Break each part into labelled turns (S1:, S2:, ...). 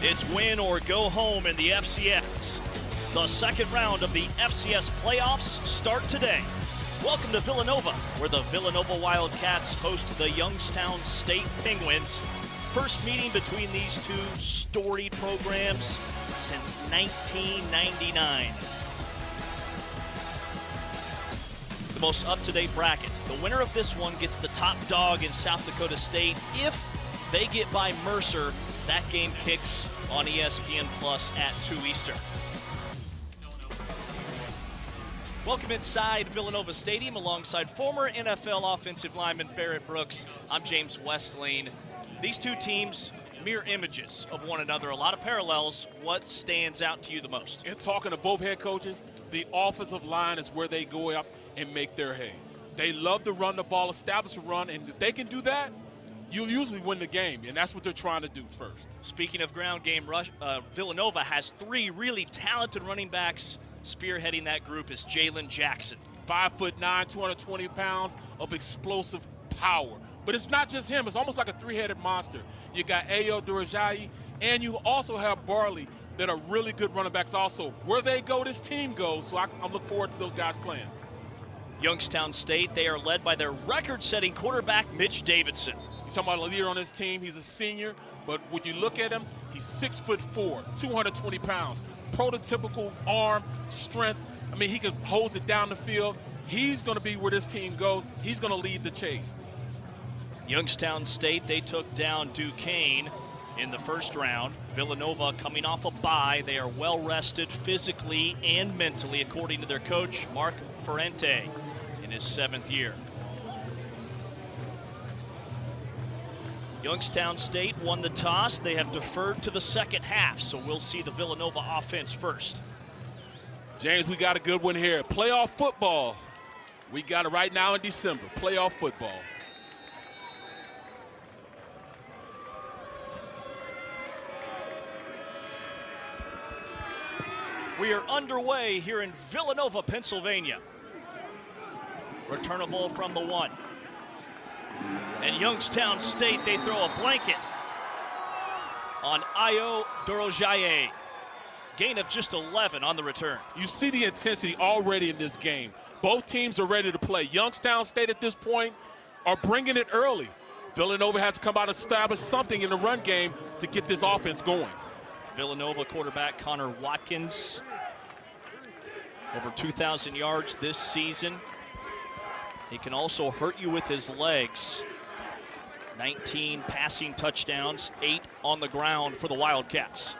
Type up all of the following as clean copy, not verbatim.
S1: It's win or go home in the FCS. The second round of the FCS playoffs start today. Welcome to Villanova, where the Villanova Wildcats host the Youngstown State Penguins. First meeting between these two storied programs since 1999. The most up-to-date bracket. The winner of this one gets the top dog in South Dakota State. If they get by Mercer, that game kicks on ESPN Plus at 2 Eastern. Welcome inside Villanova Stadium alongside former NFL offensive lineman Barrett Brooks. I'm James Westling. These two teams, mirror images of one another, a lot of parallels. What stands out to you the most?
S2: In talking to both head coaches, the offensive line is where they go up and make their hay. They love to run the ball, establish a run, and if they can do that, you'll usually win the game, and that's what they're trying to do first.
S1: Speaking of ground game rush, Villanova has three really talented running backs. Spearheading that group is Jalen Jackson.
S2: 5'9", 220 pounds of explosive power. But it's not just him. It's almost like a three-headed monster. You got Ayo Durajayi, and you also have Barley that are really good running backs also. Where they go, this team goes, so I'm looking forward to those guys playing.
S1: Youngstown State, they are led by their record-setting quarterback, Mitch Davidson.
S2: You're talking about a leader on this team. He's a senior, but when you look at him, he's 6'4", 220 pounds. Prototypical arm strength. I mean, he can hold it down the field. He's going to be where this team goes. He's going to lead the chase.
S1: Youngstown State, they took down Duquesne in the first round. Villanova coming off a bye. They are well rested physically and mentally, according to their coach, Mark Ferrante, in his 7th year. Youngstown State won the toss. They have deferred to the second half, so we'll see the Villanova offense first.
S2: James, we got a good one here. Playoff football. We got it right now in December. Playoff football.
S1: We are underway here in Villanova, Pennsylvania. Returnable from the 1. And Youngstown State, they throw a blanket on Ayo Durajayi. Gain of just 11 on the return.
S2: You see the intensity already in this game. Both teams are ready to play. Youngstown State at this point are bringing it early. Villanova has to come out and establish something in the run game to get this offense going.
S1: Villanova quarterback Connor Watkins, over 2,000 yards this season. He can also hurt you with his legs. 19 passing touchdowns, 8 on the ground for the Wildcats.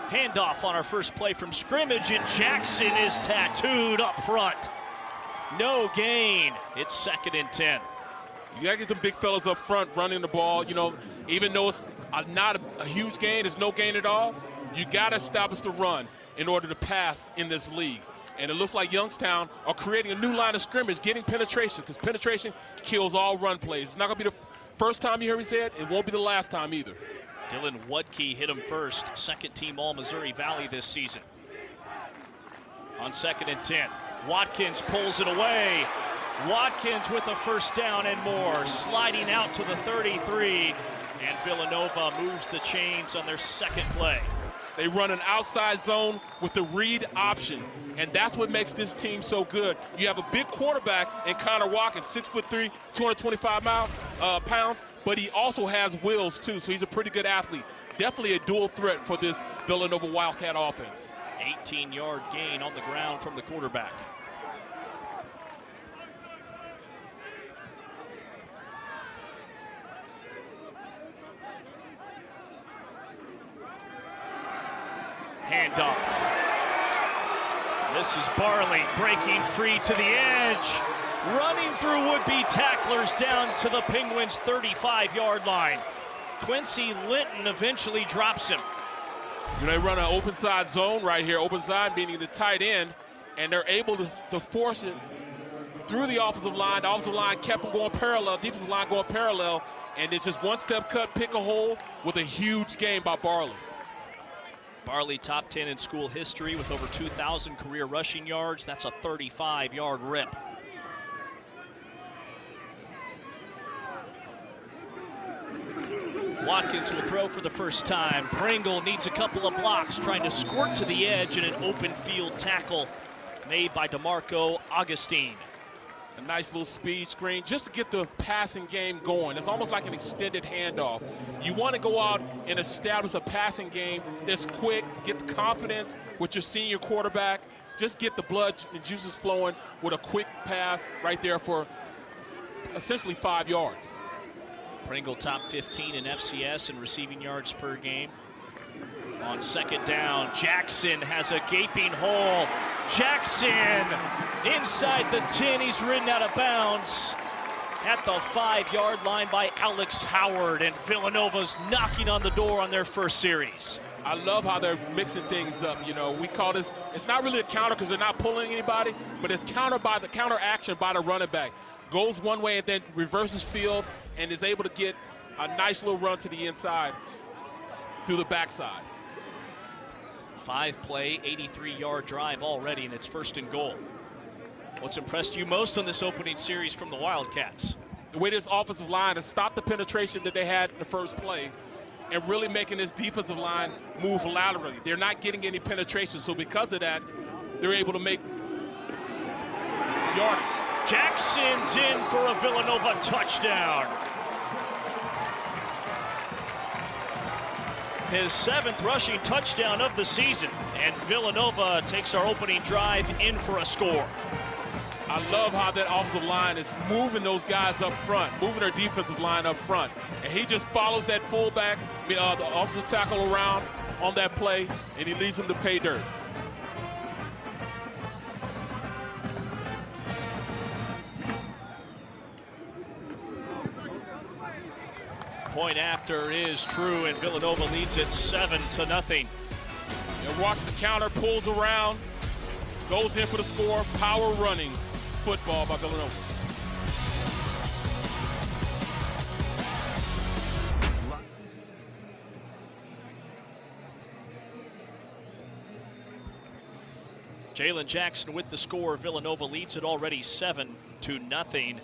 S1: Handoff on our first play from scrimmage, and Jackson is tattooed up front. No gain. It's 2nd and 10.
S2: You got to get the big fellas up front running the ball. You know, even though it's not a huge gain, it's no gain at all, you got to establish the run in order to pass in this league. And it looks like Youngstown are creating a new line of scrimmage, getting penetration, because penetration kills all run plays. It's not going to be the first time you hear me say it. It won't be the last time either.
S1: Dylan Wudke hit him first, second team All-Missouri Valley this season. On 2nd and 10, Watkins pulls it away. Watkins with a first down and more, sliding out to the 33, and Villanova moves the chains on their second play.
S2: They run an outside zone with the read option, and that's what makes this team so good. You have a big quarterback in Connor Watkins, 6'3", 225 pounds, but he also has wheels too, so he's a pretty good athlete. Definitely a dual threat for this Villanova Wildcat offense.
S1: 18-yard gain on the ground from the quarterback. Handoff. This is Barley breaking free to the edge. Running through would-be tacklers down to the Penguins' 35-yard line. Quincy Linton eventually drops him.
S2: They run an open side zone right here, open side meaning the tight end, and they're able to force it through the offensive line. The offensive line kept them going parallel, defensive line going parallel, and it's just one-step cut, pick a hole with a huge game by Barley.
S1: Barley top 10 in school history with over 2,000 career rushing yards. That's a 35-yard rip. Watkins will throw for the first time. Pringle needs a couple of blocks, trying to squirt to the edge, and an open field tackle made by DeMarco Augustine.
S2: A nice little speed screen just to get the passing game going. It's almost like an extended handoff. You want to go out and establish a passing game that's quick, get the confidence with your senior quarterback, just get the blood and juices flowing with a quick pass right there for essentially 5 yards.
S1: Pringle top 15 in FCS in receiving yards per game. On second down, Jackson has a gaping hole. Jackson inside the 10. He's ridden out of bounds at the 5-yard line by Alex Howard, and Villanova's knocking on the door on their first series.
S2: I love how they're mixing things up. You know, we call this, it's not really a counter because they're not pulling anybody, but it's counter action by the running back. Goes one way and then reverses field and is able to get a nice little run to the inside through the backside.
S1: 5-play, 83-yard drive already, and it's first and goal. What's impressed you most on this opening series from the Wildcats?
S2: The way this offensive line has stopped the penetration that they had in the first play and really making this defensive line move laterally. They're not getting any penetration, so because of that, they're able to make yardage.
S1: Jackson's in for a Villanova touchdown. His 7th rushing touchdown of the season, and Villanova takes our opening drive in for a score.
S2: I love how that offensive line is moving those guys up front, moving their defensive line up front. And he just follows that fullback, the offensive tackle around on that play, and he leads them to pay dirt.
S1: Point after is true, and Villanova leads it 7-0.
S2: And watch the counter, pulls around, goes in for the score. Power running football by Villanova.
S1: Jalen Jackson with the score. Villanova leads it already 7-0.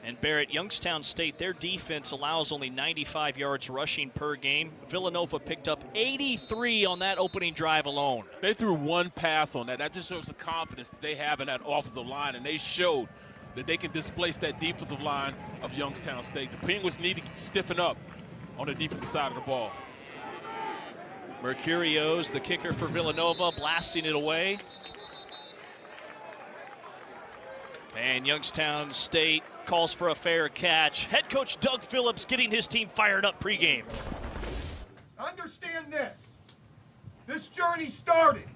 S1: And Barrett, Youngstown State, their defense allows only 95 yards rushing per game. Villanova picked up 83 on that opening drive alone.
S2: They threw one pass on that. That just shows the confidence that they have in that offensive line, and they showed that they can displace that defensive line of Youngstown State. The Penguins need to stiffen up on the defensive side of the ball.
S1: Mercurio's the kicker for Villanova, blasting it away. And Youngstown State calls for a fair catch. Head coach Doug Phillips getting his team fired up pregame.
S3: Understand this. This journey started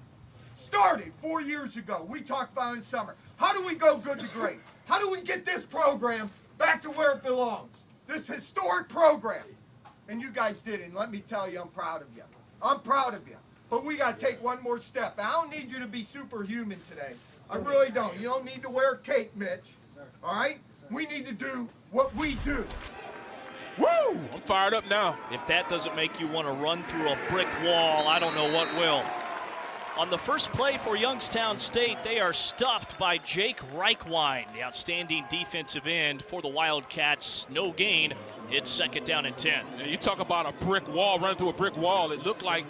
S3: 4 years ago. We talked about it in summer. How do we go good to great? How do we get this program back to where it belongs? This historic program. And you guys did it. And let me tell you, I'm proud of you. I'm proud of you. But we got to take one more step. I don't need you to be superhuman today. I really don't. You don't need to wear a cape, Mitch. All right? We need to do what we do.
S2: Woo! I'm fired up now.
S1: If that doesn't make you want to run through a brick wall, I don't know what will. On the first play for Youngstown State, they are stuffed by Jake Reichwein, the outstanding defensive end for the Wildcats. No gain. It's 2nd down and 10.
S2: And you talk about a brick wall, running through a brick wall. It looked like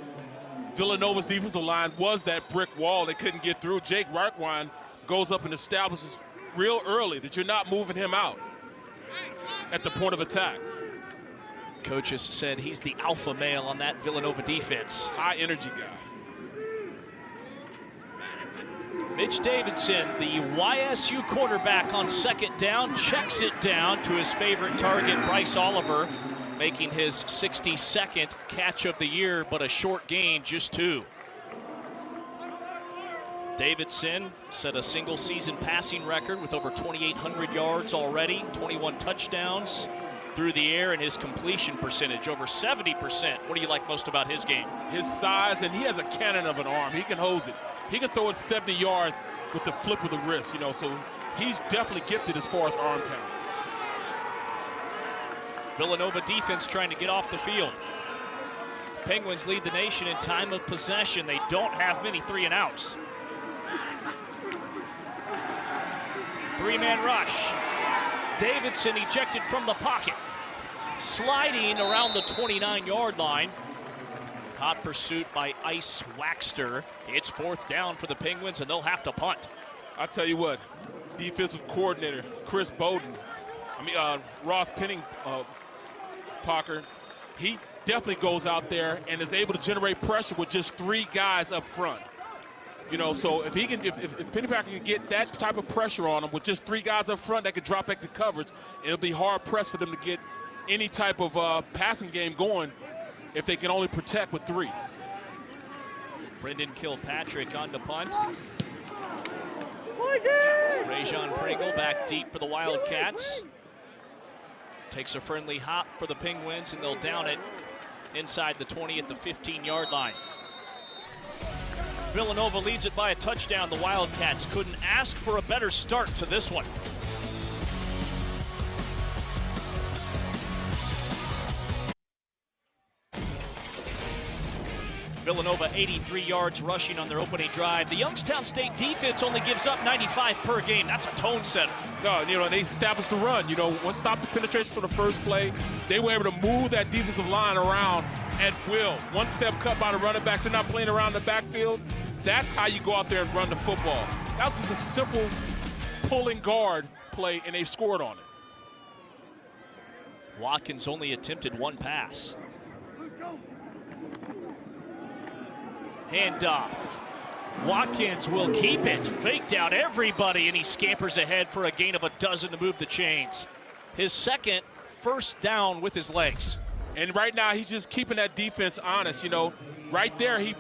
S2: Villanova's defensive line was that brick wall they couldn't get through. Jake Reichwein goes up and establishes real early that you're not moving him out at the point of attack.
S1: Coaches said he's the alpha male on that Villanova defense.
S2: High energy guy.
S1: Mitch Davidson, the YSU quarterback, on 2nd down, checks it down to his favorite target, Bryce Oliver, making his 62nd catch of the year, but a short gain, just 2. Davidson set a single season passing record with over 2,800 yards already, 21 touchdowns through the air, and his completion percentage over 70%. What do you like most about his game?
S2: His size, and he has a cannon of an arm. He can hose it. He can throw it 70 yards with the flip of the wrist, you know, so he's definitely gifted as far as arm talent.
S1: Villanova defense trying to get off the field. Penguins lead the nation in time of possession. They don't have many 3-and-outs. 3-man rush. Davidson ejected from the pocket. sliding around the 29-yard line. Hot pursuit by Ice Waxter. It's 4th down for the Penguins, and they'll have to punt.
S2: I tell you what, defensive coordinator Chris Bowden, Ross Penning Parker, he definitely goes out there and is able to generate pressure with just 3 guys up front. You know, so if Penny Packer can get that type of pressure on him with just 3 guys up front that could drop back to coverage, it'll be hard pressed for them to get any type of passing game going if they can only protect with 3.
S1: Brendan Kilpatrick on the punt. Rajon Pringle back deep for the Wildcats. Takes a friendly hop for the Penguins, and they'll down it inside the 20 at the 15-yard line. Villanova leads it by a touchdown. The Wildcats couldn't ask for a better start to this one. Villanova 83 yards rushing on their opening drive. The Youngstown State defense only gives up 95 per game. That's a tone setter.
S2: No, you know, they established the run. You know, once stop the penetration for the first play, they were able to move that defensive line around at will. One step cut by the running backs. They're not playing around the backfield. That's how you go out there and run the football. That was just a simple pulling guard play, and they scored on it.
S1: Watkins only attempted 1 pass. Handoff. Watkins will keep it. Faked out everybody, and he scampers ahead for a gain of 12 to move the chains. His 2nd first down with his legs.
S2: And right now, he's just keeping that defense honest. You know, right there, he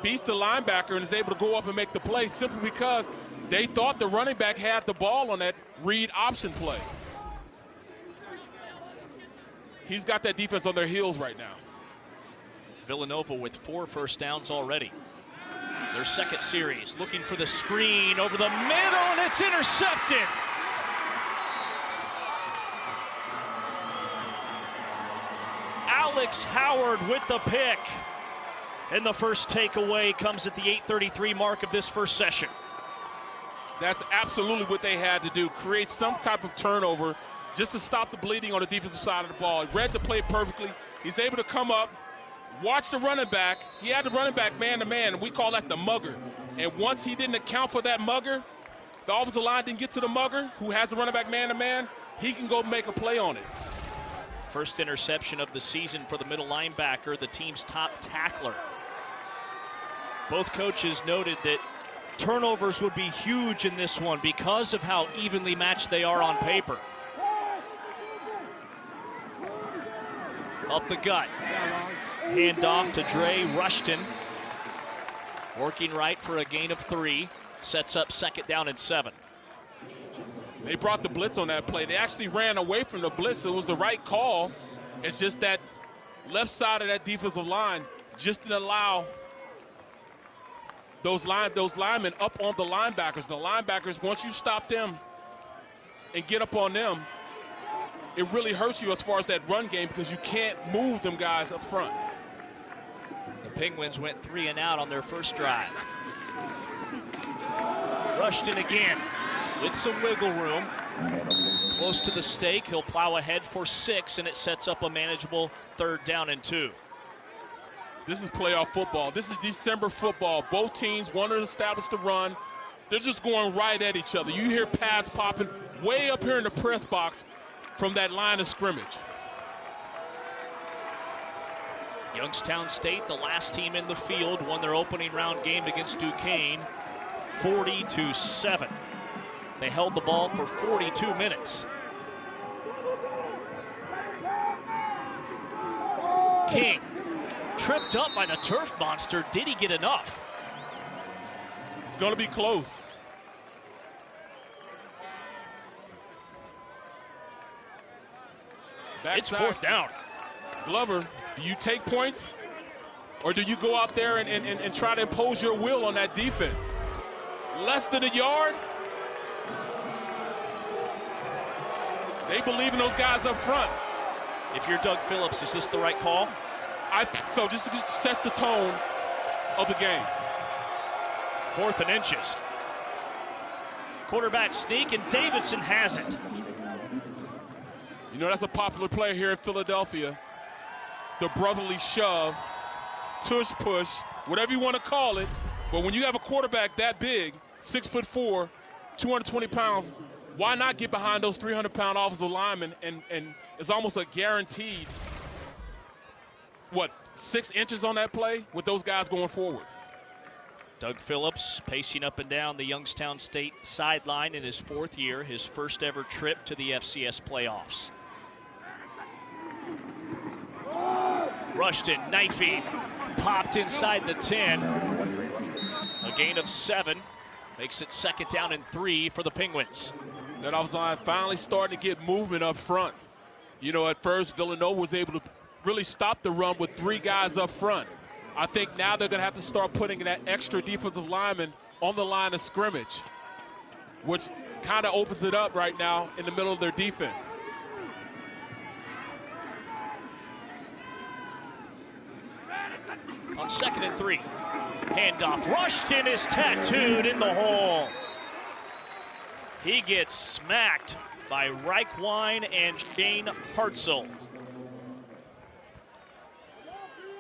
S2: beats the linebacker and is able to go up and make the play simply because they thought the running back had the ball on that read option play. He's got that defense on their heels right now.
S1: Villanova with 4 first downs already. Their 2nd series, looking for the screen over the middle, and it's intercepted. Alex Howard with the pick. And the first takeaway comes at the 8:33 mark of this first session.
S2: That's absolutely what they had to do, create some type of turnover just to stop the bleeding on the defensive side of the ball. He read the play perfectly. He's able to come up, watch the running back. He had the running back man-to-man, and we call that the mugger. And once he didn't account for that mugger, the offensive line didn't get to the mugger, who has the running back man-to-man, he can go make a play on it.
S1: First interception of the season for the middle linebacker, the team's top tackler. Both coaches noted that turnovers would be huge in this one because of how evenly matched they are on paper. Up the gut. Handoff to Dre Rushton. Working right for a gain of 3. Sets up 2nd down and 7.
S2: They brought the blitz on that play. They actually ran away from the blitz. It was the right call. It's just that left side of that defensive line just didn't allow those linemen up on the linebackers. The linebackers, once you stop them and get up on them, it really hurts you as far as that run game because you can't move them guys up front.
S1: The Penguins went 3 and out on their first drive. Rushton again with some wiggle room. Close to the stake, he'll plow ahead for 6, and it sets up a manageable 3rd down and 2.
S2: This is playoff football. This is December football. Both teams want to establish the run. They're just going right at each other. You hear pads popping way up here in the press box from that line of scrimmage.
S1: Youngstown State, the last team in the field, won their opening round game against Duquesne 40-7. They held the ball for 42 minutes. King tripped up by the turf monster. Did he get enough?
S2: It's going to be close. Backside.
S1: It's 4th down.
S2: Glover, do you take points or do you go out there and try to impose your will on that defense? Less than a yard? They believe in those guys up front.
S1: If you're Doug Phillips, is this the right call?
S2: I think so. Just sets the tone of the game.
S1: 4th and inches. Quarterback sneak, and Davidson has it.
S2: You know, that's a popular play here in Philadelphia. The brotherly shove, tush push, whatever you want to call it. But when you have a quarterback that big, 6'4", 220 pounds, why not get behind those 300-pound offensive linemen? And it's almost a guaranteed, 6 inches on that play with those guys going forward.
S1: Doug Phillips pacing up and down the Youngstown State sideline in his 4th year, his first ever trip to the FCS playoffs. Rushton knifing, popped inside the 10. A gain of 7, makes it 2nd down and 3 for the Penguins.
S2: That offensive line finally starting to get movement up front. You know, at first Villanova was able to really stop the run with 3 guys up front. I think now they're going to have to start putting that extra defensive lineman on the line of scrimmage, which kind of opens it up right now in the middle of their defense.
S1: On 2nd and 3, handoff. Rushton is tattooed in the hole. He gets smacked by Reichwein and Shane Hartzell.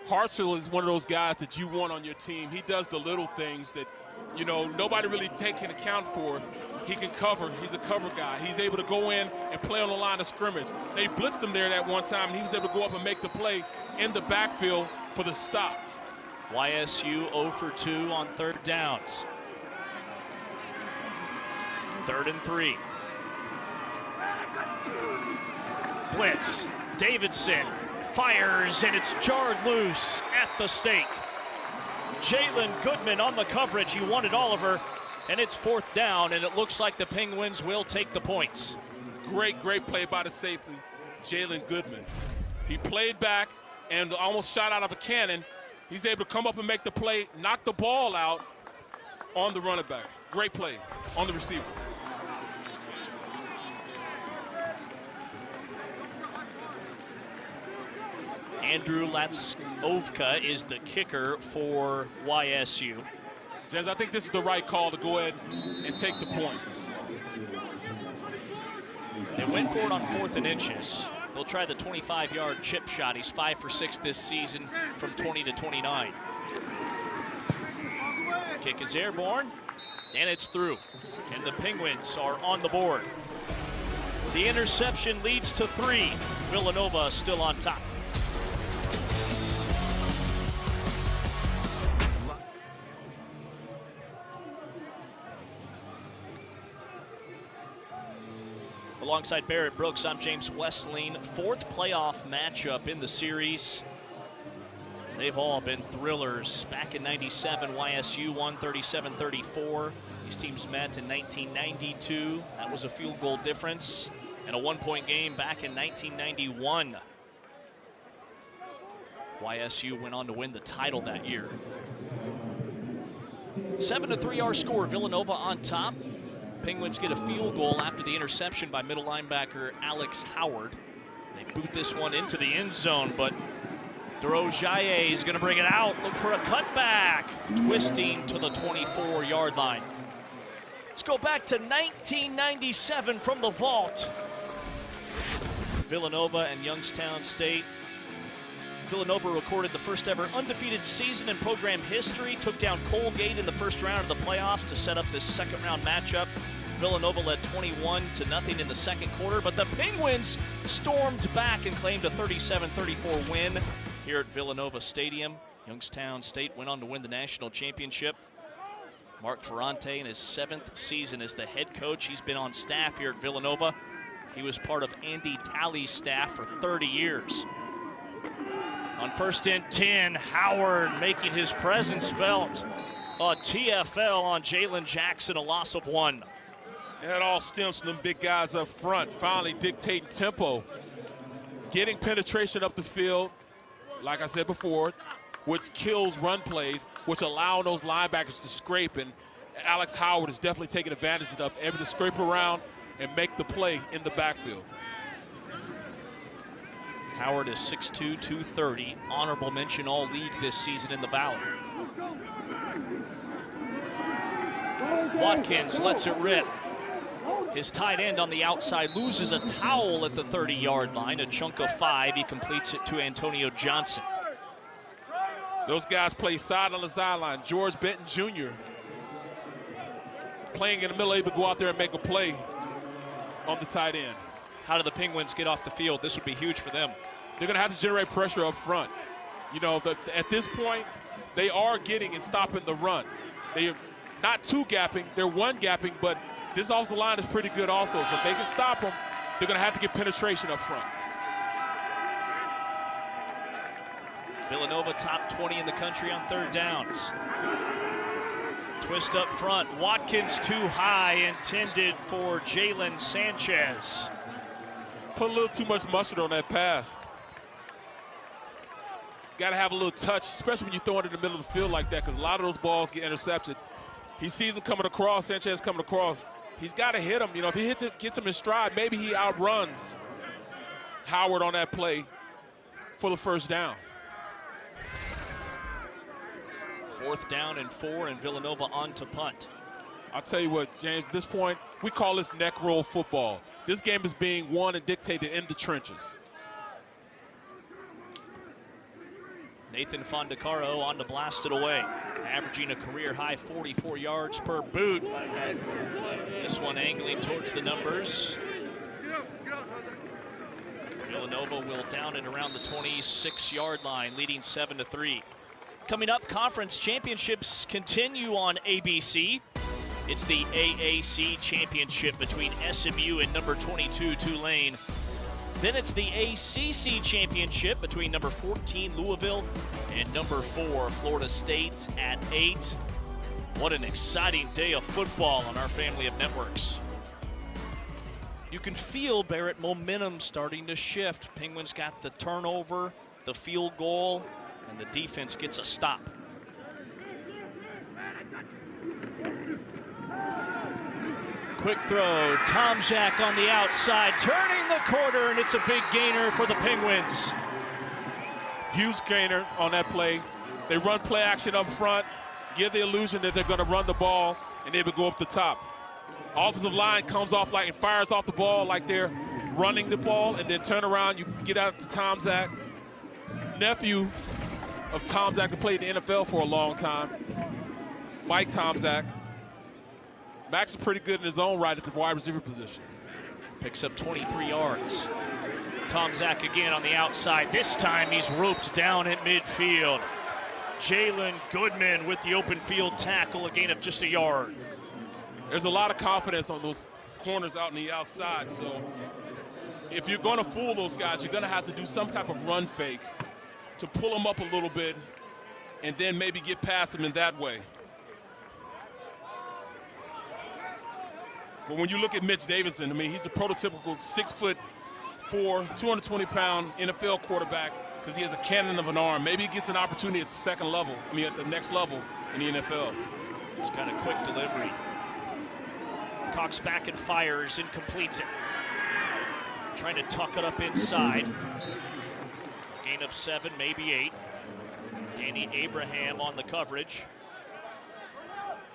S2: Hartzell is one of those guys that you want on your team. He does the little things that, you know, nobody really taking account for. He can cover. He's a cover guy. He's able to go in and play on the line of scrimmage. They blitzed him there that one time, and he was able to go up and make the play in the backfield for the stop.
S1: YSU 0 for 2 on 3rd downs. 3rd and 3. Blitz. Davidson fires, and it's jarred loose at the stake. Jalen Goodman on the coverage. He wanted Oliver, and it's 4th down, and it looks like the Penguins will take the points.
S2: Great play by the safety, Jalen Goodman. He played back and almost shot out of a cannon. He's able to come up and make the play, knock the ball out on the running back. Great play on the receiver.
S1: Andrew Latsovka is the kicker for YSU.
S2: James, I think this is the right call to go ahead and take the points.
S1: They went for it on 4th and inches. They'll try the 25-yard chip shot. He's 5 for 6 this season from 20 to 29. Kick is airborne, and it's through. And the Penguins are on the board. The interception leads to 3. Villanova still on top. Alongside Barrett Brooks, I'm James Westling. 4th playoff matchup in the series. They've all been thrillers. Back in '97, YSU won 37-34. These teams met in 1992. That was a field goal difference. And a 1-point game back in 1991. YSU went on to win the title that year. 7-3 our score. Villanova on top. Penguins get a field goal after the interception by middle linebacker Alex Howard. They boot this one into the end zone, but Durojaye is going to bring it out. Look for a cutback. Twisting to the 24-yard line. Let's go back to 1997 from the vault. Villanova and Youngstown State. Villanova recorded the first ever undefeated season in program history, took down Colgate in the first round of the playoffs to set up this 2nd round matchup. Villanova led 21-0 in the 2nd quarter, but the Penguins stormed back and claimed a 37-34 win here at Villanova Stadium. Youngstown State went on to win the national championship. Mark Ferrante in his 7th season as the head coach. He's been on staff here at Villanova. He was part of Andy Talley's staff for 30 years. On 1st and 10, Howard making his presence felt. A TFL on Jalen Jackson, a loss of 1.
S2: It all stems from them big guys up front, finally dictating tempo, getting penetration up the field, like I said before, which kills run plays, which allow those linebackers to scrape. And Alex Howard is definitely taking advantage of able to scrape around and make the play in the backfield.
S1: Howard is 6'2", 230. Honorable mention all-league this season in the Valley. Watkins lets it rip. His tight end on the outside loses a towel at the 30-yard line, a chunk of 5. He completes it to Antonio Johnson.
S2: Those guys play side on the sideline. George Benton Jr. playing in the middle, able to go out there and make a play on the tight end.
S1: How do the Penguins get off the field? This would be huge for them.
S2: They're going to have to generate pressure up front. You know, at this point, they are getting and stopping the run. They're not two gapping, they're one gapping, but this offensive line is pretty good also. So if they can stop them, they're going to have to get penetration up front.
S1: Villanova top 20 in the country on third downs. Twist up front. Watkins too high, intended for Jalen Sanchez.
S2: Put a little too much mustard on that pass. Got to have a little touch, especially when you throw it in the middle of the field like that, because a lot of those balls get intercepted. He sees him coming across, Sanchez coming across. He's got to hit him. You know, if he gets him in stride, maybe he outruns Howard on that play for the first down.
S1: 4th down and 4, and Villanova on to punt.
S2: I'll tell you what, James, at this point, we call this neck roll football. This game is being won and dictated in the trenches.
S1: Nathan Fondacaro on to blast it away, averaging a career-high 44 yards per boot. This one angling towards the numbers. Villanova will down it around the 26-yard line, leading 7-3. Coming up, conference championships continue on ABC. It's the AAC championship between SMU and number 22 Tulane. Then it's the ACC championship between number 14 Louisville and number 4 Florida State at 8. What an exciting day of football on our family of networks. You can feel, Barrett, momentum starting to shift. Penguins got the turnover, the field goal, and the defense gets a stop. Quick throw, Tomczak on the outside, turning the corner, and it's a big gainer for the Penguins.
S2: Huge gainer on that play. They run play action up front, give the illusion that they're going to run the ball, and they would go up the top. Offensive line comes off like and fires off the ball like they're running the ball, and then turn around, you get out to Tomczak, nephew of Tomczak, who played in the NFL for a long time, Mike Tomczak. Max is pretty good in his own right at the wide receiver position.
S1: Picks up 23 yards. Tomczak again on the outside. This time he's roped down at midfield. Jalen Goodman with the open field tackle, a gain of just a yard.
S2: There's a lot of confidence on those corners out on the outside, so if you're going to fool those guys, you're going to have to do some type of run fake to pull them up a little bit and then maybe get past them in that way. But when you look at Mitch Davidson, I mean, he's a prototypical 6'4", 220-pound NFL quarterback because he has a cannon of an arm. Maybe he gets an opportunity at the next level in the NFL.
S1: He's got a quick delivery. Cocks back and fires and completes it. Trying to tuck it up inside. Gain of 7, maybe 8. Danny Abraham on the coverage.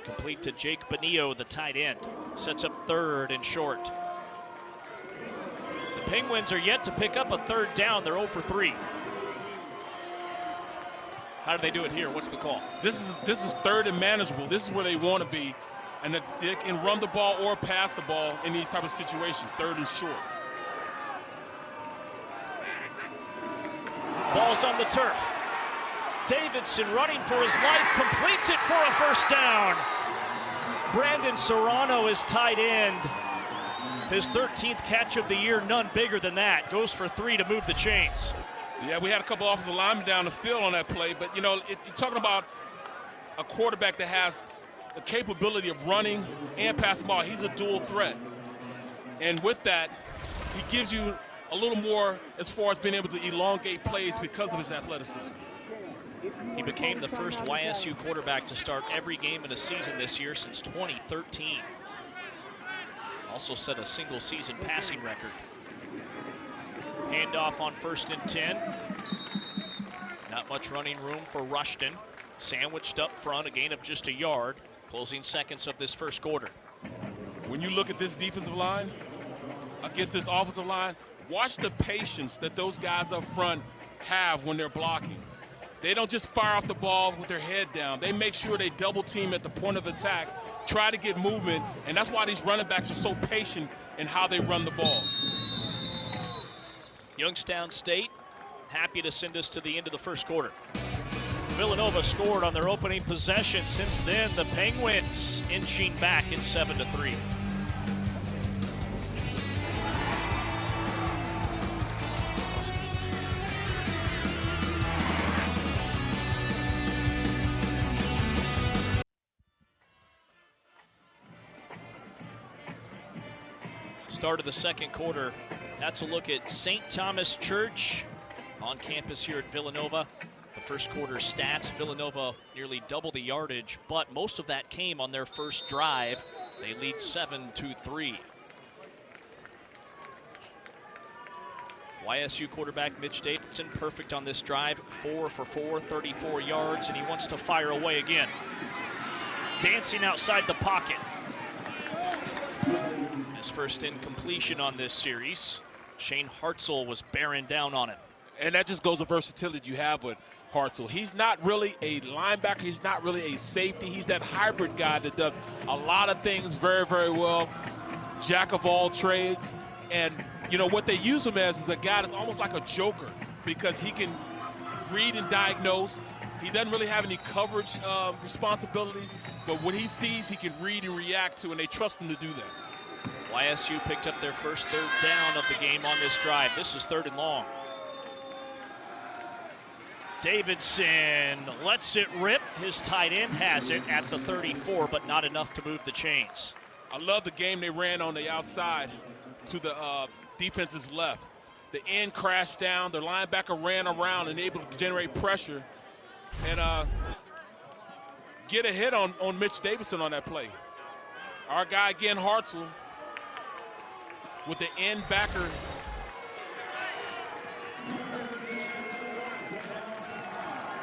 S1: Complete to Jake Bonillo, the tight end. Sets up 3rd and short. The Penguins are yet to pick up a 3rd down. They're 0 for 3. How do they do it here? What's the call?
S2: This is 3rd and manageable. This is where they want to be. And they can run the ball or pass the ball in these type of situations, 3rd and short.
S1: Ball's on the turf. Davidson running for his life, completes it for a 1st down. Brandon Serrano is tight end. His 13th catch of the year, none bigger than that. Goes for 3 to move the chains.
S2: Yeah, we had a couple offensive linemen down the field on that play, but you know, you're talking about a quarterback that has the capability of running and passing the ball. He's a dual threat. And with that, he gives you a little more as far as being able to elongate plays because of his athleticism.
S1: He became the first YSU quarterback to start every game in a season this year since 2013. Also set a single season passing record. Handoff on 1st and 10. Not much running room for Rushton. Sandwiched up front, a gain of just a yard. Closing seconds of this 1st quarter.
S2: When you look at this defensive line against this offensive line, watch the patience that those guys up front have when they're blocking. They don't just fire off the ball with their head down. They make sure they double team at the point of attack, try to get movement, and that's why these running backs are so patient in how they run the ball.
S1: Youngstown State happy to send us to the end of the first quarter. Villanova scored on their opening possession. Since then, the Penguins inching back at 7-3. Start of the second quarter. That's a look at St. Thomas Church on campus here at Villanova. The first quarter stats, Villanova nearly double the yardage, but most of that came on their first drive. They lead 7-3. YSU quarterback Mitch Davidson, perfect on this drive, 4 for 4, 34 yards, and he wants to fire away again. Dancing outside the pocket. His first incompletion on this series. Shane Hartzell was bearing down on him.
S2: And that just goes to versatility you have with Hartzell. He's not really a linebacker. He's not really a safety. He's that hybrid guy that does a lot of things very, very well. Jack of all trades. And, you know, what they use him as is a guy that's almost like a joker because he can read and diagnose. He doesn't really have any coverage responsibilities, but when he sees, he can read and react to, and they trust him to do that.
S1: YSU picked up their first third down of the game on this drive. This is 3rd and long. Davidson lets it rip. His tight end has it at the 34, but not enough to move the chains.
S2: I love the game they ran on the outside to the defense's left. The end crashed down. The linebacker ran around and able to generate pressure and get a hit on Mitch Davidson on that play. Our guy again, Hartzell, with the end backer.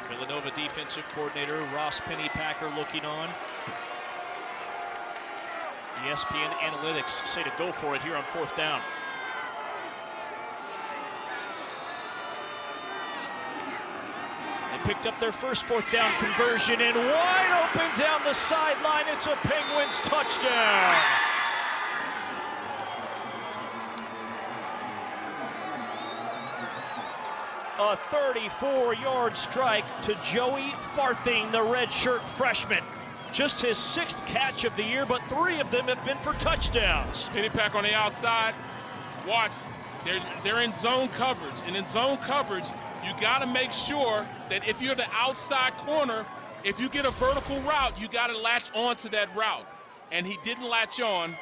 S1: Villanova defensive coordinator Ross Pennypacker looking on. ESPN analytics say to go for it here on 4th down. They picked up their first 4th down conversion and wide open down the sideline. It's a Penguins touchdown. A 34-yard strike to Joey Farthing, the redshirt freshman. Just his 6th catch of the year, but 3 of them have been for touchdowns.
S2: Pennypack on the outside. Watch, they're in zone coverage. And in zone coverage, you got to make sure that if you're the outside corner, if you get a vertical route, you got to latch on to that route. And he didn't latch on.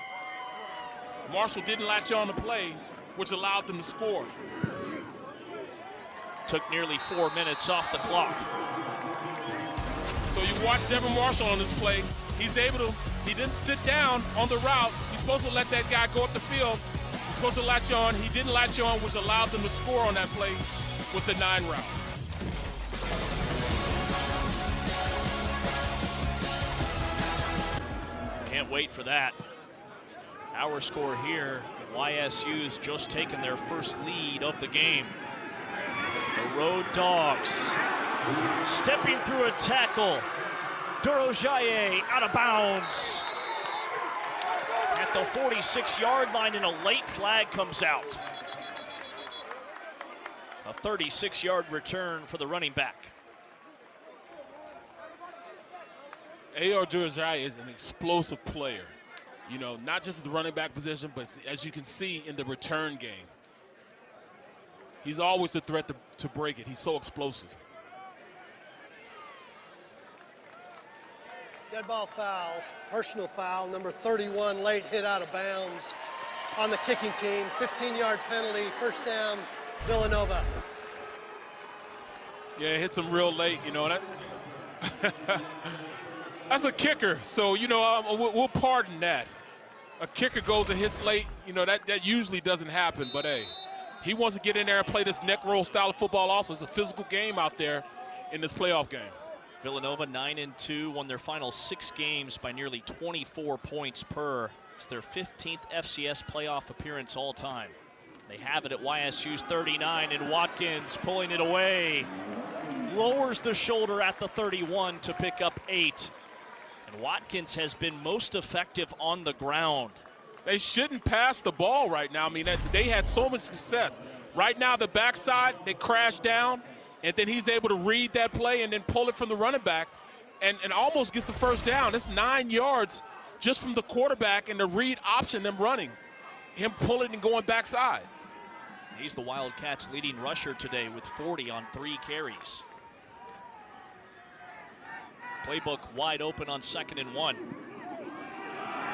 S2: Marshall didn't latch on the play, which allowed them to score.
S1: Took nearly 4 minutes off the clock.
S2: So you watch Devin Marshall on this play. He didn't sit down on the route. He's supposed to let that guy go up the field. He's supposed to latch on. He didn't latch on, which allowed them to score on that play with the 9 route.
S1: Can't wait for that. Our score here, YSU's just taken their first lead of the game. The Road Dogs stepping through a tackle. Durojaye out of bounds at the 46-yard line, and a late flag comes out. A 36-yard return for the running back.
S2: A.R. Durojaye is an explosive player. You know, not just the running back position, but as you can see in the return game. He's always the threat to break it. He's so explosive.
S4: Dead ball foul, personal foul, number 31, late hit out of bounds on the kicking team. 15-yard penalty, 1st down, Villanova.
S2: Yeah, it hits him real late, you know. That that's a kicker, so, you know, we'll pardon that. A kicker goes and hits late, you know, that usually doesn't happen, but hey. He wants to get in there and play this neck roll style of football also. It's a physical game out there in this playoff game.
S1: Villanova 9-2, won their final 6 games by nearly 24 points per. It's their 15th FCS playoff appearance all time. They have it at YSU's 39, and Watkins pulling it away. Lowers the shoulder at the 31 to pick up 8. And Watkins has been most effective on the ground.
S2: They shouldn't pass the ball right now. I mean, they had so much success. Right now, the backside, they crash down, and then he's able to read that play and then pull it from the running back and almost gets the first down. It's 9 yards just from the quarterback and the read option, them running. Him pulling and going backside.
S1: He's the Wildcats' leading rusher today with 40 on 3 carries. Playbook wide open on 2nd and 1.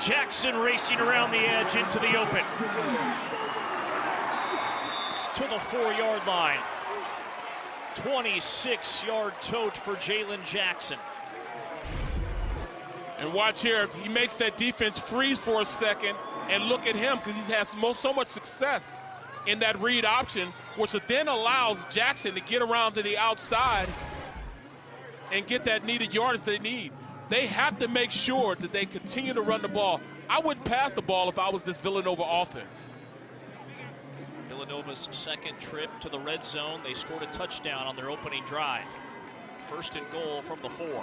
S1: Jackson racing around the edge into the open. To the 4-yard line. 26-yard tote for Jalen Jackson.
S2: And watch here, he makes that defense freeze for a second, and look at him because he's had so much success in that read option, which then allows Jackson to get around to the outside and get that needed yardage they need. They have to make sure that they continue to run the ball. I wouldn't pass the ball if I was this Villanova offense.
S1: Villanova's second trip to the red zone. They scored a touchdown on their opening drive. 1st and goal from the 4.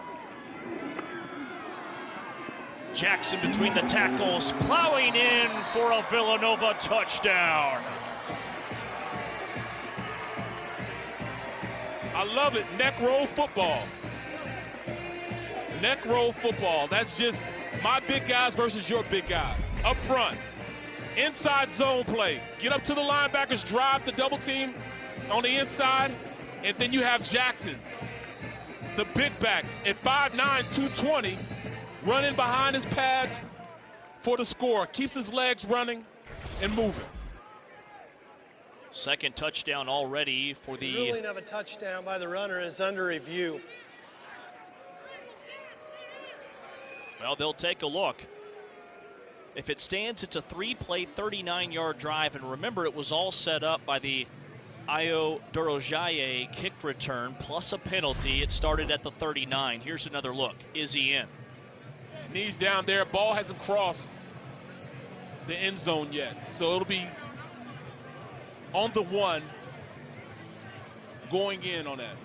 S1: Jackson between the tackles, plowing in for a Villanova touchdown.
S2: I love it, neck roll football. Neck roll football, that's just my big guys versus your big guys. Up front, inside zone play. Get up to the linebackers, drive the double team on the inside, and then you have Jackson, the big back at 5'9", 220, running behind his pads for the score. Keeps his legs running and moving.
S1: Second touchdown already for the...
S4: The ruling of a touchdown by the runner is under review.
S1: Well, they'll take a look. If it stands, it's a 3-play, 39-yard drive. And remember, it was all set up by the Ayo Dorojaye kick return plus a penalty. It started at the 39. Here's another look. Is he in?
S2: Knees down there. Ball hasn't crossed the end zone yet. So it'll be on the 1 going in on that.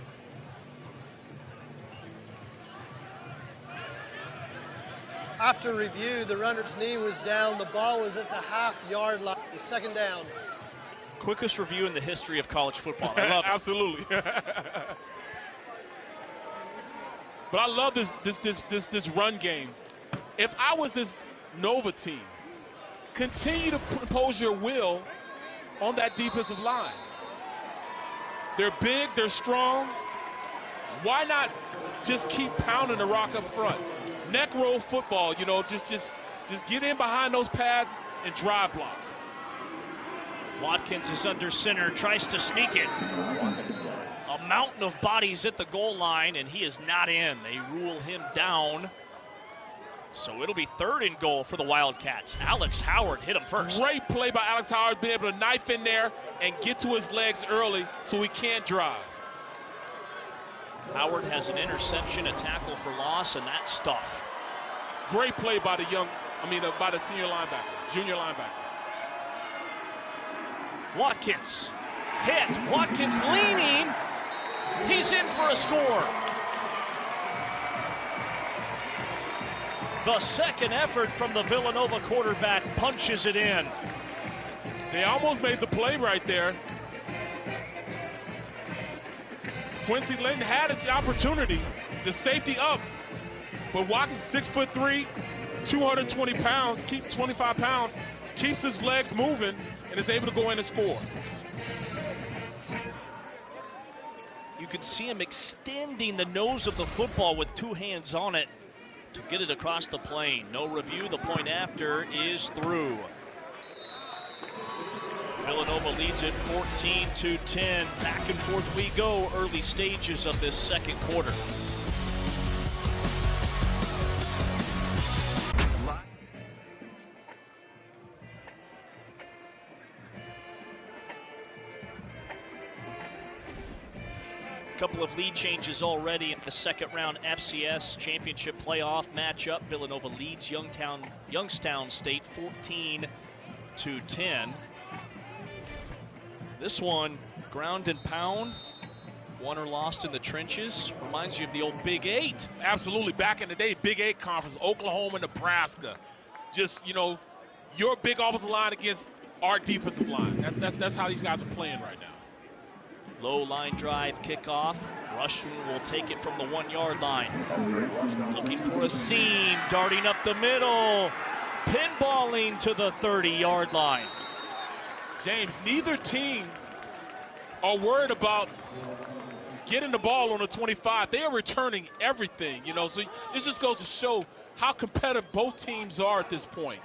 S4: After review, the runner's knee was down. The ball was at the half-yard line. 2nd down.
S1: Quickest review in the history of college football. I love it.
S2: Absolutely. But I love this run game. If I was this Nova team, continue to impose your will on that defensive line. They're big, they're strong. Why not just keep pounding the rock up front? Neck roll football, you know, just get in behind those pads and drive block.
S1: Watkins is under center, tries to sneak it. A mountain of bodies at the goal line, and he is not in. They rule him down. So it'll be 3rd and goal for the Wildcats. Alex Howard hit him first.
S2: Great play by Alex Howard, being able to knife in there and get to his legs early so he can't drive.
S1: Howard has an interception, a tackle for loss, and that stuff.
S2: Great play by the by the senior linebacker, junior linebacker.
S1: Watkins hit. Watkins leaning. He's in for a score. The second effort from the Villanova quarterback punches it in.
S2: They almost made the play right there. Quincy Linton had its opportunity, the safety up, but Watkins 6'3", 220 pounds, 25 pounds, keeps his legs moving and is able to go in and score.
S1: You can see him extending the nose of the football with 2 hands on it to get it across the plane. No review, the point after is through. Villanova leads it 14-10. Back and forth we go, early stages of this second quarter. Couple of lead changes already in the second round FCS championship playoff matchup. Villanova leads Youngstown State 14-10. This one, ground and pound. Won or lost in the trenches. Reminds you of the old Big 8.
S2: Absolutely. Back in the day, Big 8 conference, Oklahoma, Nebraska. Just, you know, your big offensive line against our defensive line. That's how these guys are playing right now.
S1: Low line drive kickoff. Rushton will take it from the 1-yard line. Looking for a seam, darting up the middle. Pinballing to the 30-yard line.
S2: James, neither team are worried about getting the ball on the 25. They are returning everything, you know, so this just goes to show how competitive both teams are at this point.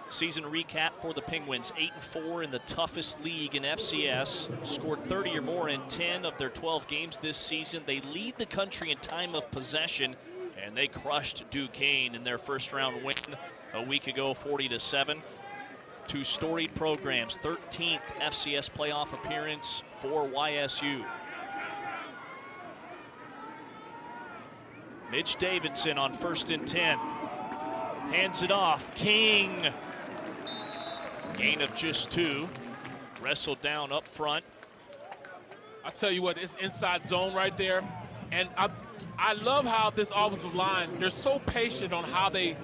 S1: Season recap for the Penguins, 8-4 in the toughest league in FCS. Scored 30 or more in 10 of their 12 games this season. They lead the country in time of possession, and they crushed Duquesne in their first round win a week ago, 40-7. Two storied programs, 13th FCS playoff appearance for YSU. Mitch Davidson on 1st and 10. Hands it off, King. Gain of just 2. Wrestled down up front.
S2: I tell you what, it's inside zone right there. And I love how this offensive line, they're so patient on how they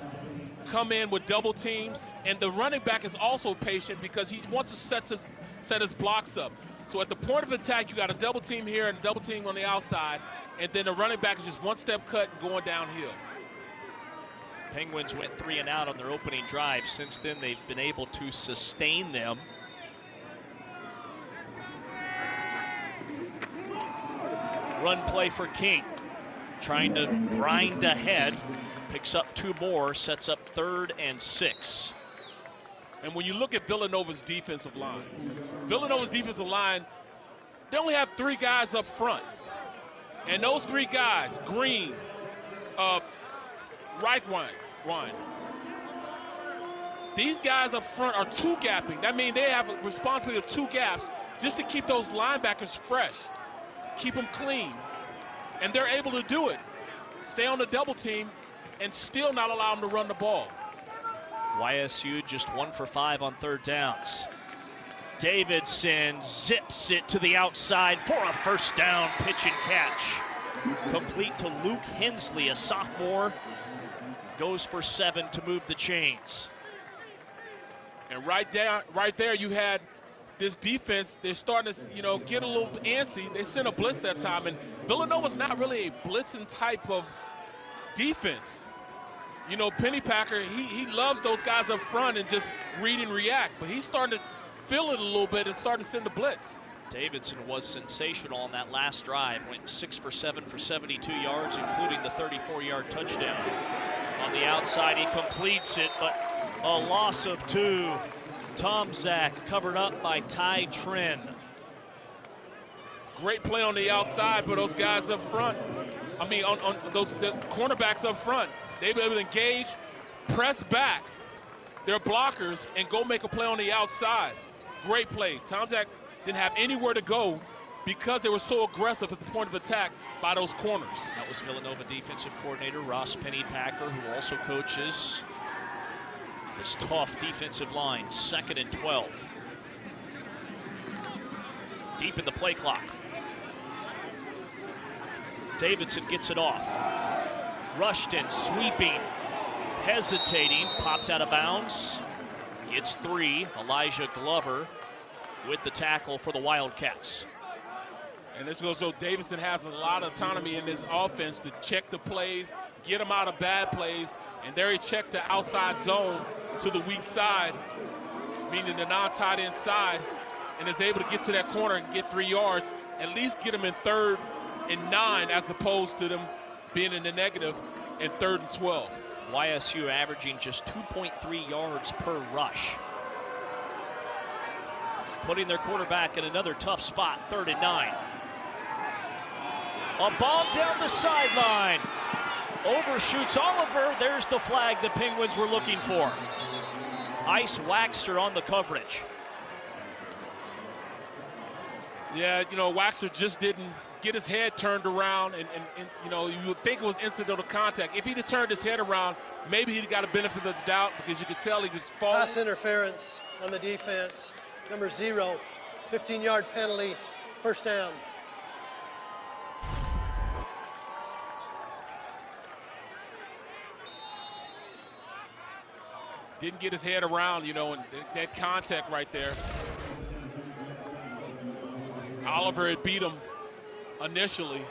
S2: come in with double teams. And the running back is also patient because he wants to set his blocks up. So at the point of attack, you got a double team here and a double team on the outside. And then the running back is just one step cut and going downhill.
S1: Penguins went 3 and out on their opening drive. Since then, they've been able to sustain them. Run play for King. Trying to grind ahead. Picks up 2 more, sets up 3rd and 6.
S2: And when you look at Villanova's defensive line, they only have 3 guys up front. And those 3 guys, Green, Reichwein, these guys up front are 2-gapping. That means they have a responsibility of 2 gaps just to keep those linebackers fresh, keep them clean. And they're able to do it. Stay on the double team and still not allow them to run the ball.
S1: YSU just 1 for 5 on 3rd downs. Davidson zips it to the outside for a first down, pitch and catch. Complete to Luke Hensley, a sophomore. Goes for 7 to move the chains.
S2: And right there you had this defense. They're starting to, you know, get a little antsy. They sent a blitz that time, and Villanova's not really a blitzing type of defense. You know, Pennypacker, he loves those guys up front and just read and react, but he's starting to feel it a little bit and starting to send the blitz.
S1: Davidson was sensational on that last drive. Went 6 for 7 for 72 yards, including the 34-yard touchdown. On the outside, he completes it, but a loss of 2. Tom Zach covered up by Ty Tren.
S2: Great play on the outside, but those guys up front, the cornerbacks up front, they've been able to engage, press back their blockers, and go make a play on the outside. Great play. Tom Zach didn't have anywhere to go because they were so aggressive at the point of attack by those corners.
S1: That was Villanova defensive coordinator Ross Pennypacker, who also coaches this tough defensive line. 2nd and 12. Deep in the play clock. Davidson gets it off. Rushton sweeping, hesitating, popped out of bounds. Gets 3. Elijah Glover with the tackle for the Wildcats.
S2: And this goes so Davidson has a lot of autonomy in this offense to check the plays, get them out of bad plays, and there he checked the outside zone to the weak side, meaning the non-tight end side, and is able to get to that corner and get 3 yards, at least get them in 3rd and 9 as opposed to them being in the negative in 3rd and 12.
S1: YSU averaging just 2.3 yards per rush. Putting their quarterback in another tough spot, 3rd and 9. A bomb down the sideline. Overshoots Oliver. There's the flag the Penguins were looking for. Ice Waxter on the coverage.
S2: Yeah, you know, Waxter just didn't get his head turned around, and you know, you would think it was incidental contact. If he'd have turned his head around, maybe he'd got a benefit of the doubt, because you could tell he was falling.
S4: Pass interference on the defense. Number 0, 15-yard penalty, first down.
S2: Didn't get his head around, you know, and that contact right there. Oliver had beat him initially,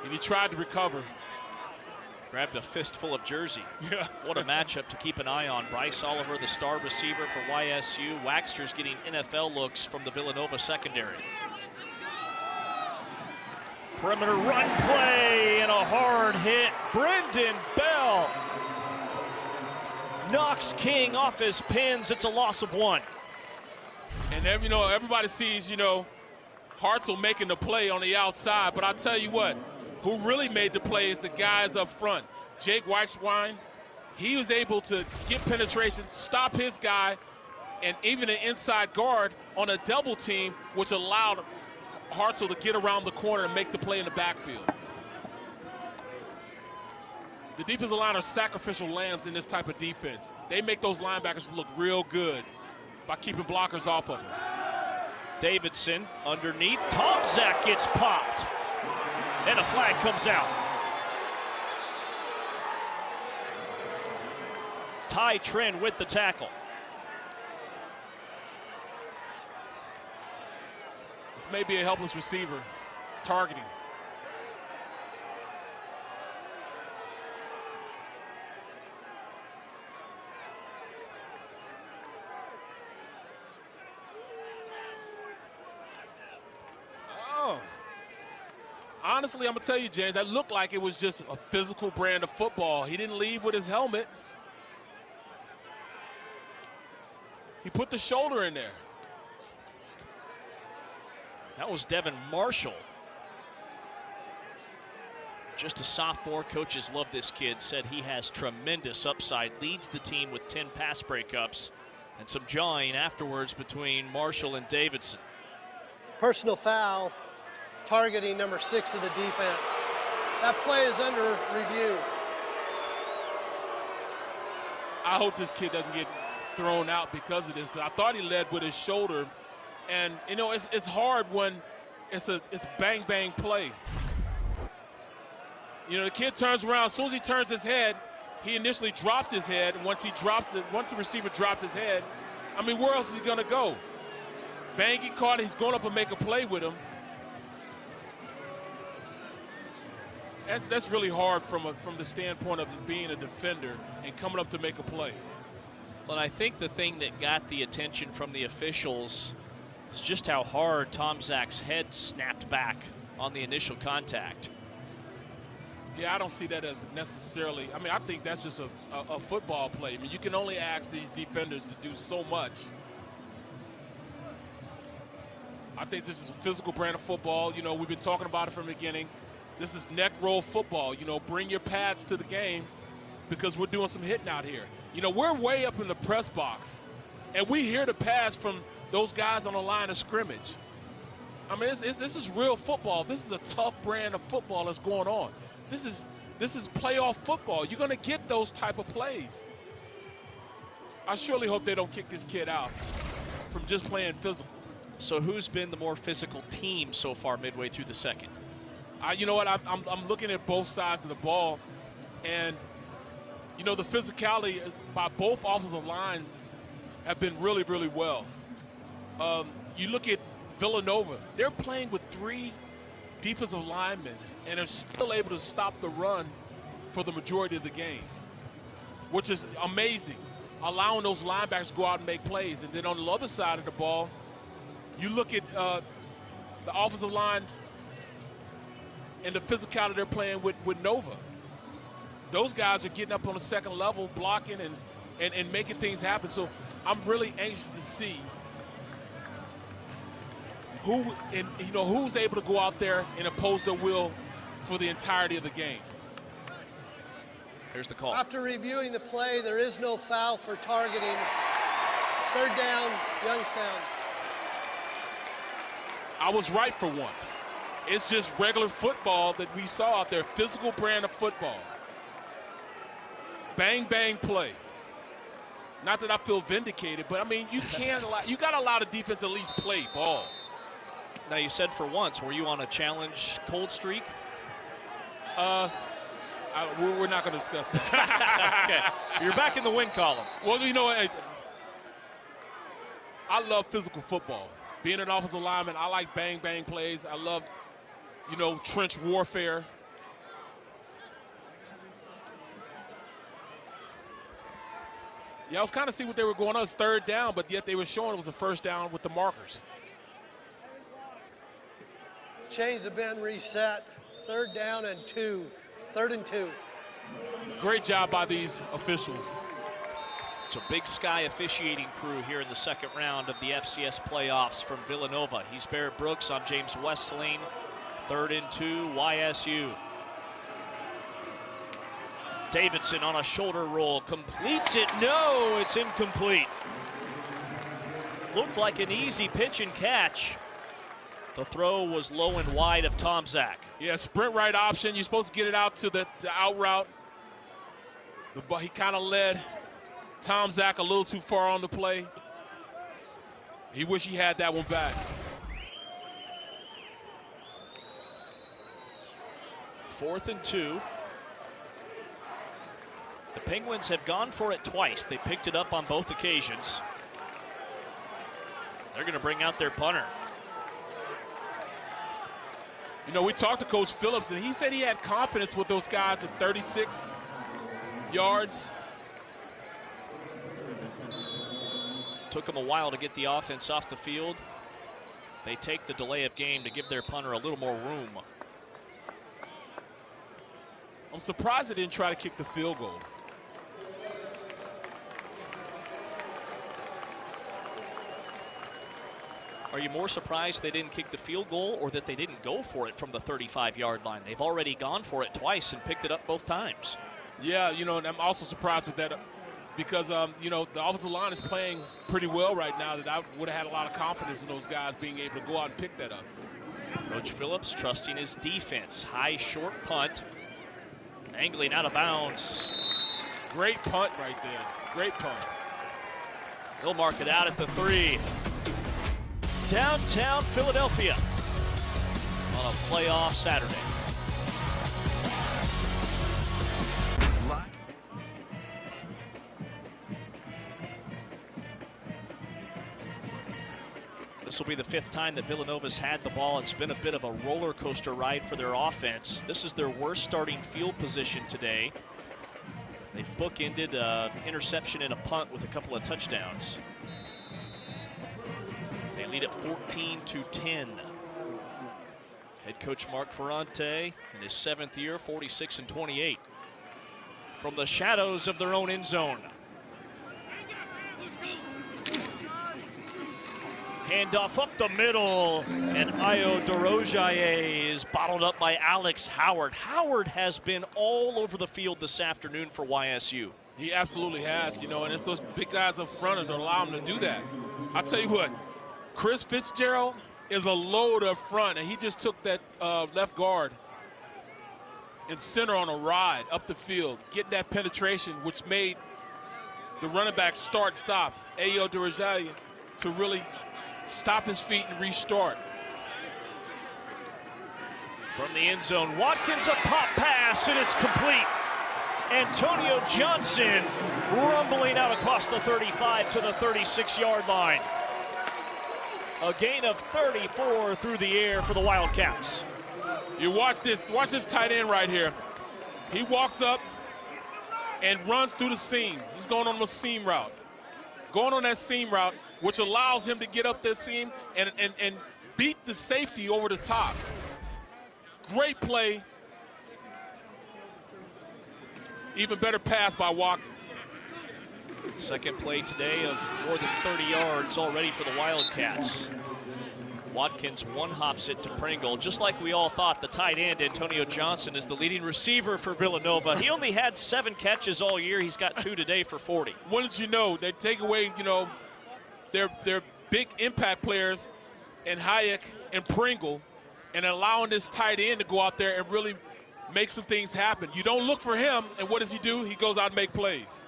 S2: and he tried to recover.
S1: Grabbed a fistful of jersey.
S2: Yeah.
S1: What a matchup to keep an eye on. Bryce Oliver, the star receiver for YSU. Waxter's getting NFL looks from the Villanova secondary. Perimeter run play and a hard hit. Brendan Bell knocks King off his pins. It's a loss of 1.
S2: And everybody sees, Hartzell making the play on the outside, but I'll tell you what, who really made the play is the guys up front. Jake Weichwein, he was able to get penetration, stop his guy, and even an inside guard on a double team, which allowed Hartzell to get around the corner and make the play in the backfield. The defensive line are sacrificial lambs in this type of defense. They make those linebackers look real good by keeping blockers off of them.
S1: Davidson underneath. Tomczak gets popped. And a flag comes out. Ty Trin with the tackle.
S2: This may be a helpless receiver targeting. Honestly, I'm going to tell you, James, that looked like it was just a physical brand of football. He didn't leave with his helmet. He put the shoulder in there.
S1: That was Devin Marshall. Just a sophomore. Coaches love this kid. Said he has tremendous upside. Leads the team with 10 pass breakups. And some jawing afterwards between Marshall and Davidson.
S4: Personal foul, targeting number 6 of the defense. That play is under review.
S2: I hope this kid doesn't get thrown out because of this, because I thought he led with his shoulder. And, it's hard when it's a bang-bang play. The kid turns around. As soon as he turns his head, he initially dropped his head. And once the receiver dropped his head, where else is he going to go? Bang, he caught it. He's going up and make a play with him. That's really hard from the standpoint of being a defender and coming up to make a play.
S1: Well, I think the thing that got the attention from the officials is just how hard Tomczak's head snapped back on the initial contact.
S2: Yeah, I don't see that as necessarily. I think that's just a football play. You can only ask these defenders to do so much. I think this is a physical brand of football. We've been talking about it from the beginning. This is neck roll football. Bring your pads to the game because we're doing some hitting out here. We're way up in the press box, and we hear the pass from those guys on the line of scrimmage. This is real football. This is a tough brand of football that's going on. This is playoff football. You're going to get those type of plays. I surely hope they don't kick this kid out from just playing physical.
S1: So who's been the more physical team so far midway through the second?
S2: You know what? I'm looking at both sides of the ball, and the physicality by both offensive lines have been really, really well. You look at Villanova; they're playing with 3 defensive linemen, and are still able to stop the run for the majority of the game, which is amazing. Allowing those linebackers to go out and make plays, and then on the other side of the ball, you look at the offensive line and the physicality they're playing with Nova. Those guys are getting up on the second level, blocking and making things happen. So I'm really anxious to see who's able to go out there and impose their will for the entirety of the game.
S1: Here's the call.
S4: After reviewing the play, there is no foul for targeting. Third down, Youngstown.
S2: I was right for once. It's just regular football that we saw out there, physical brand of football. Bang, bang play. Not that I feel vindicated, but I mean, you got to allow the defense at least play ball.
S1: Now, you said for once, were you on a challenge cold streak?
S2: We're not going to discuss that.
S1: Okay. You're back in the win column.
S2: Well, you know, I love physical football. Being an offensive lineman, I like bang, bang plays. I love, you know, trench warfare. Yeah, I was kind of seeing what they were going on. It was third down, but yet they were showing it was a first down with the markers.
S4: Chains have been reset. 3rd down and 2. 3rd and 2.
S2: Great job by these officials.
S1: It's a Big Sky officiating crew here in the second round of the FCS playoffs from Villanova. He's Barrett Brooks. I'm James Westling. 3rd and 2, YSU. Davidson on a shoulder roll, completes it. No, it's incomplete. Looked like an easy pitch and catch. The throw was low and wide of Tomczak.
S2: Yeah, sprint right option. You're supposed to get it out to the out route. He kind of led Tomczak a little too far on the play. He wish he had that one back.
S1: 4th and 2. The Penguins have gone for it twice. They picked it up on both occasions. They're going to bring out their punter.
S2: You know, we talked to Coach Phillips, and he said he had confidence with those guys at 36 yards.
S1: Took them a while to get the offense off the field. They take the delay of game to give their punter a little more room.
S2: I'm surprised they didn't try to kick the field goal.
S1: Are you more surprised they didn't kick the field goal or that they didn't go for it from the 35-yard line? They've already gone for it twice and picked it up both times.
S2: Yeah, you know, and I'm also surprised with that because, you know, the offensive line is playing pretty well right now that I would have had a lot of confidence in those guys being able to go out and pick that up.
S1: Coach Phillips trusting his defense. High, short punt. Angling out of bounds.
S2: Great punt right there. Great punt.
S1: He'll mark it out at the 3. Downtown Philadelphia on a playoff Saturday. This will be the 5th time that Villanova's had the ball. It's been a bit of a roller coaster ride for their offense. This is their worst starting field position today. They've bookended an interception and a punt with a couple of touchdowns. They lead at 14-10. Head coach Mark Ferrante in his 7th year, 46-28. From the shadows of their own end zone. Handoff up the middle, and Ayo Dorojaye is bottled up by Alex Howard. Howard has been all over the field this afternoon for YSU.
S2: He absolutely has, you know, and it's those big guys up front that allow him to do that. I'll tell you what, Chris Fitzgerald is a load up front, and he just took that left guard and center on a ride up the field, getting that penetration, which made the running back stop Ayo Dorojaye to really stop his feet and restart.
S1: From the end zone, Watkins a pop pass, and it's complete. Antonio Johnson rumbling out across the 35 to the 36-yard line. A gain of 34 through the air for the Wildcats.
S2: You watch this tight end right here. He walks up and runs through the seam. He's going on the seam route. Going on that seam route, which allows him to get up that seam and beat the safety over the top. Great play. Even better pass by Watkins.
S1: Second play today of more than 30 yards already for the Wildcats. Watkins one-hops it to Pringle. Just like we all thought, the tight end, Antonio Johnson, is the leading receiver for Villanova. He only had 7 catches all year. He's got 2 today for 40.
S2: What did you know? They take away, you know, their big impact players and Hayek and Pringle, and allowing this tight end to go out there and really make some things happen. You don't look for him, and what does he do? He goes out and make plays.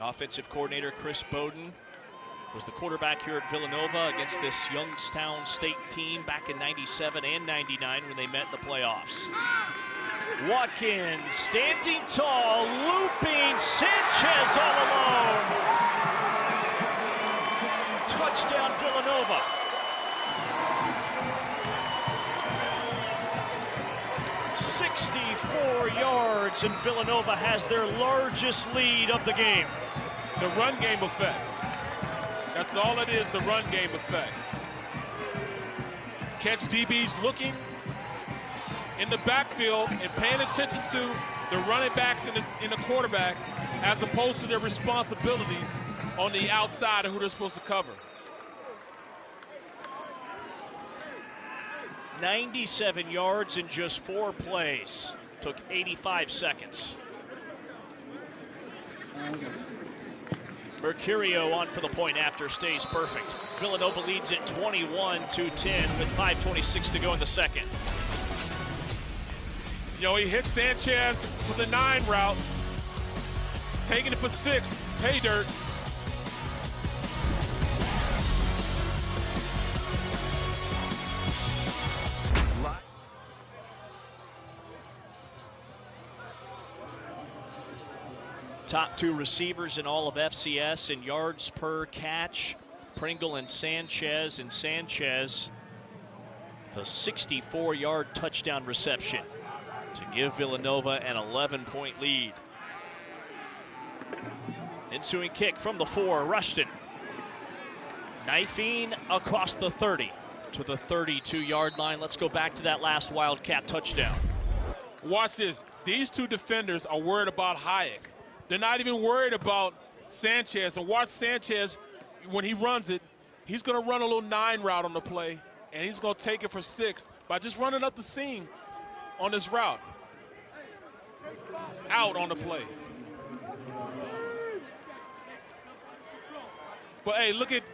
S1: Offensive coordinator Chris Bowden was the quarterback here at Villanova against this Youngstown State team back in '97 and '99 when they met in the playoffs. Watkins standing tall, looping, Sanchez all alone. Touchdown Villanova. "64 yards, and Villanova has their largest lead of the game."
S2: The run game effect. That's all it is, the run game effect. Catch DBs looking in the backfield and paying attention to the running backs in the quarterback as opposed to their responsibilities on the outside of who they're supposed to cover.
S1: 97 yards in just 4 plays. Took 85 seconds. Mercurio on for the point after, stays perfect. Villanova leads it 21-10 with 5:26 to go in the second.
S2: You know, he hit Sanchez for the 9 route, taking it for 6, pay dirt.
S1: Top 2 receivers in all of FCS in yards per catch, Pringle and Sanchez. And Sanchez, the 64-yard touchdown reception to give Villanova an 11-point lead. Ensuing kick from the 4, Rushton. Knifing across the 30 to the 32-yard line. Let's go back to that last Wildcat touchdown.
S2: Watch this. These 2 defenders are worried about Hayek. They're not even worried about Sanchez. And watch Sanchez, when he runs it, he's going to run a little 9 route on the play, and he's going to take it for 6 by just running up the seam on this route. Out on the play. But hey, look at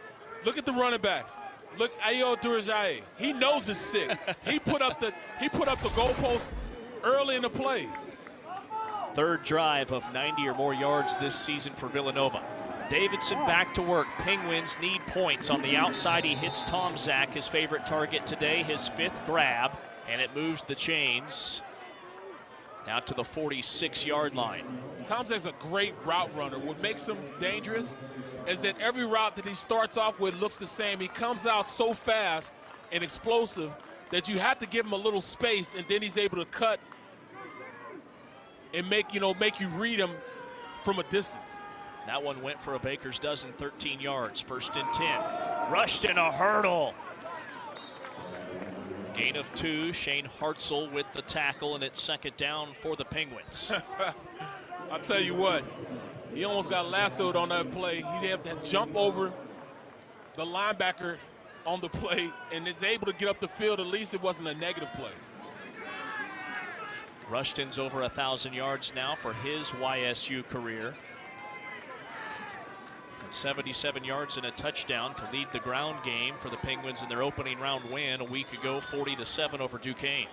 S2: the running back. Look, Ayo Durajaye. He knows it's sick. He put up the goalpost early in the play.
S1: 3rd drive of 90 or more yards this season for Villanova. Davidson back to work. Penguins need points. On the outside, he hits Tom Zach, his favorite target today, his 5th grab, and it moves the chains out to the 46-yard line.
S2: Tom Zach's a great route runner. What makes him dangerous is that every route that he starts off with looks the same. He comes out so fast and explosive that you have to give him a little space, and then he's able to cut and make you read him from a distance.
S1: That one went for a baker's dozen, 13 yards, 1st and 10. Rushed in a hurdle. Gain of 2, Shane Hartzell with the tackle, and it's 2nd down for the Penguins.
S2: I'll tell you what, he almost got lassoed on that play. He had to jump over the linebacker on the play and is able to get up the field. At least it wasn't a negative play.
S1: Rushton's over 1,000 yards now for his YSU career. And 77 yards and a touchdown to lead the ground game for the Penguins in their opening round win a week ago, 40-7 over Duquesne.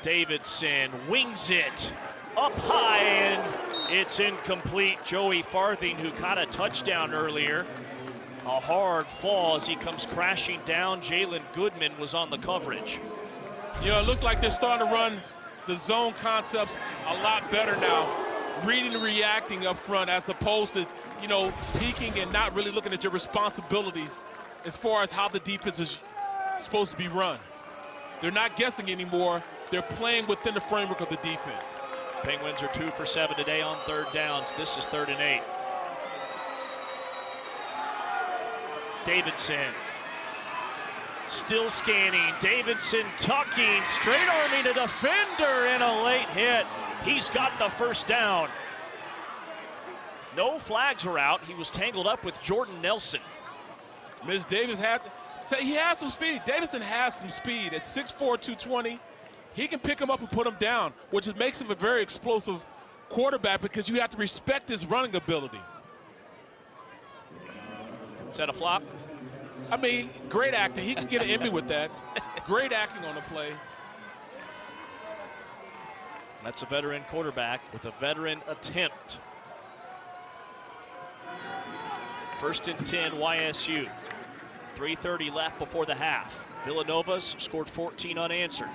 S1: Davidson wings it up high, and it's incomplete. Joey Farthing, who caught a touchdown earlier, a hard fall as he comes crashing down. Jalen Goodman was on the coverage.
S2: You know, it looks like they're starting to run the zone concepts a lot better now, reading and reacting up front as opposed to, peeking and not really looking at your responsibilities as far as how the defense is supposed to be run. They're not guessing anymore. They're playing within the framework of the defense.
S1: Penguins are 2 for 7 today on 3rd downs. This is 3rd and 8. Davidson still scanning. Davidson tucking, straight arming a defender, and a late hit. He's got the 1st down. No flags are out. He was tangled up with Jordan Nelson.
S2: Ms. Davis he has some speed. Davidson has some speed. At 6'4", 220, he can pick him up and put him down, which makes him a very explosive quarterback because you have to respect his running ability.
S1: Is that a flop?
S2: I mean, great acting. He can get an Emmy with that. Great acting on the play.
S1: That's a veteran quarterback with a veteran attempt. 1st and 10, YSU. 3:30 left before the half. Villanova's scored 14 unanswered.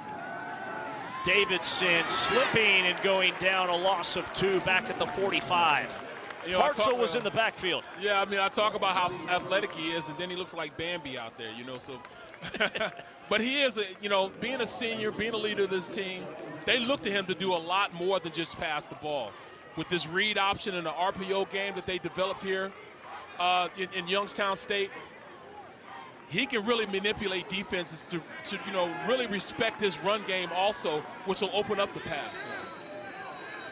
S1: Davidson slipping and going down, a loss of 2 back at the 45.
S2: You know,
S1: Corso was in the backfield.
S2: Yeah, I mean, I talk about how athletic he is, and then he looks like Bambi out there, you know. So, but he is, being a senior, being a leader of this team, they look to him to do a lot more than just pass the ball. With this read option and the RPO game that they developed here in Youngstown State, he can really manipulate defenses to really respect his run game also, which will open up the pass for him.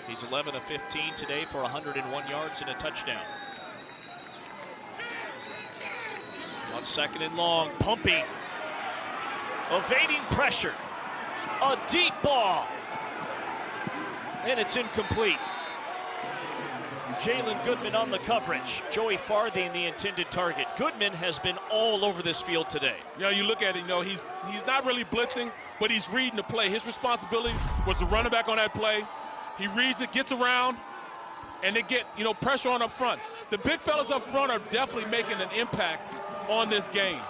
S1: He's 11 of 15 today for 101 yards and a touchdown. On 2nd and long, pumping, evading pressure, a deep ball, and it's incomplete. Jalen Goodman on the coverage. Joey Farthing, the intended target. Goodman has been all over this field today.
S2: You look at it, he's not really blitzing, but he's reading the play. His responsibility was to run it back on that play. He reads it, gets around, and they get, pressure on up front. The big fellas up front are definitely making an impact on this game.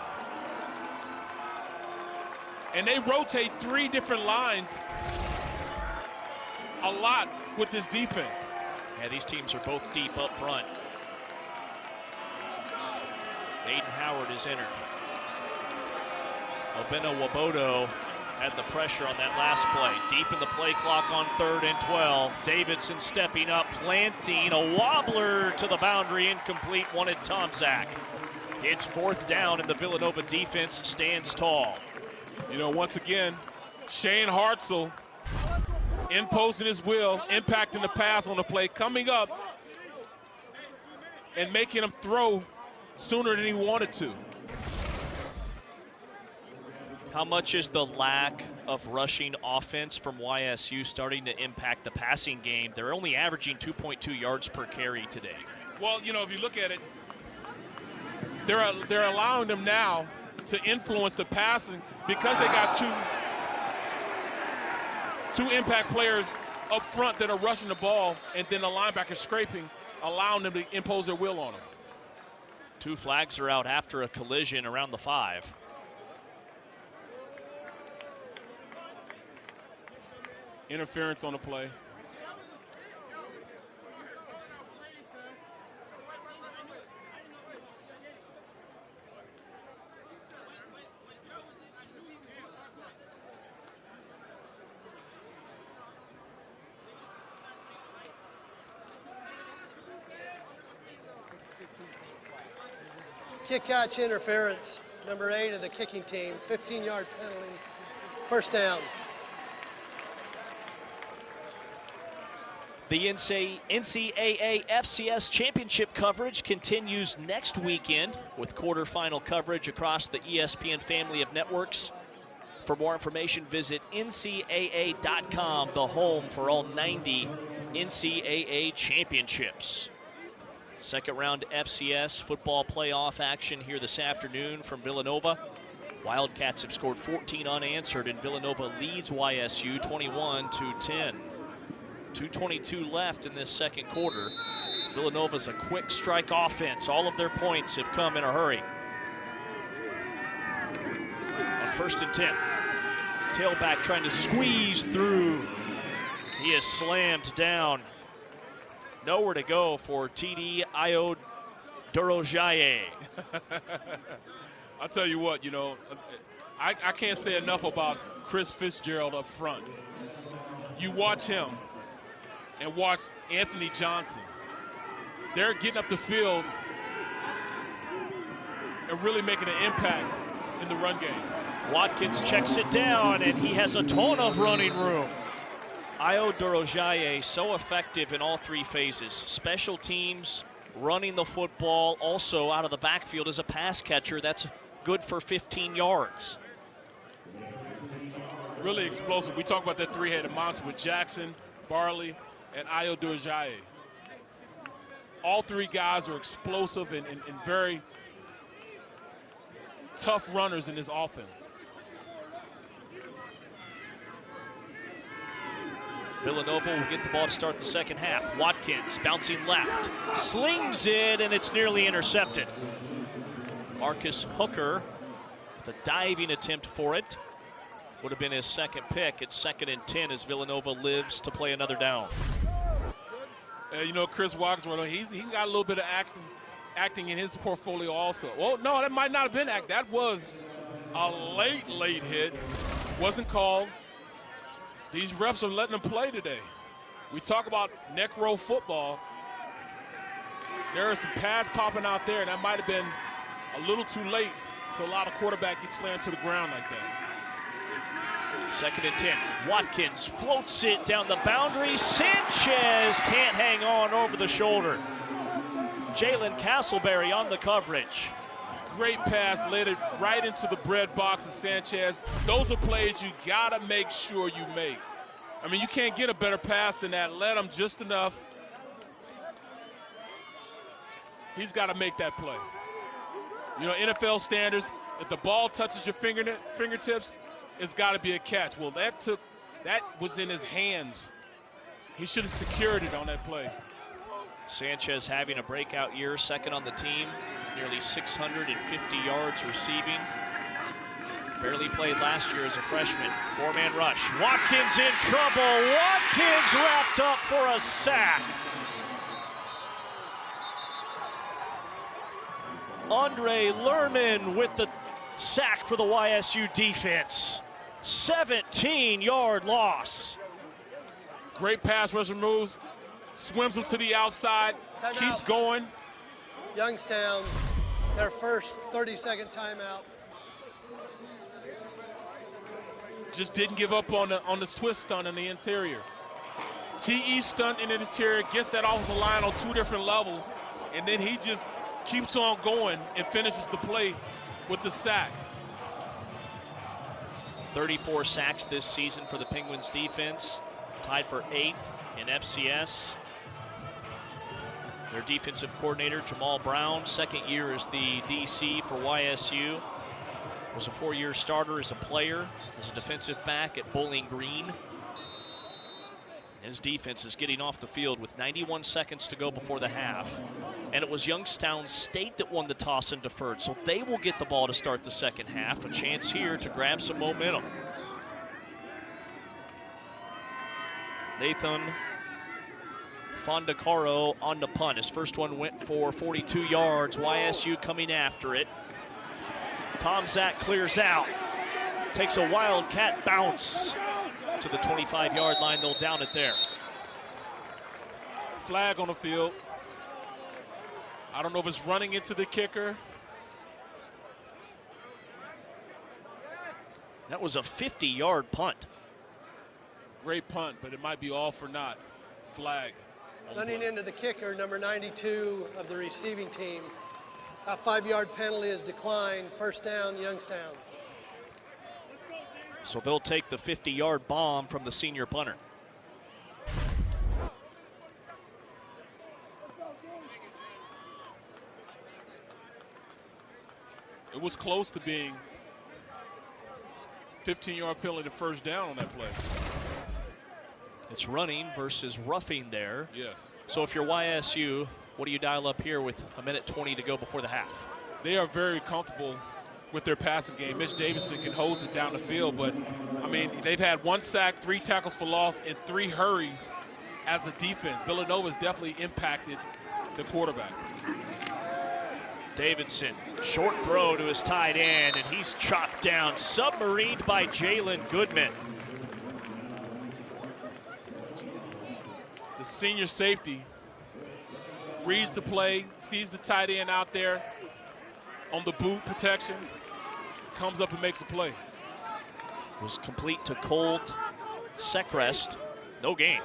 S2: And they rotate 3 different lines a lot with this defense.
S1: Yeah, these teams are both deep up front. Aiden Howard is entered. Obena Wabodo had the pressure on that last play. Deep in the play clock on 3rd and 12. Davidson stepping up, planting a wobbler to the boundary, incomplete, wanted Tomczak. It's 4th down and the Villanova defense stands tall.
S2: Once again, Shane Hartzell imposing his will, impacting the pass on the play, coming up and making him throw sooner than he wanted to.
S1: How much is the lack of rushing offense from YSU starting to impact the passing game? They're only averaging 2.2 yards per carry today.
S2: Well, if you look at it, they're allowing them now to influence the passing because they got two impact players up front that are rushing the ball, and then the linebacker scraping, allowing them to impose their will on them.
S1: 2 flags are out after a collision around the 5.
S2: Interference on the play.
S4: Kick catch interference, number 8 of the kicking team, 15-yard penalty, 1st down.
S1: The NCAA FCS championship coverage continues next weekend with quarterfinal coverage across the ESPN family of networks. For more information, visit ncaa.com, the home for all 90 NCAA championships. 2nd round FCS football playoff action here this afternoon from Villanova. Wildcats have scored 14 unanswered, and Villanova leads YSU 21-10. 2:22 left in this 2nd quarter. Villanova's a quick strike offense. All of their points have come in a hurry. On 1st and 10, tailback trying to squeeze through. He is slammed down. Nowhere to go for TD Dorojaye.
S2: I'll tell you what, I can't say enough about Chris Fitzgerald up front. You watch him and watch Anthony Johnson. They're getting up the field and really making an impact in the run game.
S1: Watkins checks it down, and he has a ton of running room. Ayo Dorojaye, so effective in all 3 phases. Special teams, running the football, also out of the backfield as a pass catcher. That's good for 15 yards.
S2: Really explosive. We talk about that 3-headed monster with Jackson, Barley, and Ayo Dorojaye. All 3 guys are explosive and very tough runners in this offense.
S1: Villanova will get the ball to start the second half. Watkins bouncing left, slings it, and it's nearly intercepted. Marcus Hooker with a diving attempt for it. Would have been his second pick. It's 2nd and 10 as Villanova lives to play another down.
S2: You know, Chris Watkins, he's got a little bit of acting in his portfolio also. Well, no, that might not have been act. That was a late hit. Wasn't called. These refs are letting them play today. We talk about neck roll football. There are some pads popping out there, and that might have been a little too late to allow the quarterback to get slammed to the ground like that.
S1: 2nd and 10. Watkins floats it down the boundary. Sanchez can't hang on over the shoulder. Jalen Castleberry on the coverage.
S2: Great pass, led it right into the bread box of Sanchez. Those are plays you gotta make sure you make. I mean, you can't get a better pass than that. Let him just enough. He's gotta make that play. You know, NFL standards, if the ball touches your fingertips, it's gotta be a catch. Well, that was in his hands. He should have secured it on that play.
S1: Sanchez having a breakout year, 2nd on the team. Nearly 650 yards receiving. Barely played last year as a freshman. 4-man rush. Watkins in trouble. Watkins wrapped up for a sack. Andre Lerman with the sack for the YSU defense. 17-yard loss.
S2: Great pass rusher moves. Swims him to the outside. Keeps going.
S4: Youngstown, their first 30-second timeout.
S2: Just didn't give up on the twist stunt in the interior. TE stunt in the interior, gets that offensive line on 2 different levels, and then he just keeps on going and finishes the play with the sack.
S1: 34 sacks this season for the Penguins defense, tied for 8th in FCS. Their defensive coordinator, Jamal Brown, 2nd year as the DC for YSU. Was a 4-year starter as a player, as a defensive back at Bowling Green. His defense is getting off the field with 91 seconds to go before the half. And it was Youngstown State that won the toss and deferred, so they will get the ball to start the second half. A chance here to grab some momentum. Nathan Fondacaro on the punt. His first one went for 42 yards. YSU coming after it. Tom Zach clears out. Takes a wildcat bounce to the 25-yard line. They'll down it there.
S2: Flag on the field. I don't know if it's running into the kicker.
S1: That was a 50-yard punt.
S2: Great punt, but it might be all for naught. Flag.
S4: Running into the kicker, number 92 of the receiving team. A 5-yard penalty is declined. First down, Youngstown.
S1: So they'll take the 50-yard bomb from the senior punter.
S2: It was close to being 15-yard penalty to first down on that play.
S1: It's running versus roughing there.
S2: Yes.
S1: So if you're YSU, what do you dial up here with 1:20 to go before the half?
S2: They are very comfortable with their passing game. Mitch Davidson can hose it down the field, but, I mean, they've had 1 sack, 3 tackles for loss, and 3 hurries as a defense. Villanova has definitely impacted the quarterback.
S1: Davidson, short throw to his tight end, and he's chopped down, submarined by Jalen Goodman.
S2: The senior safety reads the play, sees the tight end out there on the boot protection, comes up and makes a play.
S1: Was complete to Colt Sechrest, no gain.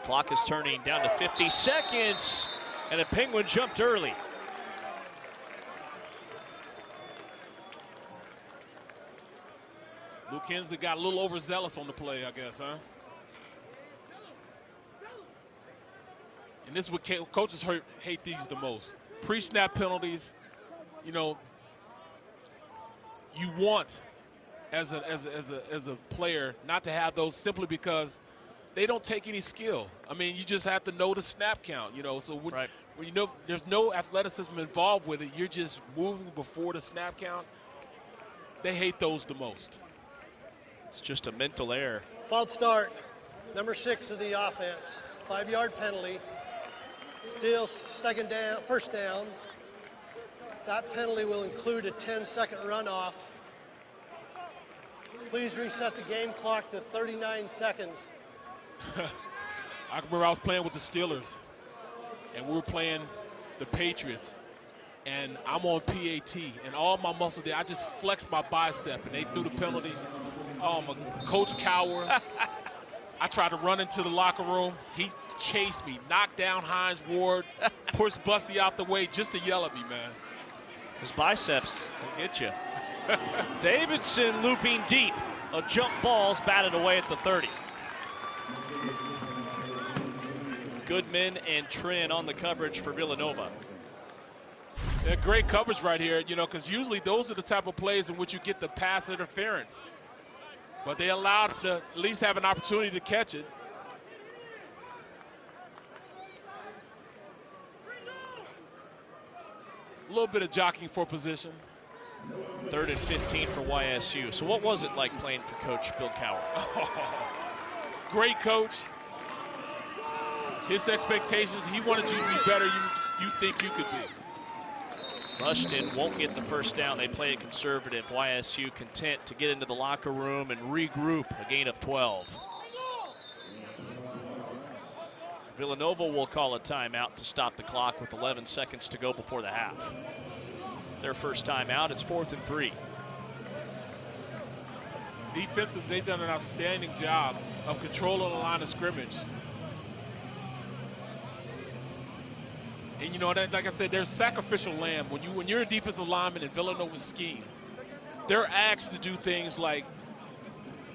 S1: Clock is turning down to 50 seconds, and a Penguin jumped early.
S2: Luke Hensley got a little overzealous on the play, I guess, huh? And this is what coaches hate these the most. Pre-snap penalties. you know, you want as a player not to have those simply because they don't take any skill. I mean, you just have to know the snap count, you know. So when you know there's no athleticism involved with it, you're just moving before the snap count. They hate those the most.
S1: It's just a mental error.
S4: False start, number 6 of the offense. 5-yard penalty. Still first down. That penalty will include a 10-second runoff. Please reset the game clock to 39 seconds.
S2: I remember I was playing with the Steelers, and we were playing the Patriots, and I'm on PAT, and all my muscles there, I just flexed my bicep, and they threw the penalty. Oh, my Coach Cower. I tried to run into the locker room. He chased me, knocked down Hines Ward, pushed Bussy out the way just to yell at me, man.
S1: His biceps will get you. Davidson looping deep. A jump ball's batted away at the 30. Goodman and Trin on the coverage for Villanova.
S2: Yeah, great coverage right here, you know, because usually those are the type of plays in which you get the pass interference. But they allowed him to at least have an opportunity to catch it. A little bit of jockeying for position.
S1: 3rd and 15 for YSU. So what was it like playing for Coach Bill Cower?
S2: Great coach. His expectations, he wanted you to be better you think you could be.
S1: Rushton won't get the first down. They play it conservative. YSU content to get into the locker room and regroup. A gain of 12. Villanova will call a timeout to stop the clock with 11 seconds to go before the half. Their first timeout, it's 4th and 3.
S2: Defensively, they've done an outstanding job of controlling the line of scrimmage. And you know, like I said, they're sacrificial lamb. When you're a defensive lineman in Villanova's scheme, they're asked to do things like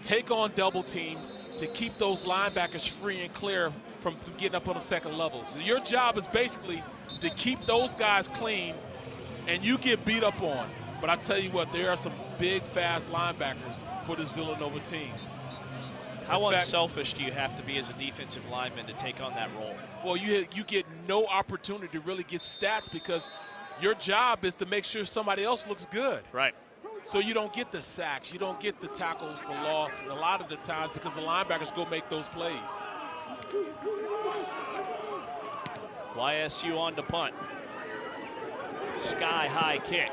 S2: take on double teams to keep those linebackers free and clear from getting up on the second level. So your job is basically to keep those guys clean, and you get beat up on. But I tell you what, there are some big, fast linebackers for this Villanova team.
S1: How unselfish do you have to be as a defensive lineman to take on that role?
S2: Well, you get no opportunity to really get stats because your job is to make sure somebody else looks good.
S1: Right.
S2: So you don't get the sacks, you don't get the tackles for loss a lot of the times because the linebackers go make those plays.
S1: YSU on to punt. Sky-high kick.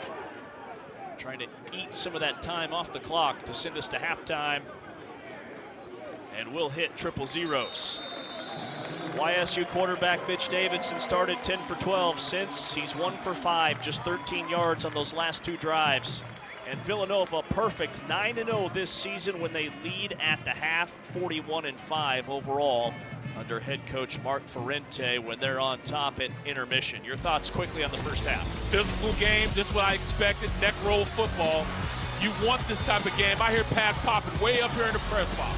S1: Trying to eat some of that time off the clock to send us to halftime. And we'll hit triple zeros. YSU quarterback Mitch Davidson started 10 for 12 since. He's 1 for 5, just 13 yards on those last 2 drives. And Villanova perfect 9-0 this season when they lead at the half, 41-5 overall under head coach Mark Ferrente when they're on top at intermission. Your thoughts quickly on the first half.
S2: Physical game, just what I expected, neck roll football. You want this type of game. I hear pads popping way up here in the press box.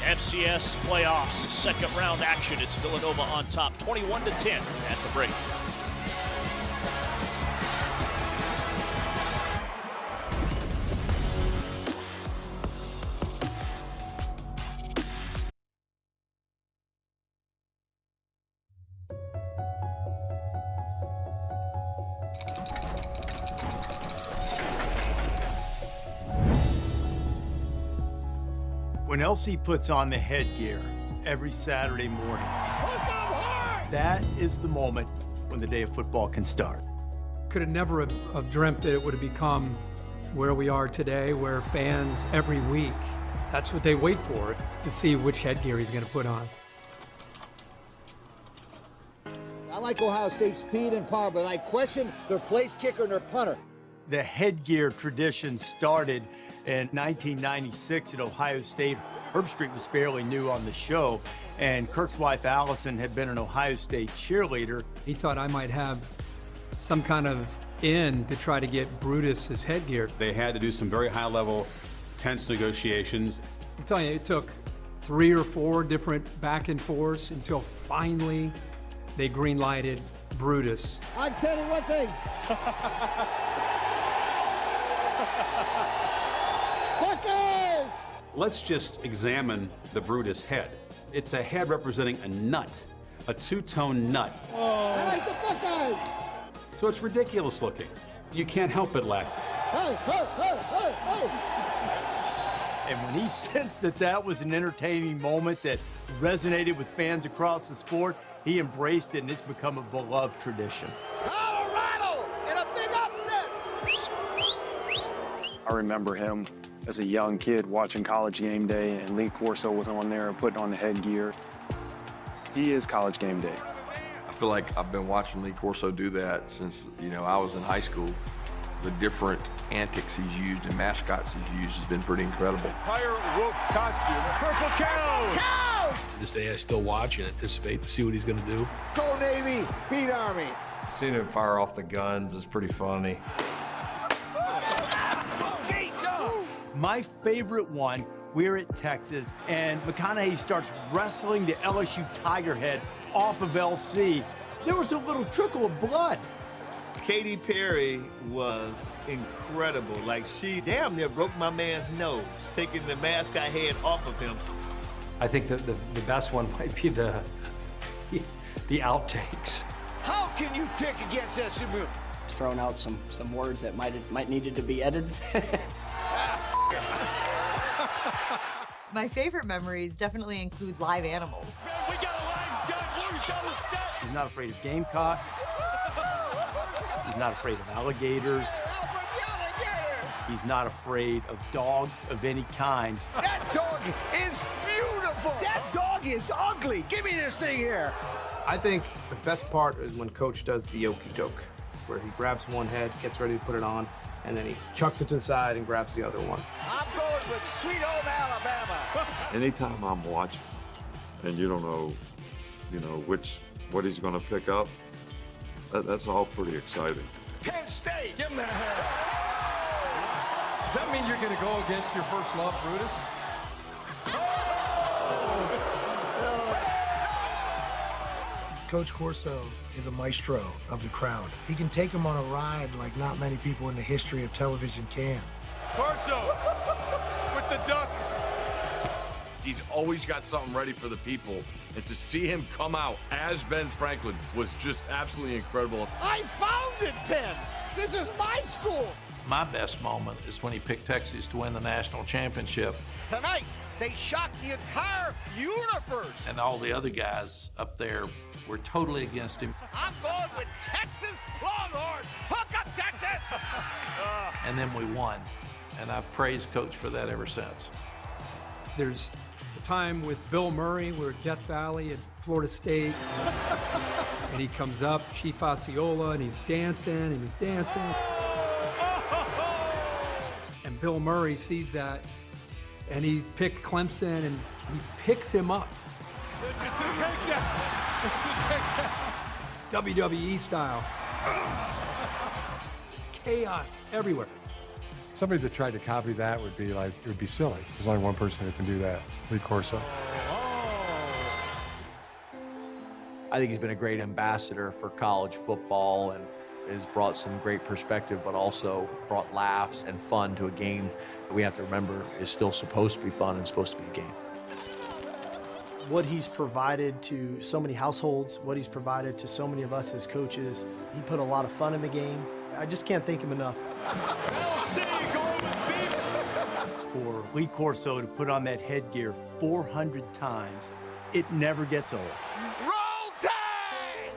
S1: FCS playoffs, second round action. It's Villanova on top, 21-10 at the break.
S5: When LC puts on the headgear every Saturday morning, that is the moment when the day of football can start.
S6: Could have never have dreamt that it would have become where we are today, where fans every week, that's what they wait for, to see which headgear he's going to put on.
S7: I like Ohio State's speed and power, but I question their place kicker and their punter.
S5: The headgear tradition started in 1996 at Ohio State. Herb Street was fairly new on the show, and Kirk's wife Allison had been an Ohio State cheerleader.
S6: He thought I might have some kind of in to try to get Brutus his headgear.
S8: They had to do some very high-level, tense negotiations.
S6: I'm telling you, it took 3 or 4 different back and forths until finally they green-lighted Brutus.
S7: I'm telling you one thing. Buckeyes!
S8: Let's just examine the Brutus head. It's a head representing a nut, a two-tone nut.
S7: I like the Buckeyes!
S8: So it's ridiculous looking. You can't help but laugh.
S7: Hey, hey, hey, hey, hey!
S5: And when he sensed that that was an entertaining moment that resonated with fans across the sport, he embraced it, and it's become a beloved tradition.
S7: Colorado in a big upset!
S9: I remember him as a young kid watching College Game Day, and Lee Corso was on there putting on the headgear. He is College Game Day.
S10: I feel like I've been watching Lee Corso do that since, I was in high school. The different antics he's used and mascots he's used has been pretty incredible.
S11: Fire wolf costume, purple cow!
S7: Cows!
S12: To this day, I still watch and anticipate to see what he's going to do.
S7: Go Navy, beat Army.
S12: Seeing him fire off the guns is pretty funny.
S5: My favorite one, we're at Texas, and McConaughey starts wrestling the LSU Tiger head off of LC. There was a little trickle of blood.
S13: Katy Perry was incredible. Like, she damn near broke my man's nose, taking the mascot head off of him.
S12: I think that the best one might be the outtakes.
S7: How can you pick against SMU?
S14: Throwing out some words that might needed to be edited.
S15: My favorite memories definitely include live animals.
S11: We got a live duck. Who's on the set?
S5: He's not afraid of gamecocks. He's not afraid of alligators. He's not afraid of dogs of any kind.
S7: That dog is beautiful! That dog is ugly! Give me this thing here!
S16: I think the best part is when Coach does the okey-doke, where he grabs one head, gets ready to put it on, and then he chucks it to the side and grabs the other one.
S7: I'm going with Sweet Home Alabama!
S17: Anytime I'm watching and you don't know, what he's going to pick up, that's all pretty exciting.
S7: Penn State!
S11: Give him that head. Does that mean you're going to go against your first love, Brutus?
S18: Coach Corso is a maestro of the crowd. He can take them on a ride like not many people in the history of television can.
S11: Corso with the duck.
S19: He's always got something ready for the people, and to see him come out as Ben Franklin was just absolutely incredible.
S7: I founded Penn! This is my school!
S20: My best moment is when he picked Texas to win the national championship.
S7: Tonight, they shocked the entire universe!
S20: And all the other guys up there were totally against him.
S7: I'm going with Texas Longhorns! Hook up, Texas!
S20: And then we won. And I've praised Coach for that ever since.
S6: There's a time with Bill Murray, we're at Death Valley at Florida State. And he comes up, Chief Osceola, and he's dancing. And Bill Murray sees that, and he picked Clemson, and he picks him up. WWE style. It's chaos everywhere.
S21: Somebody that tried to copy that would be like, it would be silly. There's only one person who can do that, Lee Corso.
S22: I think he's been a great ambassador for college football and has brought some great perspective, but also brought laughs and fun to a game that we have to remember is still supposed to be fun and supposed to be a game.
S23: What he's provided to so many households, what he's provided to so many of us as coaches, he put a lot of fun in the game. I just can't thank him enough.
S5: For Lee Corso to put on that headgear 400 times, it never gets old.
S7: Roll Tide!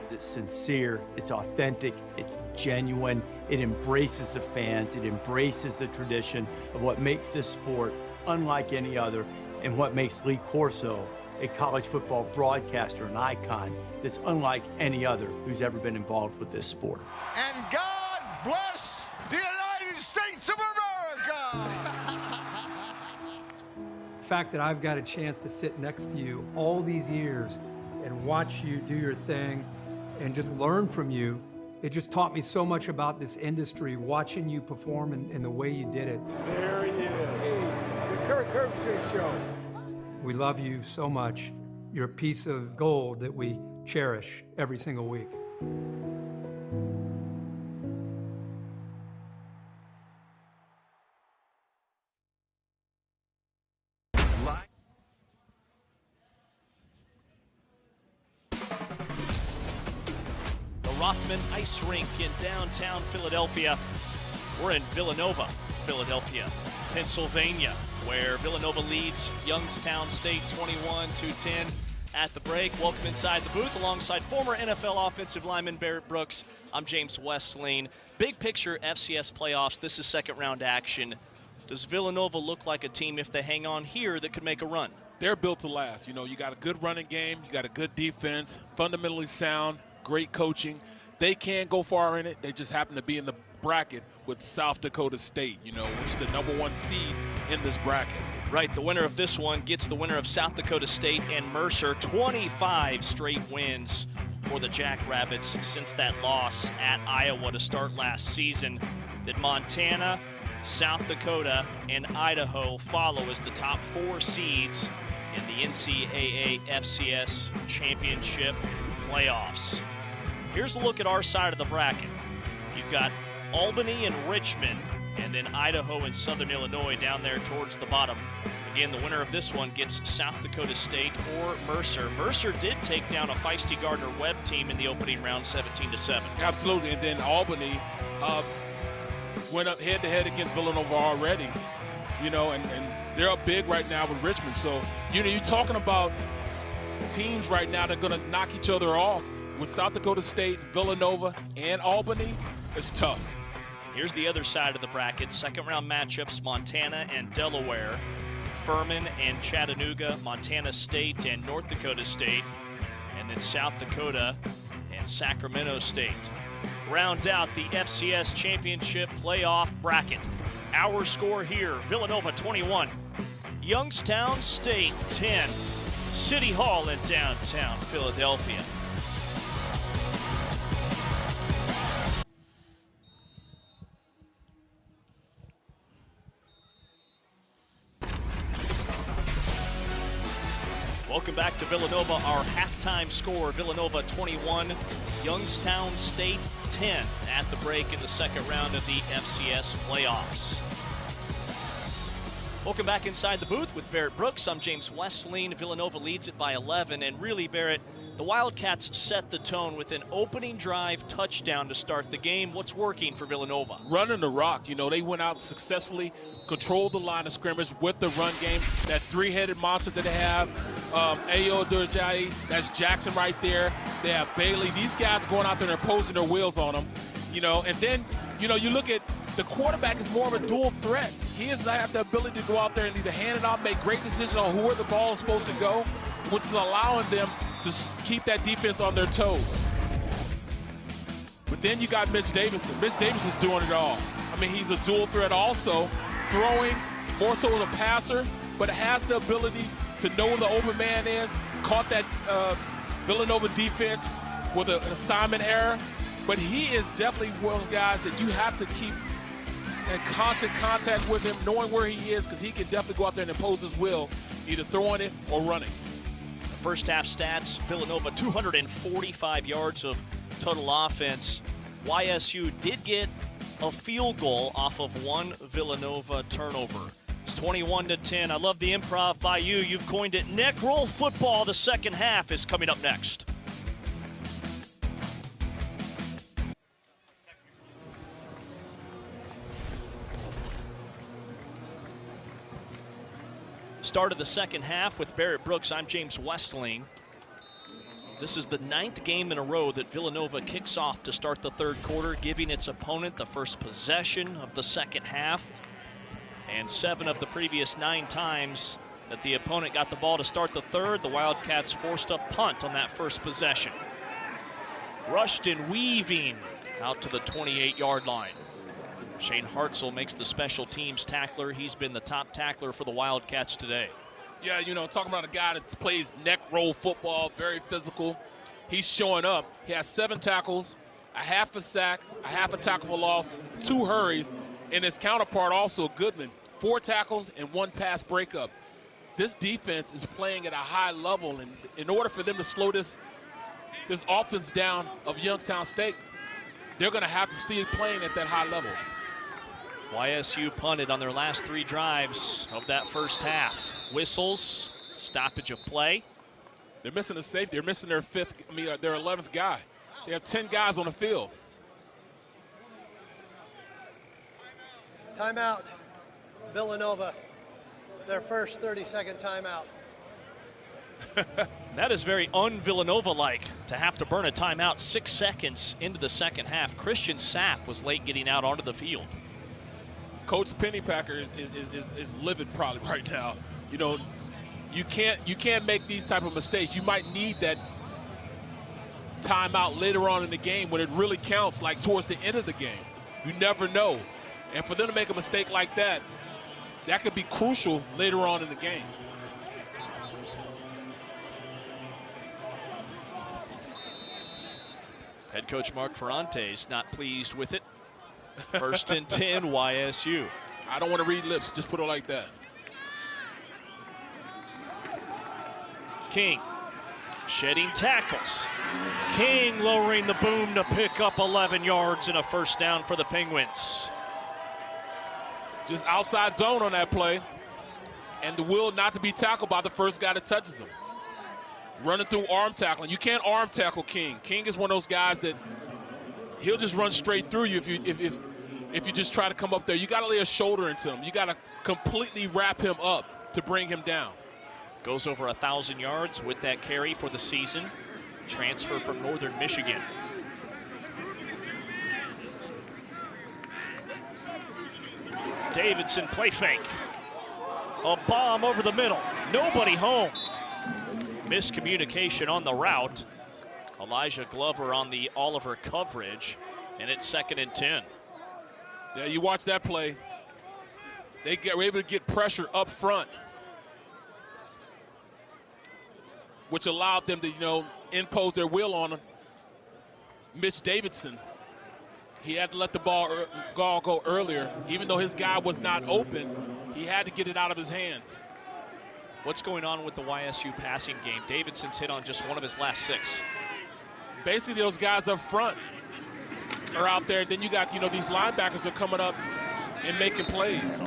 S5: It's sincere, it's authentic, it's genuine, it embraces the fans, it embraces the tradition of what makes this sport unlike any other, and what makes Lee Corso a college football broadcaster, an icon that's unlike any other who's ever been involved with this sport.
S7: And God bless the United States of America!
S6: The fact that I've got a chance to sit next to you all these years and watch you do your thing and just learn from you, it just taught me so much about this industry, watching you perform and the way you did it.
S11: There he is.
S18: The Kirk Herbstreit Show.
S6: We love you so much. You're a piece of gold that we cherish every single week.
S1: Rothman Ice Rink in downtown Philadelphia. We're in Villanova, Philadelphia, Pennsylvania, where Villanova leads Youngstown State 21-10 at the break. Welcome inside the booth alongside former NFL offensive lineman Barrett Brooks. I'm James Westleen. Big picture FCS playoffs. This is second round action. Does Villanova look like a team, if they hang on here, that could make a run?
S2: They're built to last. You know, you got a good running game, you got a good defense, fundamentally sound, great coaching. They can go far in it. They just happen to be in the bracket with South Dakota State, you know, which is the #1 seed in this bracket.
S1: Right, the winner of this one gets the winner of South Dakota State and Mercer. 25 straight wins for the Jackrabbits since that loss at Iowa to start last season. Did Montana, South Dakota, and Idaho follow as the top 4 seeds in the NCAA FCS championship playoffs. Here's a look at our side of the bracket. You've got Albany and Richmond, and then Idaho and Southern Illinois down there towards the bottom. Again, the winner of this one gets South Dakota State or Mercer. Mercer did take down a feisty Gardner-Webb team in the opening round 17-7.
S2: Absolutely, and then Albany went up head-to-head against Villanova already, you know, and they're up big right now with Richmond. So, you know, you're talking about teams right now that are going to knock each other off. With South Dakota State, Villanova, and Albany, it's tough.
S1: Here's the other side of the bracket. Second round matchups, Montana and Delaware, Furman and Chattanooga, Montana State and North Dakota State, and then South Dakota and Sacramento State. Round out the FCS championship playoff bracket. Our score here, Villanova 21, Youngstown State 10, City Hall in downtown Philadelphia. Welcome back to Villanova. Our halftime score, Villanova 21, Youngstown State 10 at the break in the second round of the FCS playoffs. Welcome back inside the booth with Barrett Brooks. I'm James Westleen. Villanova leads it by 11, and really, Barrett, the Wildcats set the tone with an opening drive touchdown to start the game. What's working for Villanova?
S2: Running the rock. You know, they went out successfully, controlled the line of scrimmage with the run game. That three-headed monster that they have, Ayo Durjai, that's Jackson right there. They have Bailey. These guys going out there and imposing their wheels on them. You know, and then, you know, you look at the quarterback is more of a dual threat. He has the ability to go out there and either hand it off, make great decisions on where the ball is supposed to go, which is allowing them to keep that defense on their toes. But then you got Mitch Davidson. Mitch Davidson's doing it all. I mean, he's a dual threat also, throwing more so as a passer, but has the ability to know where the open man is. Caught that Villanova defense with an assignment error. But he is definitely one of those guys that you have to keep in constant contact with him, knowing where he is, because he can definitely go out there and impose his will, either throwing it or running.
S1: First half stats, Villanova 245 yards of total offense. YSU did get a field goal off of one Villanova turnover. It's 21-10. I love the improv by you. You've coined it neck roll football. The second half is coming up next. Start of the second half with Barrett Brooks. I'm James Westling. This is the 9th game in a row that Villanova kicks off to start the third quarter, giving its opponent the first possession of the second half. And 7 of the previous 9 times that the opponent got the ball to start the third, the Wildcats forced a punt on that first possession. Rushton weaving out to the 28-yard line. Shane Hartzell makes the special teams tackler. He's been the top tackler for the Wildcats today.
S2: Yeah, you know, talking about a guy that plays neck roll football, very physical. He's showing up. He has 7 tackles, a half a sack, a half a tackle for loss, 2 hurries, and his counterpart also Goodman, 4 tackles and 1 pass breakup. This defense is playing at a high level, and in order for them to slow this offense down of Youngstown State, they're going to have to stay playing at that high level.
S1: YSU punted on their last 3 drives of that first half. Whistles, stoppage of play.
S2: They're missing a safety. They're missing their 11th guy. They have 10 guys on the field.
S3: Timeout, Villanova. Their first 30-second timeout.
S1: That is very un-Villanova-like to have to burn a timeout 6 seconds into the second half. Christian Sapp was late getting out onto the field.
S2: Coach Pennypacker is livid probably right now. You know, you can't make these type of mistakes. You might need that timeout later on in the game when it really counts, like towards the end of the game. You never know. And for them to make a mistake like that, that could be crucial later on in the game.
S1: Head coach Mark Ferrante's not pleased with it. First and 10, YSU.
S2: I don't want to read lips, just put it like that.
S1: King shedding tackles. King lowering the boom to pick up 11 yards and a first down for the Penguins.
S2: Just outside zone on that play, and the will not to be tackled by the first guy that touches him. Running through arm tackling. You can't arm tackle King. King is one of those guys that he'll just run straight through you if you just try to come up there. You got to lay a shoulder into him. You got to completely wrap him up to bring him down.
S1: Goes over 1,000 yards with that carry for the season. Transfer from Northern Michigan. Davidson play fake. A bomb over the middle. Nobody home. Miscommunication on the route. Elijah Glover on the Oliver coverage. And it's 2nd and 10.
S2: Yeah, you watch that play. They were able to get pressure up front, which allowed them to, you know, impose their will on him. Mitch Davidson, he had to let the ball go earlier. Even though his guy was not open, he had to get it out of his hands.
S1: What's going on with the YSU passing game? Davidson's hit on just one of his last 6.
S2: Basically, those guys up front are out there. Then you got, you know, these linebackers are coming up and making plays.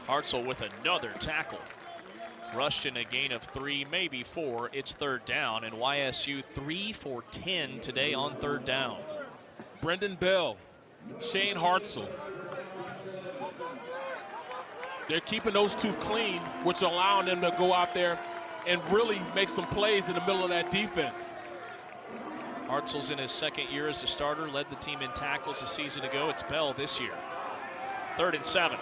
S1: Hartzell with another tackle. Rushed in a gain of 3, maybe 4. It's 3rd down, and YSU 3 for 10 today on 3rd down.
S2: Brendan Bell, Shane Hartzell. They're keeping those two clean, which are allowing them to go out there and really make some plays in the middle of that defense.
S1: Hartzell's in his 2nd year as a starter, led the team in tackles a season ago. It's Bell this year. 3rd and 7.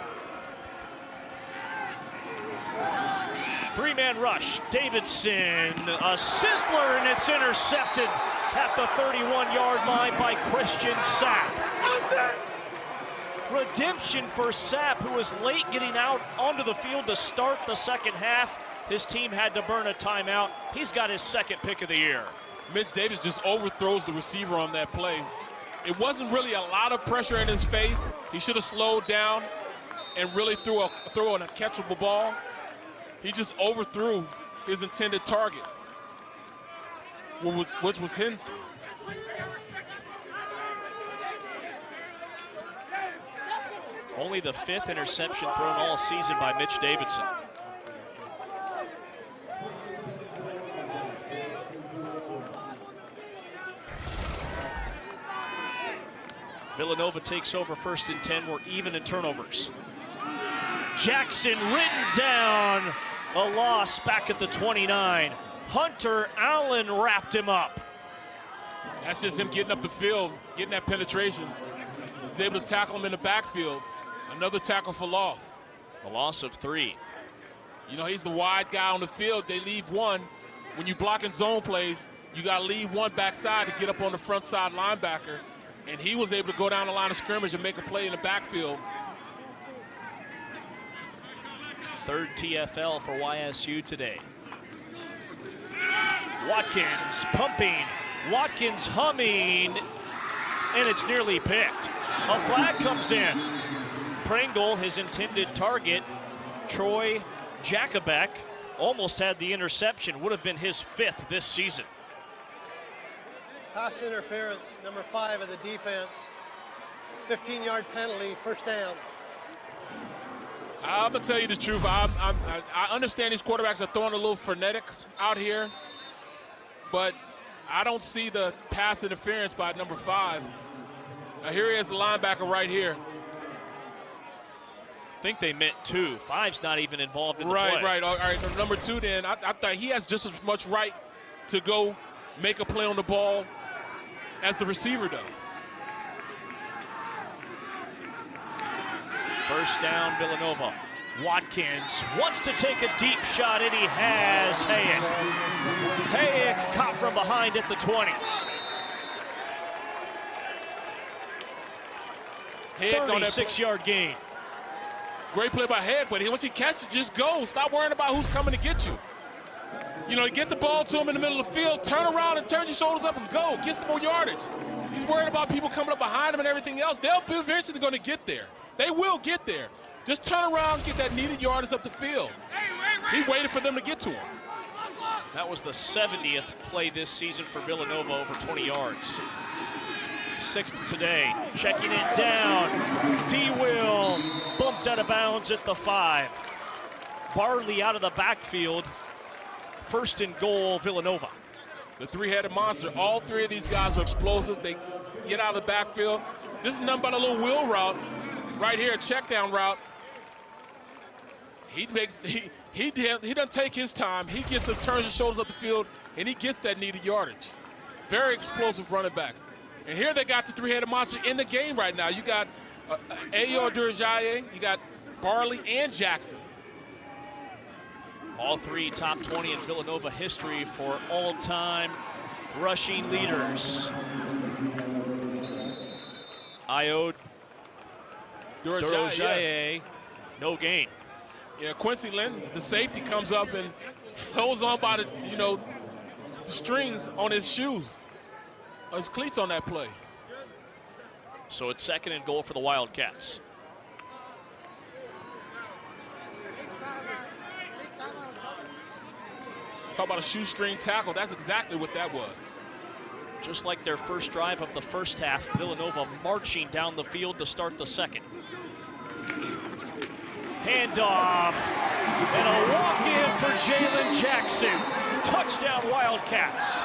S1: 3-man rush. Davidson, a sizzler, and it's intercepted at the 31-yard line by Christian Sapp. Redemption for Sapp, who was late getting out onto the field to start the second half. His team had to burn a timeout. He's got his 2nd pick of the year.
S2: Mitch Davis just overthrows the receiver on that play. It wasn't really a lot of pressure in his face. He should have slowed down and really threw an catchable ball. He just overthrew his intended target, which was Hensley.
S1: Only the 5th interception thrown all season by Mitch Davidson. Villanova takes over 1st and 10. We're even in turnovers. Jackson ridden down. A loss back at the 29. Hunter Allen wrapped him up.
S2: That's just him getting up the field, getting that penetration. He's able to tackle him in the backfield. Another tackle for loss.
S1: A loss of 3.
S2: You know, he's the wide guy on the field. They leave one. When you block in zone plays, you got to leave one backside to get up on the front side linebacker. And he was able to go down the line of scrimmage and make a play in the backfield.
S1: 3rd TFL for YSU today. Watkins pumping. Watkins humming. And it's nearly picked. A flag comes in. Pringle, his intended target, Troy Jacobek, almost had the interception. Would have been his 5th this season.
S3: Pass interference, number 5 of the defense. 15-yard penalty, 1st down.
S2: I'm going to tell you the truth. I understand these quarterbacks are throwing a little frenetic out here, but I don't see the pass interference by number 5. Now here he is, the linebacker right here.
S1: I think they meant 2. 5's not even involved in the play.
S2: Right. All right, number 2 then. I thought he has just as much right to go make a play on the ball as the receiver does.
S1: First down, Villanova. Watkins wants to take a deep shot, and he has Hayek. Hayek caught from behind at the 20. 36-yard gain.
S2: Great play by Hayek, but once he catches, just go. Stop worrying about who's coming to get you. You know, get the ball to him in the middle of the field, turn around and turn your shoulders up and go. Get some more yardage. He's worried about people coming up behind him and everything else. They'll be eventually going to get there. They will get there. Just turn around, get that needed yardage up the field. He waited for them to get to him.
S1: That was the 70th play this season for Villanova, over 20 yards. 6th today, checking it down. D-Will bumped out of bounds at the 5. Barley out of the backfield. First and goal, Villanova.
S2: The 3-headed monster. All 3 of these guys are explosive. They get out of the backfield. This is nothing but a little wheel route. Right here, a check down route. He doesn't take his time. He gets the turns and shoulders up the field, and he gets that needed yardage. Very explosive running backs. And here they got the 3-headed monster in the game right now. You got Ayo Durjaye, you got Barley, and Jackson.
S1: All 3 top 20 in Villanova history for all-time rushing leaders. Ayo Durjaye, no gain.
S2: Yeah, Quincy Lynn, the safety, comes up and holds on by the, the strings on his shoes, his cleats on that play.
S1: So it's 2nd and goal for the Wildcats.
S2: Talk about a shoestring tackle. That's exactly what that was.
S1: Just like their first drive of the first half, Villanova marching down the field to start the 2nd. Handoff, and a walk-in for Jalen Jackson. Touchdown, Wildcats.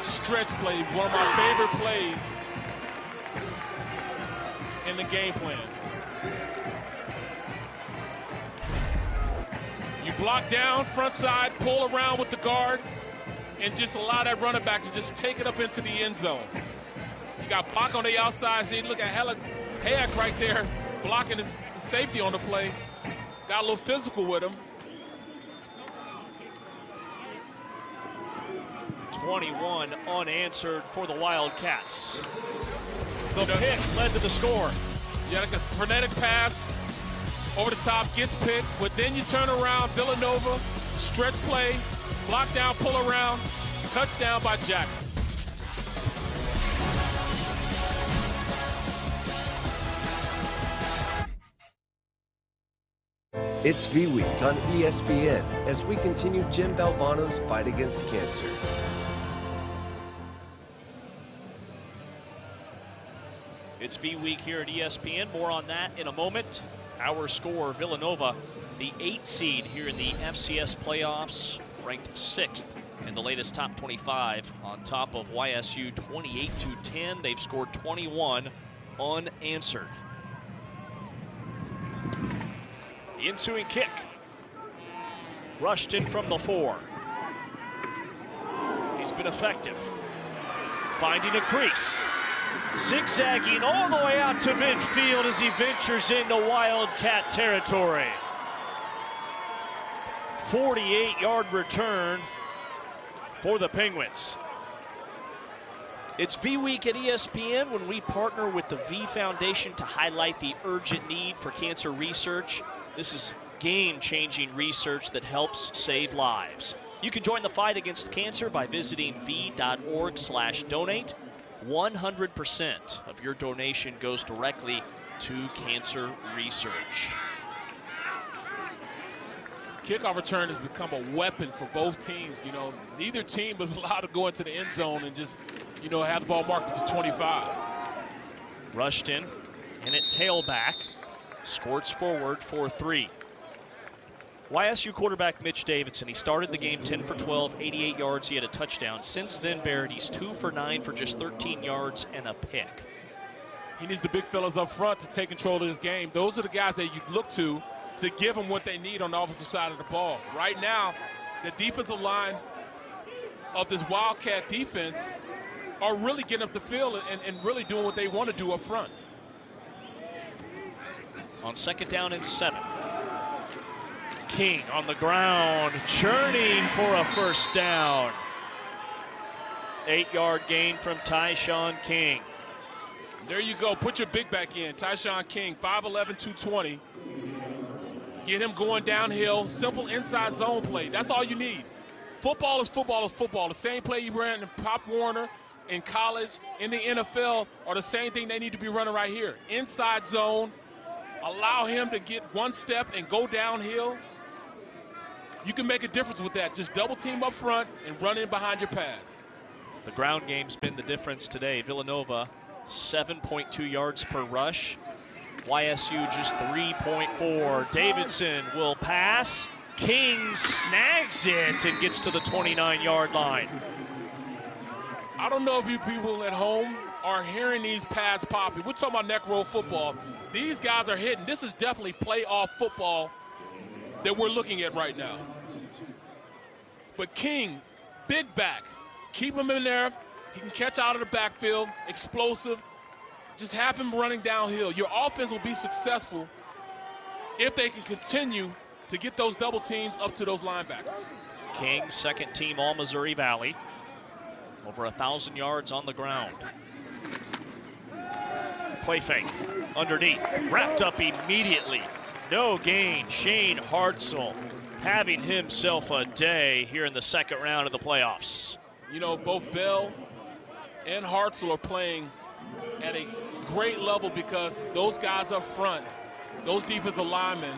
S2: Stretch play, one of my favorite plays in the game plan. You block down, front side, pull around with the guard, and just allow that running back to just take it up into the end zone. You got Bach on the outside, so you look at Hayek right there, blocking his safety on the play. Got a little physical with him.
S1: 21 unanswered for the Wildcats. The pick led to the score.
S2: You got a frenetic pass over the top, gets picked, but then you turn around, Villanova, stretch play, block down, pull around, touchdown by Jackson.
S4: It's V-Week on ESPN as we continue Jim Valvano's fight against cancer.
S1: It's V-Week here at ESPN. More on that in a moment. Our score, Villanova, the 8th seed here in the FCS playoffs, ranked 6th in the latest top 25, on top of YSU 28-10. They've scored 21 unanswered. The ensuing kick. Rushed in from the 4. He's been effective. Finding a crease. Zigzagging all the way out to midfield as he ventures into Wildcat territory. 48-yard return for the Penguins. It's V-Week at ESPN when we partner with the V Foundation to highlight the urgent need for cancer research. This is game-changing research that helps save lives. You can join the fight against cancer by visiting v.org/donate. 100% of your donation goes directly to cancer research.
S2: Kickoff return has become a weapon for both teams. Neither team was allowed to go into the end zone and just, have the ball marked at the 25.
S1: Rushed in, and at tailback, squirts forward for 3. YSU quarterback Mitch Davidson, he started the game 10 for 12, 88 yards, he had a touchdown. Since then, Barrett, he's 2 for 9 for just 13 yards and a pick.
S2: He needs the big fellas up front to take control of this game. Those are the guys that you look to give them what they need on the offensive side of the ball. Right now, the defensive line of this Wildcat defense are really getting up the field and really doing what they want to do up front.
S1: On 2nd down and 7. King on the ground, churning for a first down. 8-yard gain from Tyshawn King.
S2: There you go. Put your big back in. Tyshawn King, 5'11", 220. Get him going downhill. Simple inside zone play. That's all you need. Football is football is football. The same play you ran in Pop Warner, in college, in the NFL, are the same thing they need to be running right here. Inside zone. Allow him to get one step and go downhill. You can make a difference with that. Just double team up front and run in behind your pads.
S1: The ground game's been the difference today. Villanova, 7.2 yards per rush. YSU just 3.4. Davidson will pass. King snags it and gets to the 29-yard line.
S2: I don't know if you people at home are hearing these pads popping. We're talking about neck roll football. These guys are hitting. This is definitely playoff football that we're looking at right now. But King, big back. Keep him in there. He can catch out of the backfield, explosive. Just have him running downhill. Your offense will be successful if they can continue to get those double teams up to those linebackers.
S1: King, second team All-Missouri Valley. Over 1,000 yards on the ground. Play fake, underneath, wrapped up immediately. No gain, Shane Hartzell having himself a day here in the 2nd round of the playoffs.
S2: You know, both Bell and Hartzell are playing at a great level because those guys up front, those defensive linemen,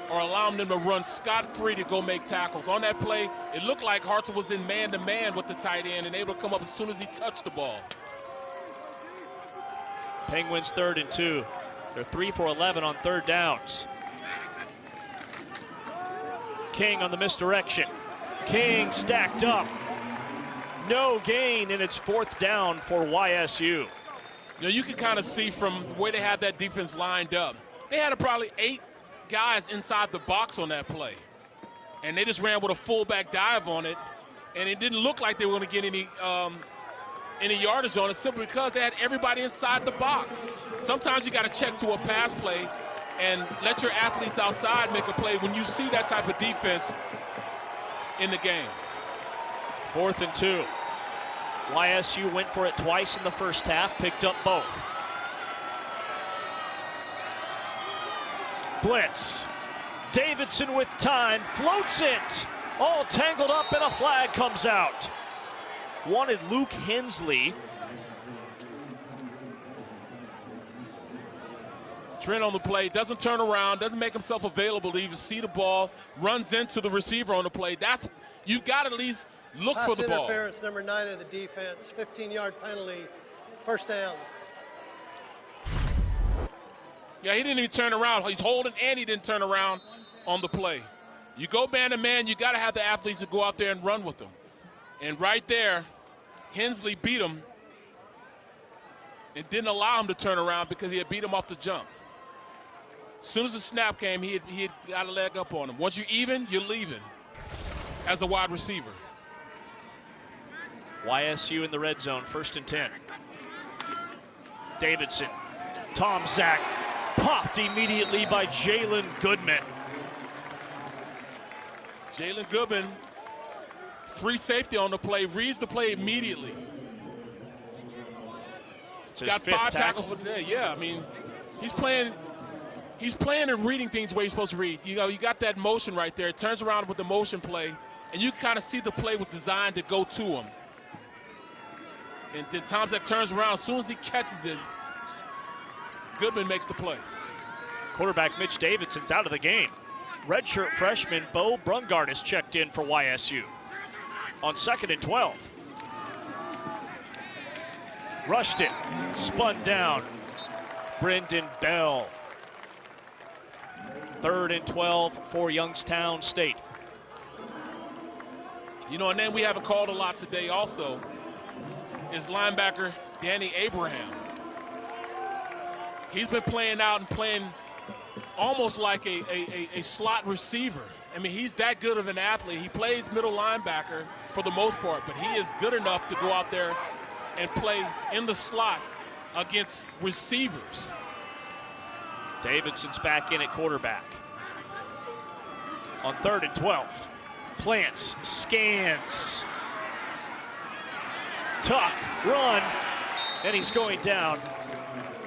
S2: are allowing them to run scot-free to go make tackles. On that play, it looked like Hartzell was in man-to-man with the tight end and able to come up as soon as he touched the ball.
S1: Penguins 3rd and 2. They're 3 for 11 on 3rd downs. King on the misdirection. King stacked up. No gain, and it's 4th down for YSU.
S2: Now you can kind of see from the way they had that defense lined up. They had probably 8 guys inside the box on that play. And they just ran with a fullback dive on it. And it didn't look like they were going to get any yardage on it simply because they had everybody inside the box. Sometimes you got to check to a pass play and let your athletes outside make a play when you see that type of defense in the game.
S1: 4th and 2. YSU went for it twice in the first half, picked up both. Blitz. Davidson with time, floats it. All tangled up and a flag comes out. Wanted Luke Hensley.
S2: Trent on the play, doesn't turn around, doesn't make himself available to even see the ball, runs into the receiver on the play. You've got to at least look for the ball.
S3: Interference, number 9 of the defense, 15-yard penalty, 1st down.
S2: Yeah, he didn't even turn around. He's holding and he didn't turn around on the play. You go man-to-man, you got to have the athletes to go out there and run with them. And right there, Hensley beat him and didn't allow him to turn around because he had beat him off the jump. As soon as the snap came, he had got a leg up on him. Once you're even, you're leaving as a wide receiver.
S1: YSU in the red zone, 1st and 10. Davidson, Tom Zach, popped immediately by Jalen Goodman.
S2: Jalen Goodman, free safety on the play, reads the play immediately. Got 5 tackles for the day. Yeah, I mean, he's playing and reading things the way he's supposed to read. You know, you got that motion right there. It turns around with the motion play, and you kind of see the play was designed to go to him. And then Tom Zach turns around. As soon as he catches it, Goodman makes the play.
S1: Quarterback Mitch Davidson's out of the game. Redshirt freshman Bo Brungard is checked in for YSU. On 2nd and 12. Rushed it, spun down. Brendan Bell. 3rd and 12 for Youngstown State.
S2: You know, a name we haven't called a lot today also is linebacker Danny Abraham. He's been playing out and playing almost like a slot receiver. I mean, he's that good of an athlete. He plays middle linebacker for the most part, but he is good enough to go out there and play in the slot against receivers.
S1: Davidson's back in at quarterback. On 3rd and 12, plants, scans. Tuck, run, and he's going down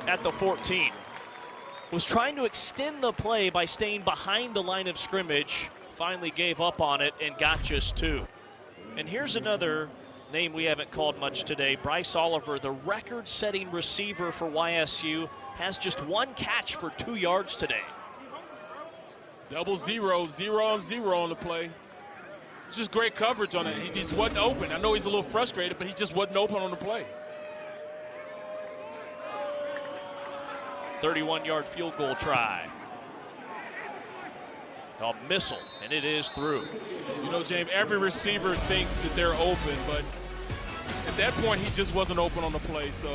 S1: at the 14. Was trying to extend the play by staying behind the line of scrimmage. Finally gave up on it and got just 2. And here's another name we haven't called much today. Bryce Oliver, the record-setting receiver for YSU, has just 1 catch for 2 yards today.
S2: 0-0, 0-0 on the play. It's just great coverage on it. He just wasn't open. I know he's a little frustrated, but he just wasn't open on the play.
S1: 31-yard field goal try. A missile, and it is through.
S2: You know, James, every receiver thinks that they're open, but at that point, he just wasn't open on the play. So,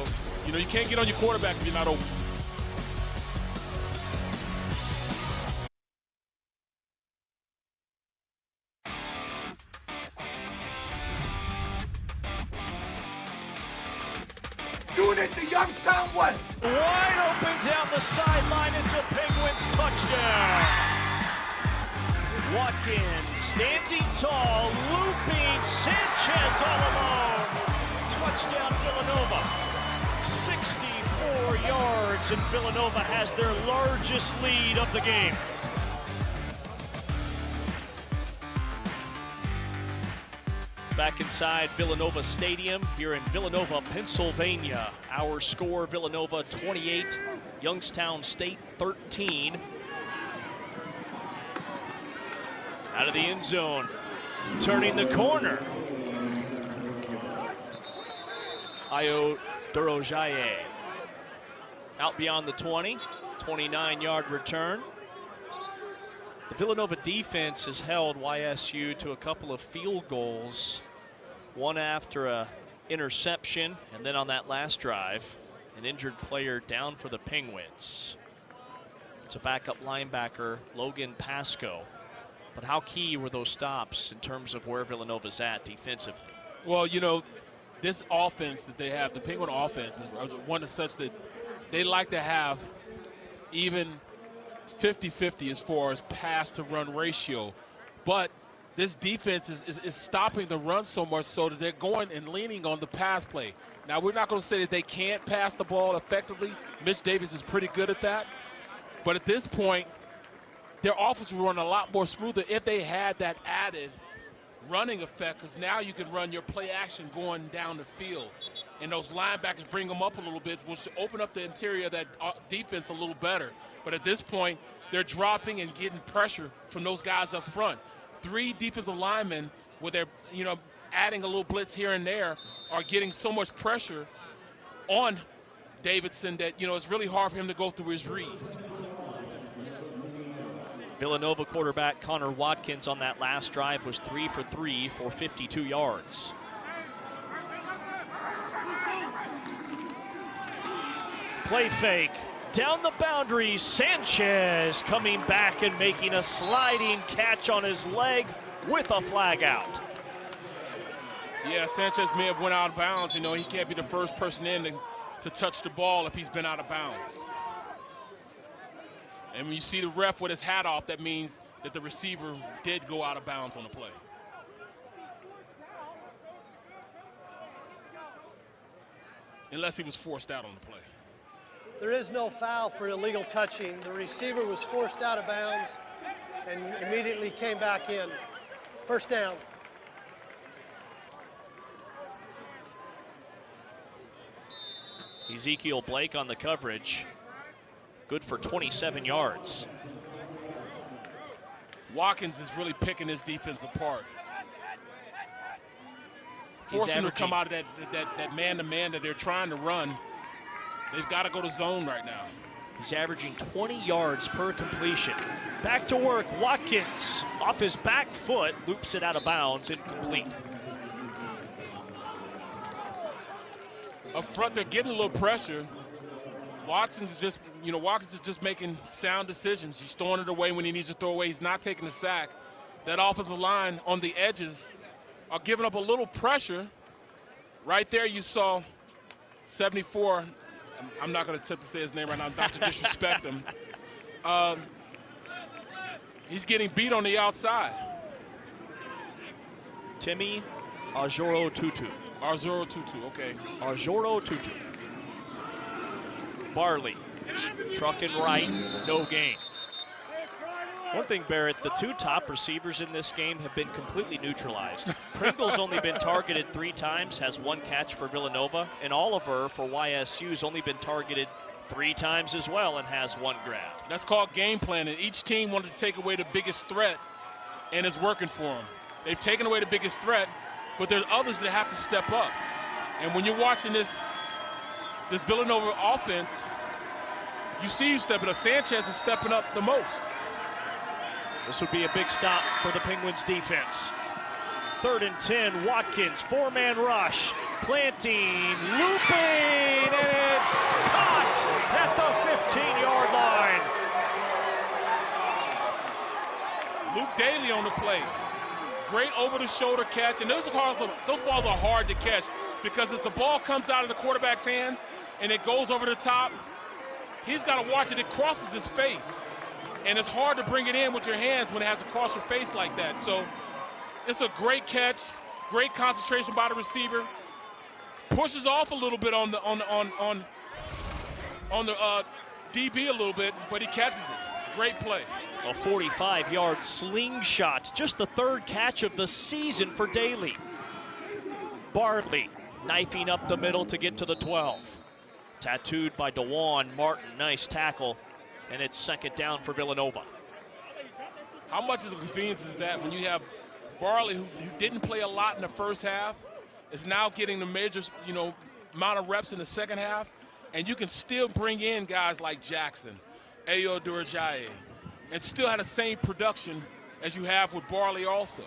S2: you know, you can't get on your quarterback if you're not open.
S8: Doing it the Youngstown one.
S1: Wide open down the sideline. It's a Penguins touchdown. Watkins standing tall, looping Sanchez all alone. Touchdown Villanova. 64 yards, and Villanova has their largest lead of the game. Back inside Villanova Stadium here in Villanova, Pennsylvania. Our score, Villanova 28, Youngstown State 13. Out of the end zone, turning the corner. Ayo Dorojaye. Out beyond the 20, 29-yard return. The Villanova defense has held YSU to a couple of field goals, one after a interception, and then on that last drive, an injured player down for the Penguins. It's a backup linebacker, Logan Pasco. But how key were those stops in terms of where Villanova's at defensively?
S2: Well, you know, this offense that they have, the Penguin offense, is one of such that they like to have even 50-50 as far as pass to run ratio. But this defense is stopping the run so much so that they're going and leaning on the pass play. Now, we're not going to say that they can't pass the ball effectively. Mitch Davis is pretty good at that. But at this point, their offense will run a lot more smoother if they had that added running effect, because now you can run your play action going down the field. And those linebackers bring them up a little bit, which will open up the interior of that defense a little better. But at this point, they're dropping and getting pressure from those guys up front. 3 defensive linemen, where they're, you know, adding a little blitz here and there, are getting so much pressure on Davidson that, you know, it's really hard for him to go through his reads.
S1: Villanova quarterback Connor Watkins on that last drive was 3 for 3 for 52 yards. Play fake, down the boundary, Sanchez coming back and making a sliding catch on his leg with a flag out.
S2: Yeah, Sanchez may have went out of bounds. You know, he can't be the first person in to touch the ball if he's been out of bounds. And when you see the ref with his hat off, that means that the receiver did go out of bounds on the play. Unless he was forced out on the play.
S3: There is no foul for illegal touching. The receiver was forced out of bounds and immediately came back in. First down.
S1: Ezekiel Blake on the coverage. Good for 27 yards.
S2: Watkins is really picking his defense apart. Forcing him to come out of that man-to-man that they're trying to run. They've got to go to zone right now.
S1: He's averaging 20 yards per completion. Back to work, Watkins off his back foot, loops it out of bounds, incomplete.
S2: Up front, they're getting a little pressure. Watkins is just making sound decisions. He's throwing it away when he needs to throw away. He's not taking the sack. That offensive line on the edges are giving up a little pressure. Right there you saw 74. I'm not going to attempt to say his name right now, not to disrespect him. He's getting beat on the outside.
S1: Timmy Ajoro Tutu.
S2: Arzuro Tutu, okay.
S1: Arzuro Tutu. Barley, trucking right, no gain. One thing, Barrett, the two top receivers in this game have been completely neutralized. Pringle's only been targeted 3 times, has 1 catch for Villanova, and Oliver for YSU's only been targeted 3 times as well and has 1 grab.
S2: That's called game planning. Each team wanted to take away the biggest threat, and it's working for them. They've taken away the biggest threat, but there's others that have to step up. And when you're watching this Villanova offense, you see you stepping up. Sanchez is stepping up the most.
S1: This would be a big stop for the Penguins defense. 3rd and 10, Watkins, 4-man rush, planting, looping, and it's caught at the 15-yard line.
S2: Luke Daly on the play. Great over-the-shoulder catch, and those balls are hard to catch because as the ball comes out of the quarterback's hands and it goes over the top, he's got to watch it. It crosses his face, and it's hard to bring it in with your hands when it has to cross your face like that. So it's a great catch, great concentration by the receiver. Pushes off a little bit on the DB a little bit, but he catches it. Great play.
S1: A 45-yard slingshot, just the 3rd catch of the season for Daly. Bartley knifing up the middle to get to the 12. Tattooed by DeJuan Martin, nice tackle, and it's 2nd down for Villanova.
S2: How much of a convenience is that when you have Barley, who didn't play a lot in the first half, is now getting the major, amount of reps in the second half, and you can still bring in guys like Jackson, Ayo Durajaye, and still have the same production as you have with Barley also.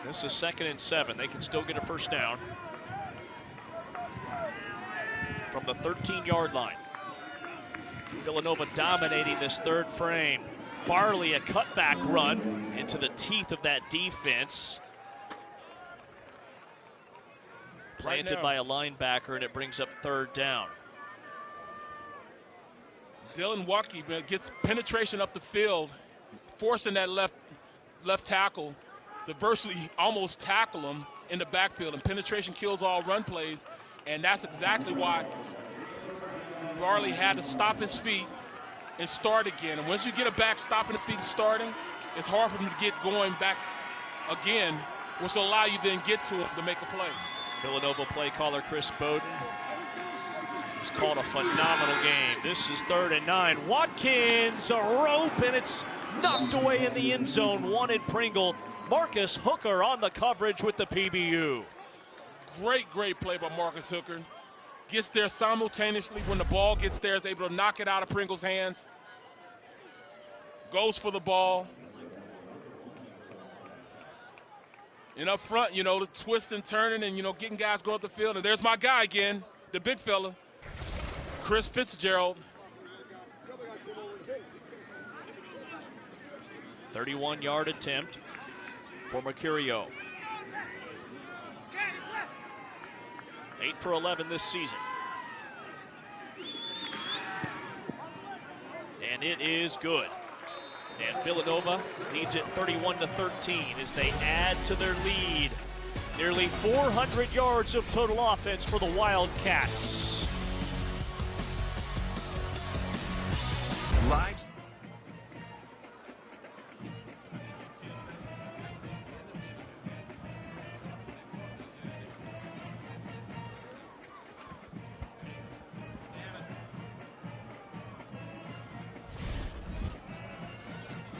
S1: This is 2nd and 7. They can still get a 1st down from the 13-yard line. Villanova dominating this 3rd frame. Barley, a cutback run into the teeth of that defense. Planted by a linebacker, and it brings up 3rd down.
S2: Dylan Watkey gets penetration up the field, forcing that left tackle to virtually almost tackle him in the backfield, and penetration kills all run plays, and that's exactly why Barley had to stop his feet and start again. And once you get a back stopping his feet and starting, it's hard for him to get going back again, which will allow you to then get to him to make a play.
S1: Villanova play caller Chris Bowden has called a phenomenal game. This is 3rd and 9. Watkins, a rope, and it's knocked away in the end zone. Wanted Pringle. Marcus Hooker on the coverage with the PBU.
S2: Great play by Marcus Hooker. Gets there simultaneously when the ball gets there, is able to knock it out of Pringle's hands. Goes for the ball. And up front, the twist and turning and, getting guys going up the field. And there's my guy again, the big fella, Chris Fitzgerald.
S1: 31-yard attempt for Mercurio. 8 for 11 this season. And it is good. And Villanova leads it 31-13 as they add to their lead. Nearly 400 yards of total offense for the Wildcats.
S8: Live.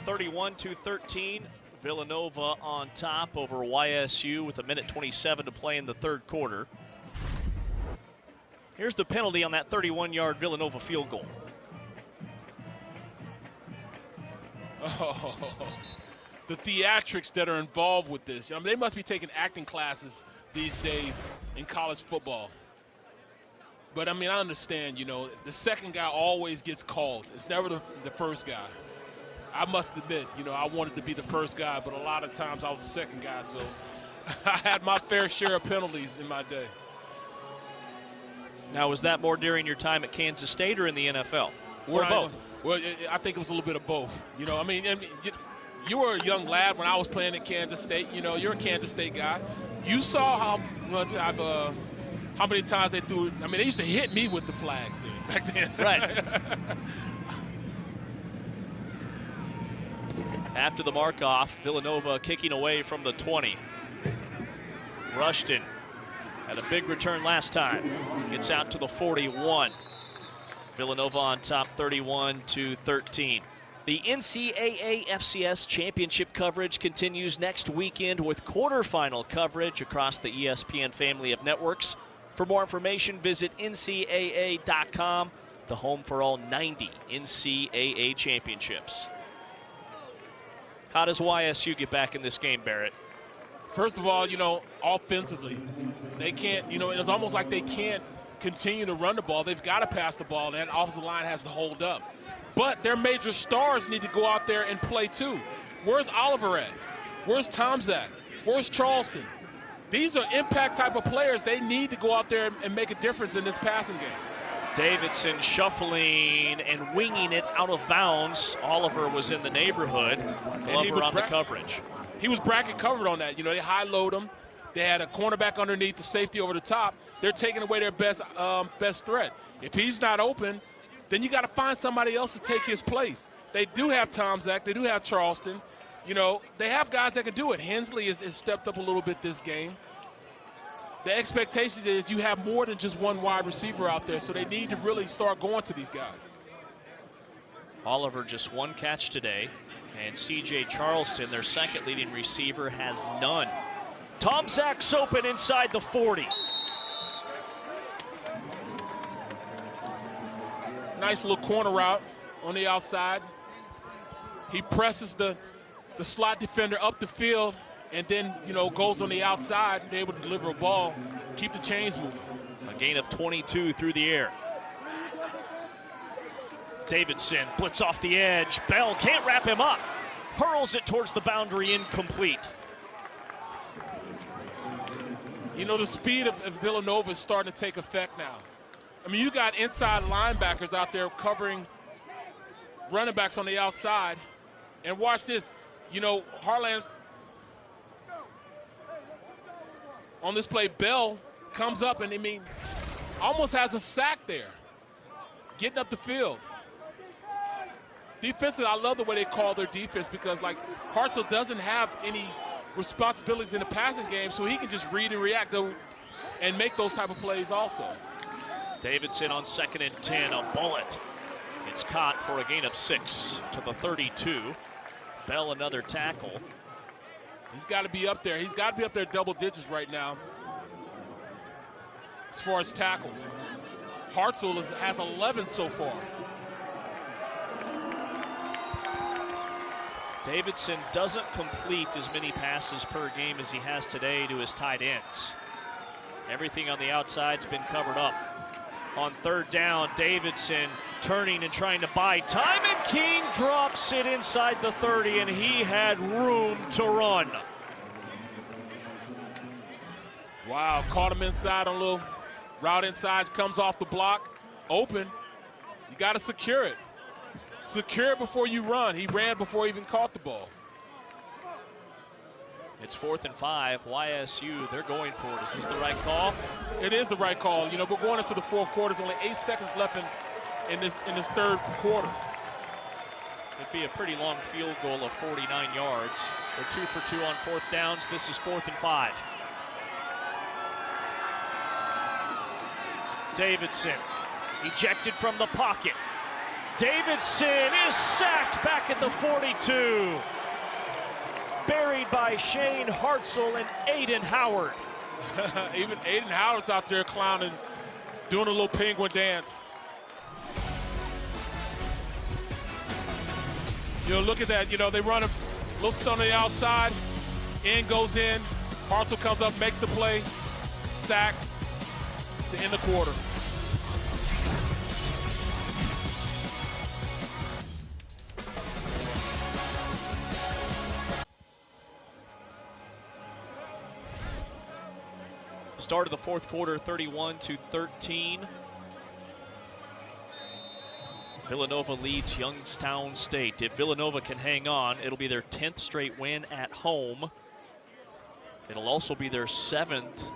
S1: (31-13). Villanova on top over YSU with 1:27 to play in the 3rd quarter. Here's the penalty on that 31-yard Villanova field goal.
S2: Oh, the theatrics that are involved with this. I mean, they must be taking acting classes these days in college football. But, I mean, I understand, you know, the second guy always gets called. It's never the first guy. I must admit, you know, I wanted to be the first guy, but a lot of times I was the second guy, so I had my fair share of penalties in my day.
S1: Now, was that more during your time at Kansas State or in the NFL? Or both?
S2: Well, I think it was a little bit of both. You know, I mean, you were a young lad when I was playing at Kansas State. You know, you're a Kansas State guy. You saw how much how many times they threw it. I mean, they used to hit me with the flags back then.
S1: Right. After the mark-off, Villanova kicking away from the 20. Rushton had a big return last time. Gets out to the 41. Villanova on top 31-13. The NCAA FCS championship coverage continues next weekend with quarterfinal coverage across the ESPN family of networks. For more information, visit ncaa.com, the home for all 90 NCAA championships. How does YSU get back in this game, Barrett?
S2: First of all, you know, offensively, they can't, you know, it's almost like they can't continue to run the ball. They've got to pass the ball, and that offensive line has to hold up. But their major stars need to go out there and play too. Where's Oliver at? Where's Tomzak? Where's Charleston? These are impact type of players. They need to go out there and make a difference in this passing game.
S1: Davidson shuffling and winging it out of bounds. Oliver was in the neighborhood. Glover on the coverage.
S2: He was bracket covered on that. You know, they high load him. They had a cornerback underneath, the safety over the top. They're taking away their best threat. If he's not open, then you got to find somebody else to take his place. They do have Tomzak. They do have Charleston. You know, they have guys that can do it. Hensley has stepped up a little bit this game. The expectation is you have more than just one wide receiver out there, so they need to really start going to these guys.
S1: Oliver just one catch today, and C.J. Charleston, their second leading receiver, has none. Tomzak's open inside the 40.
S2: Nice little corner route on the outside. He presses the slot defender up the field and then, you know, goes on the outside and be able to deliver a ball, keep the chains moving.
S1: A gain of 22 through the air. Davidson blitz off the edge. Bell can't wrap him up. Hurls it towards the boundary, incomplete.
S2: You know, the speed of Villanova is starting to take effect now. I mean, you got inside linebackers out there covering running backs on the outside. And watch this. You know, Harlan's on this play, Bell comes up and, I mean, almost has a sack there, getting up the field. Defensive, I love the way they call their defense because, like, Hartzell doesn't have any responsibilities in the passing game, so he can just read and react and make those type of plays also.
S1: Davidson on 2nd and 10, a bullet. It's caught for a gain of 6 to the 32. Bell another tackle.
S2: He's got to be up there. He's got to be up there double digits right now as far as tackles. Hartzell has 11 so far.
S1: Davidson doesn't complete as many passes per game as he has today to his tight ends. Everything on the outside's been covered up. On 3rd down, Davidson turning and trying to buy time, and King drops it inside the 30, and he had room to run.
S2: Wow, caught him inside on a little route inside, comes off the block, open. You got to secure it. Secure it before you run. He ran before he even caught the ball.
S1: It's 4th and 5. YSU, they're going for it. Is this the right call?
S2: It is the right call. You know, we're going into the 4th quarter. There's only 8 seconds left in this 3rd quarter.
S1: It'd be a pretty long field goal of 49 yards. They're 2 for 2 on 4th downs. This is 4th and 5. Davidson ejected from the pocket. Davidson is sacked back at the 42. Buried by Shane Hartzell and Aiden Howard.
S2: Even Aiden Howard's out there clowning doing a little penguin dance. Look at that. They run a little stunt on the outside. In goes in. Corso comes up, makes the play. Sack to end the quarter.
S1: Start of the fourth quarter, 31-13. Villanova leads Youngstown State. If Villanova can hang on, it'll be their 10th straight win at home. It'll also be their 7th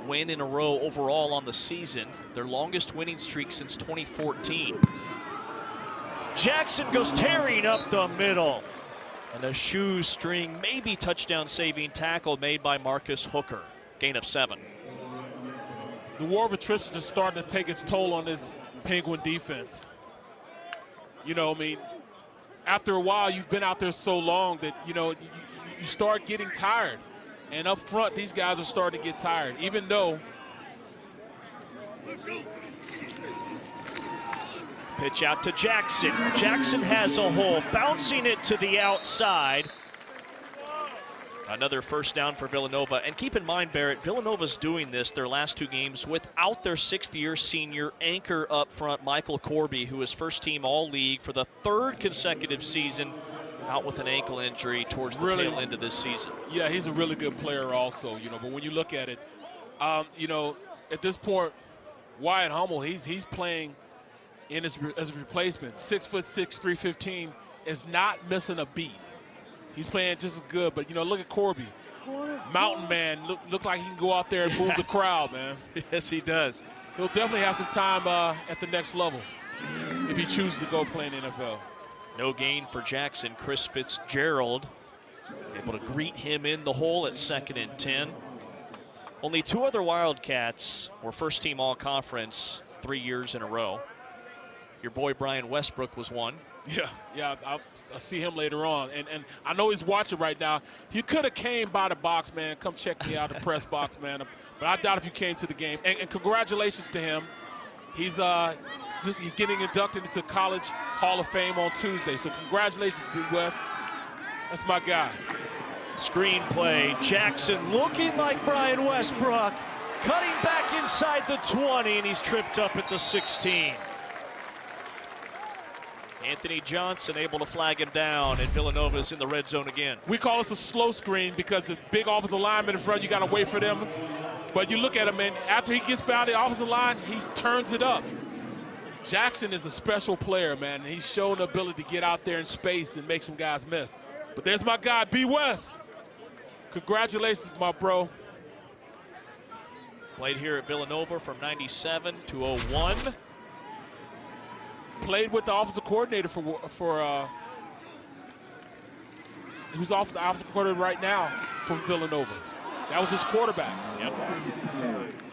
S1: win in a row overall on the season, their longest winning streak since 2014. Jackson goes tearing up the middle. And a shoestring, maybe touchdown saving tackle made by Marcus Hooker. Gain of 7.
S2: The war of attrition is starting to take its toll on this Penguin defense. After a while, you've been out there so long that, you start getting tired. And up front, these guys are starting to get tired, even though.
S1: Pitch out to Jackson. Jackson has a hole, bouncing it to the outside. Another first down for Villanova. And keep in mind, Barrett, Villanova's doing this their last 2 games without their 6th-year senior anchor up front, Michael Corby, who is first-team All-League for the 3rd consecutive season, out with an ankle injury towards the tail end of this season.
S2: Yeah, he's a really good player also, but when you look at it, at this point, Wyatt Hummel, he's playing as a replacement. 6'6", 315, is not missing a beat. He's playing just as good, but, look at Corby. Mountain man, look like he can go out there and move the crowd, man.
S1: Yes, he does.
S2: He'll definitely have some time at the next level if he chooses to go play in the NFL.
S1: No gain for Jackson. Chris Fitzgerald able to greet him in the hole at 2nd and 10. Only 2 other Wildcats were first-team All-Conference 3 years in a row. Your boy Brian Westbrook was one.
S2: Yeah, I'll see him later on. And I know he's watching right now. He could have came by the box, man. Come check me out, the press box, man. But I doubt if you came to the game. And congratulations to him. He's getting inducted into College Hall of Fame on Tuesday. So congratulations, Big West. That's my guy.
S1: Screen play. Jackson looking like Brian Westbrook. Cutting back inside the 20, and he's tripped up at the 16. Anthony Johnson able to flag him down, and Villanova's in the red zone again.
S2: We call this a slow screen because the big offensive lineman in front, you got to wait for them. But you look at him, and after he gets by the offensive line, he turns it up. Jackson is a special player, man, and he's shown the ability to get out there in space and make some guys miss. But there's my guy, B. West. Congratulations, my bro.
S1: Played here at Villanova from 97 to 01.
S2: Played with the offensive coordinator who's off the offensive coordinator right now for Villanova. That was his quarterback.
S1: Yep.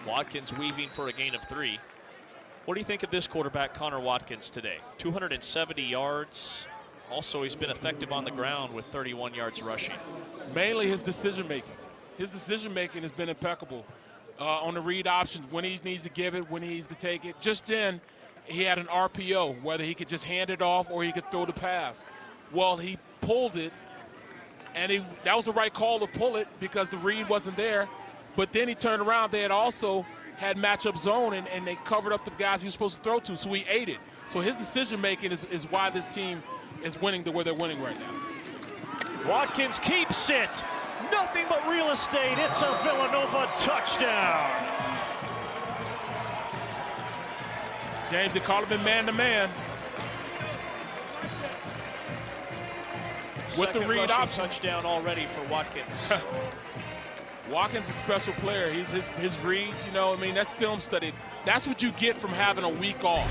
S1: Watkins weaving for a gain of 3. What do you think of this quarterback, Connor Watkins, today? 270 yards. Also, he's been effective on the ground with 31 yards rushing.
S2: Mainly his decision-making. His decision-making has been impeccable on the read options, when he needs to give it, when he needs to take it. Just then, he had an RPO, whether he could just hand it off or he could throw the pass. Well, he pulled it, and that was the right call to pull it because the read wasn't there. But then he turned around. They had also had matchup zone, and they covered up the guys he was supposed to throw to, so he ate it. So his decision-making is why this team is winning the way they're winning right now.
S1: Watkins keeps it. Nothing but real estate. It's a Villanova touchdown.
S2: James, they call him man-to-man. With the read option.
S1: Touchdown already for Watkins.
S2: Watkins is a special player. His reads, that's film study. That's what you get from having a week off.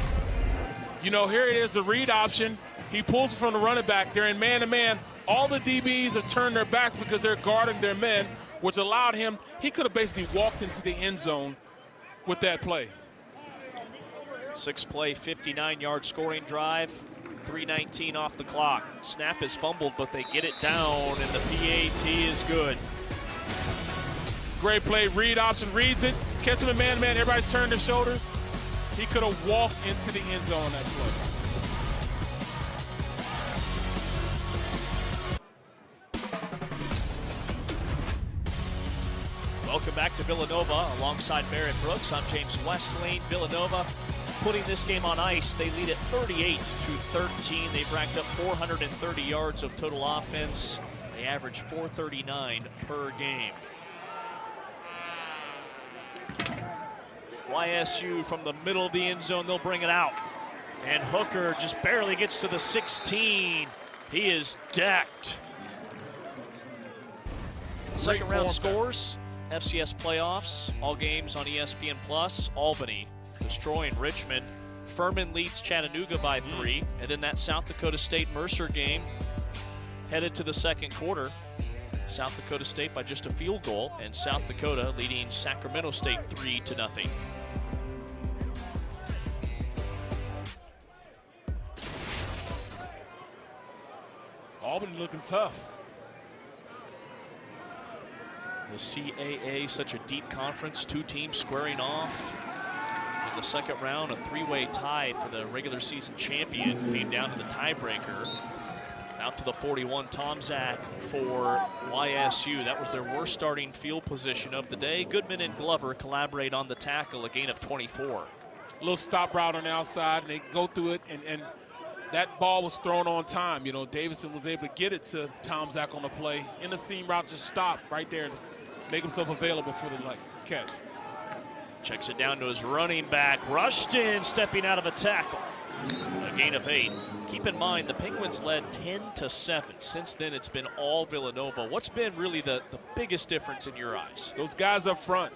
S2: Here it is, the read option. He pulls it from the running back. They're in man-to-man. All the DBs have turned their backs because they're guarding their men, which allowed him, he could have basically walked into the end zone with that play.
S1: 6-play, 59-yard scoring drive, 3:19 off the clock. Snap is fumbled, but they get it down, and the PAT is good.
S2: Great play, read option, reads it, catches him in man-to-man, everybody's turned their shoulders. He could have walked into the end zone on that play.
S1: Welcome back to Villanova alongside Barrett Brooks. I'm James Westling. Villanova putting this game on ice. They lead at 38-13. They've racked up 430 yards of total offense. They average 439 per game. YSU from the middle of the end zone, they'll bring it out. And Hooker just barely gets to the 16. He is decked. Second round scores, FCS playoffs, all games on ESPN Plus. Albany destroying Richmond. Furman leads Chattanooga by 3. And then that South Dakota State-Mercer game headed to the second quarter. South Dakota State by just a field goal, and South Dakota leading Sacramento State 3-0.
S2: Albany looking tough.
S1: The CAA, such a deep conference, 2 teams squaring off. In the second round, a 3-way tie for the regular season champion came down to the tiebreaker. Out to the 41, Tom Zach for YSU. That was their worst starting field position of the day. Goodman and Glover collaborate on the tackle, a gain of 24.
S2: A little stop route on the outside, and they go through it, and that ball was thrown on time. You know, Davidson was able to get it to Tom Zach on the play. In the seam route, just stop right there to make himself available for the catch.
S1: Checks it down to his running back. Rushton stepping out of a tackle. A gain of 8. Keep in mind, the Penguins led 10-7. Since then, it's been all Villanova. What's been really the biggest difference in your eyes?
S2: Those guys up front,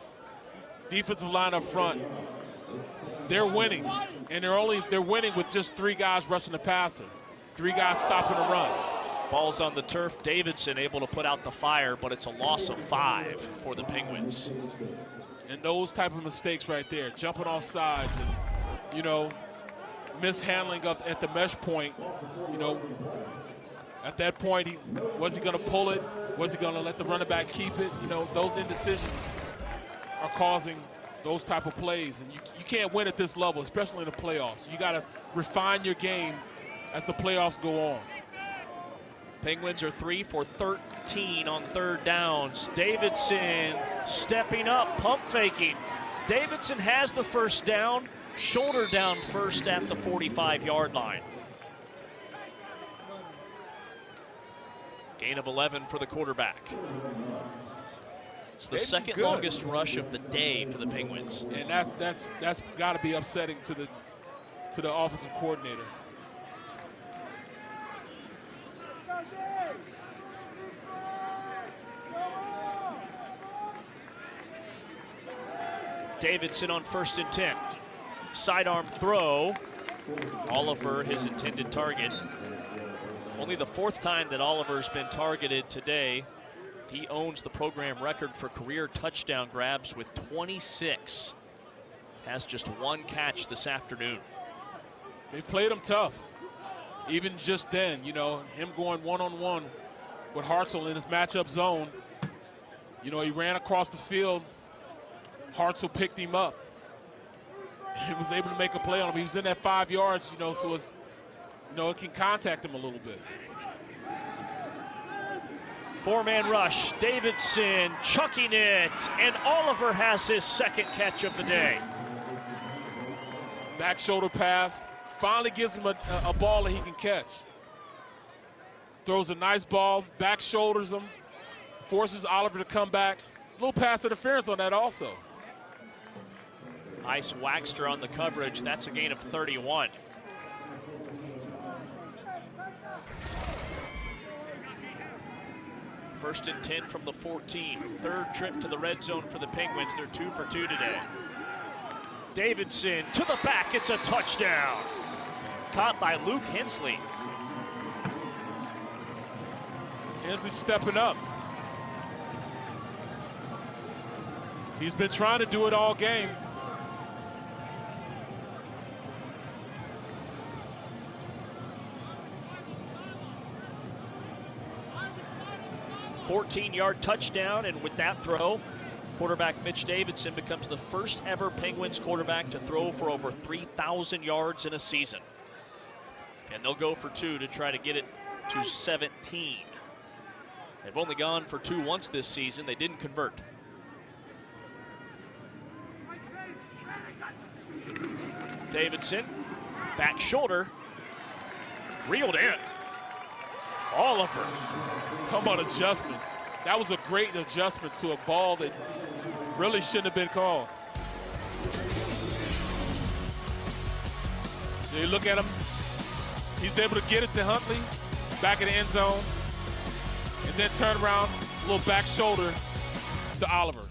S2: defensive line up front, they're winning. And they're winning with just 3 guys rushing the passer, 3 guys stopping the run.
S1: Ball's on the turf. Davidson able to put out the fire, but it's a loss of 5 for the Penguins.
S2: And those type of mistakes right there, jumping off sides and, you know, mishandling at the mesh point, you know, at that point, was he going to pull it? Was he going to let the running back keep it? You know, those indecisions are causing those type of plays. And you can't win at this level, especially in the playoffs. You got to refine your game as the playoffs go on.
S1: Penguins are 3 for 13 on third downs. Davidson stepping up, pump faking. Davidson has the first down, shoulder down first at the 45-yard line. Gain of 11 for the quarterback. It's the second longest rush of the day for the Penguins.
S2: And that's got to be upsetting to the offensive coordinator.
S1: Davidson on 1st and 10. Sidearm throw. Oliver, his intended target. Only the 4th time that Oliver's been targeted today. He owns the program record for career touchdown grabs with 26. Has just 1 catch this afternoon.
S2: They've played him tough. Even just then, you know, him going one-on-one with Hartzell in his matchup zone. You know, he ran across the field. Hartzell picked him up. He was able to make a play on him. He was in that 5 yards, you know, so it's, you know, it can contact him a little bit.
S1: 4-man rush. Davidson chucking it, and Oliver has his 2nd catch of the day.
S2: Back shoulder pass. Finally gives him a ball that he can catch. Throws a nice ball, back shoulders him, forces Oliver to come back. A little pass interference on that also.
S1: Ice Waxter on the coverage. That's a gain of 31. First and 10 from the 14. 3rd trip to the red zone for the Penguins. They're 2 for 2 today. Davidson to the back. It's a touchdown. Caught by Luke Hensley.
S2: Hensley stepping up. He's been trying to do it all game.
S1: $14-yard touchdown, and with that throw, Quarterback Mitch Davidson becomes the first ever Penguins quarterback to throw for over 3,000 yards in a season. And they'll go for 2 to try to get it to 17. They've only gone for 2 once this season. They didn't convert. Davidson, back shoulder, reeled in. Oliver.
S2: Talking about adjustments. That was a great adjustment to a ball that really shouldn't have been called. You look at him, he's able to get it to Huntley, back in the end zone, and then turn around, a little back shoulder to Oliver.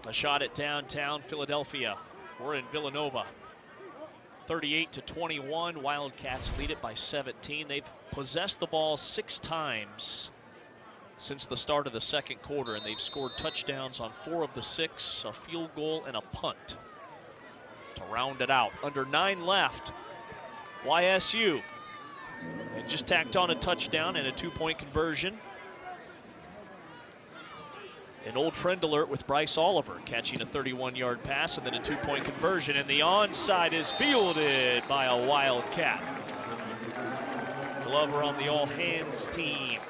S1: A shot at downtown Philadelphia. We're in Villanova. 38-21, Wildcats lead it by 17. They've possessed the ball 6 times since the start of the second quarter, and they've scored touchdowns on 4 of the 6, a field goal and a punt to round it out. Under 9 left, YSU, and just tacked on a touchdown and a 2-point conversion. An old friend alert with Bryce Oliver catching a 31-yard pass and then a 2-point conversion, and the onside is fielded by a Wildcat. Glover on the all-hands team.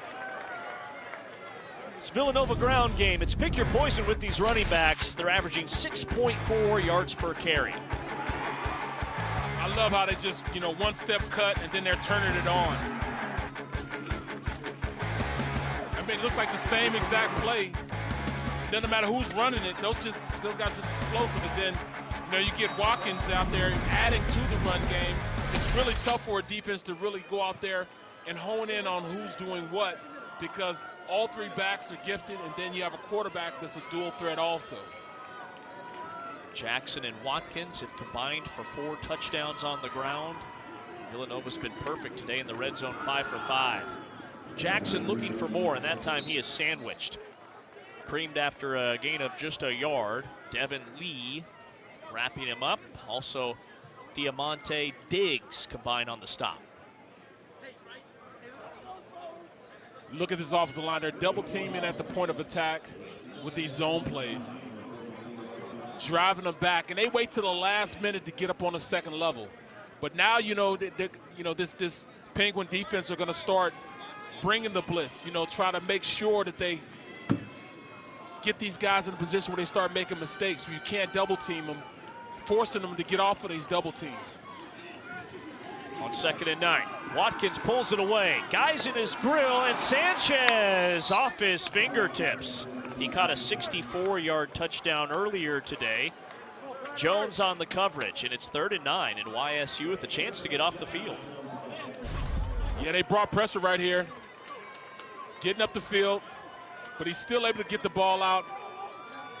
S1: It's Villanova ground game. It's pick your poison with these running backs. They're averaging 6.4 yards per carry.
S2: I love how they just, one-step cut and then they're turning it on. I mean, it looks like the same exact play. Doesn't matter who's running it, those guys just explosive. And then, you get Watkins out there adding to the run game. It's really tough for a defense to really go out there and hone in on who's doing what, because all 3 backs are gifted, and then you have a quarterback that's a dual threat also.
S1: Jackson and Watkins have combined for 4 touchdowns on the ground. Villanova's been perfect today in the red zone, 5 for 5. Jackson looking for more, and that time he is sandwiched. Creamed after a gain of just a yard. Devin Lee wrapping him up. Also, Diamante Diggs combined on the stop.
S2: Look at this offensive line. They're double teaming at the point of attack with these zone plays. Driving them back, and they wait till the last minute to get up on the second level. But now, this Penguin defense are going to start bringing the blitz. Try to make sure that they get these guys in a position where they start making mistakes. You can't double team them, forcing them to get off of these double teams.
S1: On 2nd and 9, Watkins pulls it away. Guys in his grill, and Sanchez off his fingertips. He caught a 64-yard touchdown earlier today. Jones on the coverage, and it's 3rd and 9, and YSU with a chance to get off the field.
S2: Yeah, they brought pressure right here, getting up the field, but he's still able to get the ball out.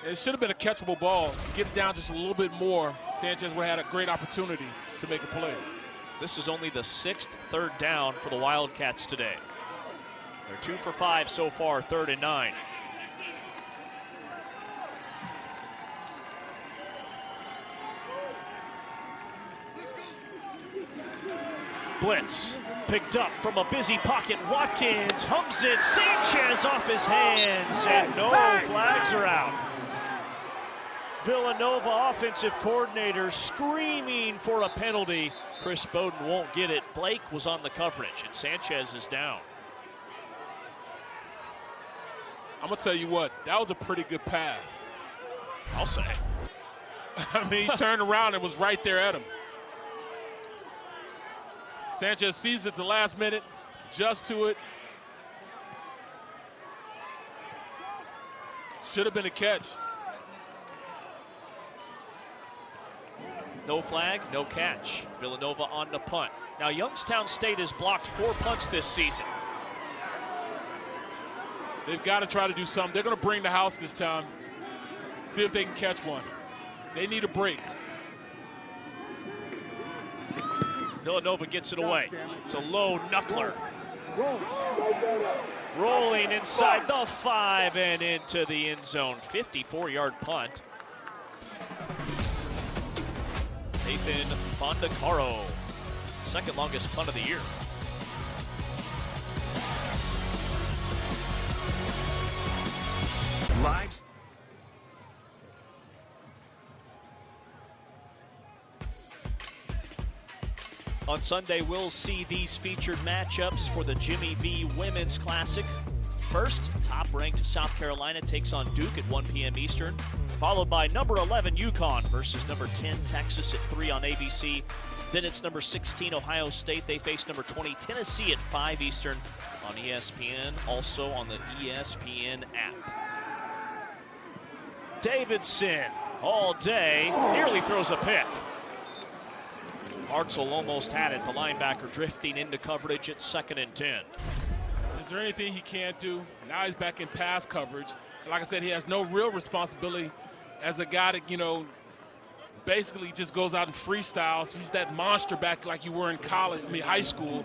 S2: It should have been a catchable ball. Get it down just a little bit more. Sanchez would have had a great opportunity to make a play.
S1: This is only the 6th 3rd down for the Wildcats today. They're 2 for 5 so far, 3rd and 9. Blitz picked up from a busy pocket. Watkins hums it. Sanchez off his hands, and no flags are out. Villanova offensive coordinator screaming for a penalty. Chris Bowden won't get it. Blake was on the coverage, and Sanchez is down.
S2: I'm going to tell you what, that was a pretty good pass.
S1: I'll say.
S2: I mean, he turned around and was right there at him. Sanchez sees it at the last minute, just to it. Should have been a catch.
S1: No flag, no catch. Villanova on the punt. Now, Youngstown State has blocked 4 punts this season.
S2: They've got to try to do something. They're going to bring the house this time. See if they can catch one. They need a break.
S1: Villanova gets it away. It's a low knuckler. Rolling inside the 5 and into the end zone. 54-yard punt. Nathan Fondacaro, second longest punt of the year.
S8: Live.
S1: On Sunday, we'll see these featured matchups for the Jimmy V Women's Classic. First, top-ranked South Carolina takes on Duke at 1 p.m. Eastern, followed by number 11 UConn versus number 10 Texas at 3 on ABC. Then it's number 16 Ohio State. They face number 20 Tennessee at 5 Eastern on ESPN, also on the ESPN app. Davidson all day, nearly throws a pick. Hartzell almost had it. The linebacker drifting into coverage at 2nd and 10.
S2: Is there anything he can't do? Now he's back in pass coverage. Like I said, he has no real responsibility as a guy that, basically just goes out and freestyles. He's that monster back like you were in high school.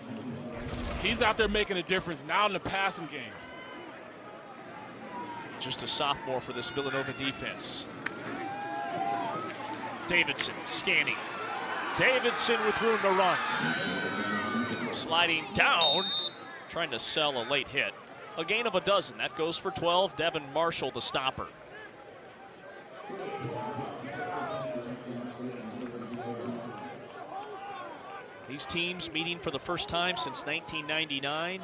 S2: He's out there making a difference now in the passing game.
S1: Just a sophomore for this Villanova defense. Davidson scanning. Davidson with room to run. Sliding down, trying to sell a late hit. A gain of 12. That goes for 12. Devin Marshall, the stopper. These teams meeting for the first time since 1999.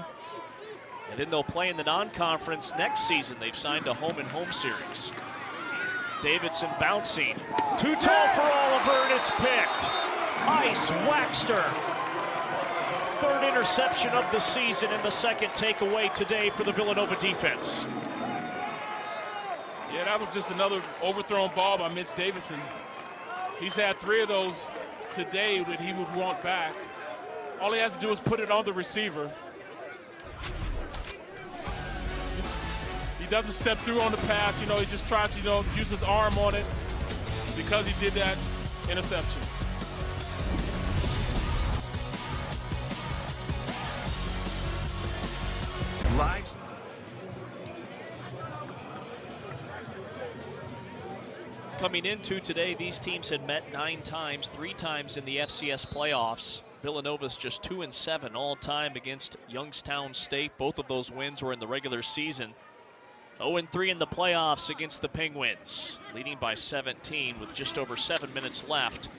S1: And then they'll play in the non-conference next season. They've signed a home-and-home series. Davidson bouncing. Too tall for Oliver, and it's picked. Ice Waxter. Third interception of the season and the second takeaway today for the Villanova defense.
S2: Yeah, that was just another overthrown ball by Mitch Davidson. He's had 3 of those today that he would want back. All he has to do is put it on the receiver. He doesn't step through on the pass, he just tries to, use his arm on it because he did that interception.
S8: Live.
S1: Coming into today, these teams had met 9 times, 3 times in the FCS playoffs. Villanova's just 2-7 all time against Youngstown State. Both of those wins were in the regular season. 0-3 in the playoffs against the Penguins, leading by 17 with just over 7 minutes left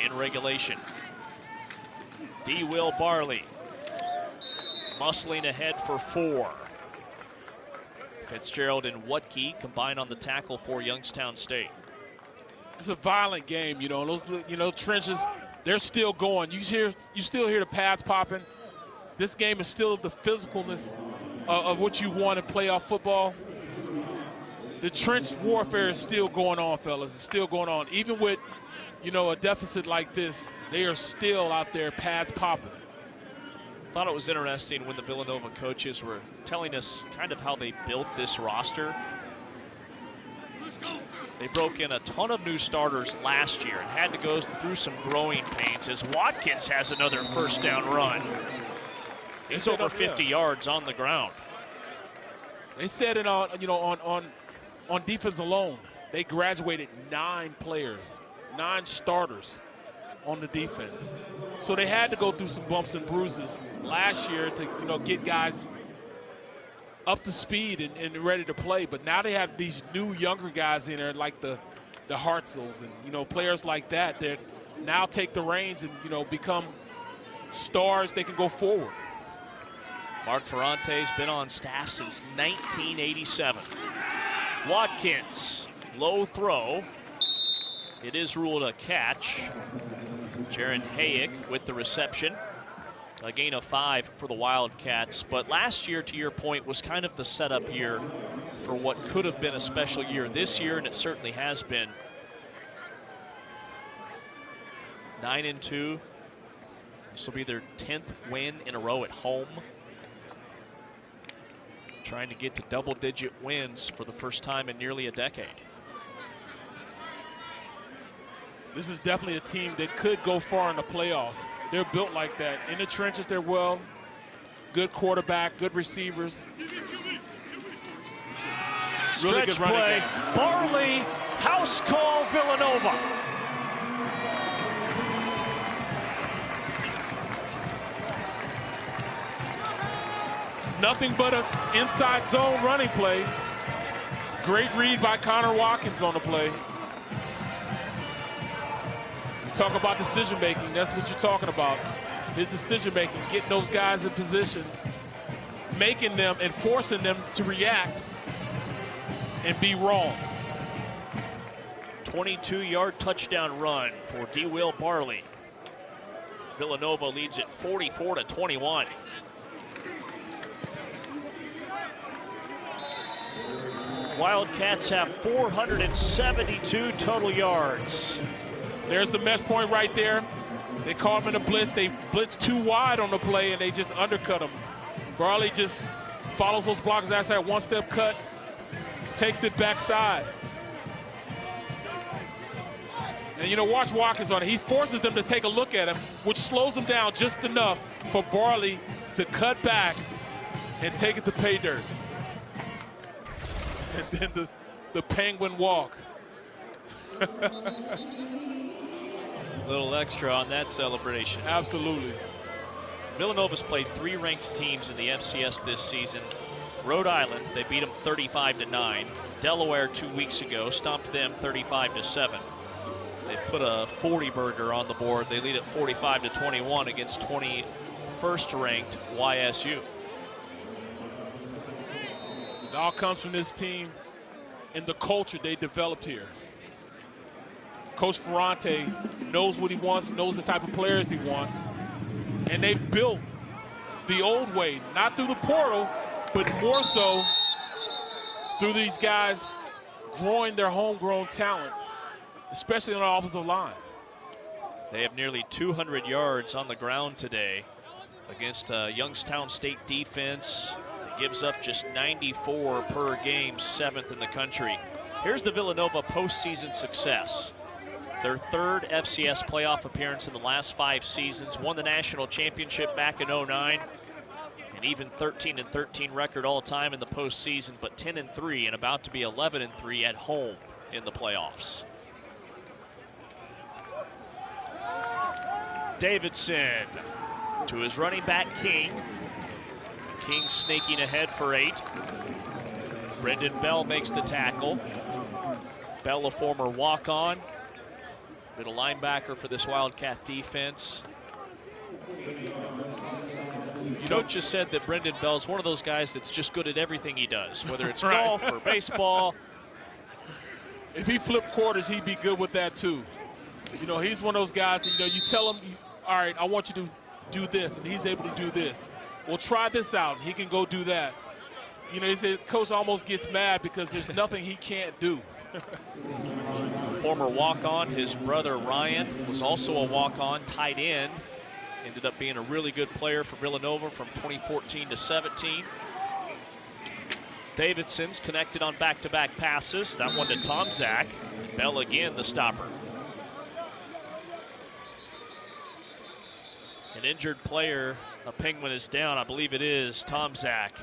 S1: in regulation. D. Will Barley muscling ahead for 4. Fitzgerald and Watke combined on the tackle for Youngstown State.
S2: It's a violent game, those trenches, they're still going. You still hear the pads popping. This game is still the physicalness of what you want in playoff football. The trench warfare is still going on, fellas. It's still going on. Even with, a deficit like this, they are still out there, pads popping.
S1: Thought it was interesting when the Villanova coaches were telling us kind of how they built this roster. They broke in a ton of new starters last year and had to go through some growing pains as Watkins has another first down run. He's over 50 yards on the ground.
S2: They said it on defense alone. They graduated 9 players, 9 starters on the defense. So they had to go through some bumps and bruises last year to get guys up to speed and ready to play. But now they have these new younger guys in there like the Hartzels and players like that now take the reins and become stars. They can go forward.
S1: Mark Ferrante's been on staff since 1987. Watkins, low throw. It is ruled a catch. Jaron Hayek with the reception. A gain of 5 for the Wildcats. But last year, to your point, was kind of the setup year for what could have been a special year this year, and it certainly has been. 9-2. This will be their 10th win in a row at home. Trying to get to double-digit wins for the first time in nearly a decade.
S2: This is definitely a team that could go far in the playoffs. They're built like that. In the trenches, they're good quarterback, good receivers.
S1: Stretch play, Barley, house call Villanova.
S2: nothing but an inside zone running play. Great read by Connor Watkins on the play. You talk about decision making, that's what you're talking about. His decision making, getting those guys in position, making them and forcing them to react and be wrong.
S1: 22-yard touchdown run for D. Will Barley. Villanova leads it 44-21. Wildcats have 472 total yards.
S2: There's the mesh point right there. They caught him in a blitz. They blitzed too wide on the play, and they just undercut him. Barley just follows those blockers after that one-step cut, takes it backside. And, you know, watch Watkins on it. He forces them to take a look at him, which slows them down just enough for Barley to cut back and take it to pay dirt. And then the penguin walk.
S1: Little extra on that celebration.
S2: Absolutely.
S1: Villanova's played 3 ranked teams in the FCS this season. Rhode Island, they beat them 35-9. Delaware 2 weeks ago stomped them 35-7. They've put a 40-burger on the board. They lead at 45-21 against 21st ranked YSU.
S2: It all comes from this team and the culture they developed here. Coach Ferrante knows what he wants, knows the type of players he wants, and they've built the old way, not through the portal, but more so through these guys growing their homegrown talent, especially on the offensive line.
S1: They have nearly 200 yards on the ground today against Youngstown State defense. Gives up just 94 per game, 7th in the country. Here's the Villanova postseason success. Their 3rd FCS playoff appearance in the last 5 seasons, won the national championship back in '09, and even 13-13 record all time in the postseason, but 10-3 and about to be 11-3 at home in the playoffs. Davidson to his running back King. King sneaking ahead for 8. Brendan Bell makes the tackle. Bell, a former walk-on, middle linebacker for this Wildcat defense. Coach just said that Brendan Bell's one of those guys that's just good at everything he does, whether it's golf or baseball.
S2: If he flipped quarters, he'd be good with that too. You know, he's one of those guys that, you know, you tell him, all right, I want you to do this, and he's able to do this. Well, try this out. He can go do that. You know, he said Coach almost gets mad because there's nothing he can't do.
S1: Former walk-on, his brother Ryan was also a walk-on, tight end. Ended up being a really good player for Villanova from 2014 to 17. Davidson's connected on back-to-back passes. That one to Tom Zach. Bell again, the stopper. An injured player, a Penguin is down. I believe it is Tom Zach.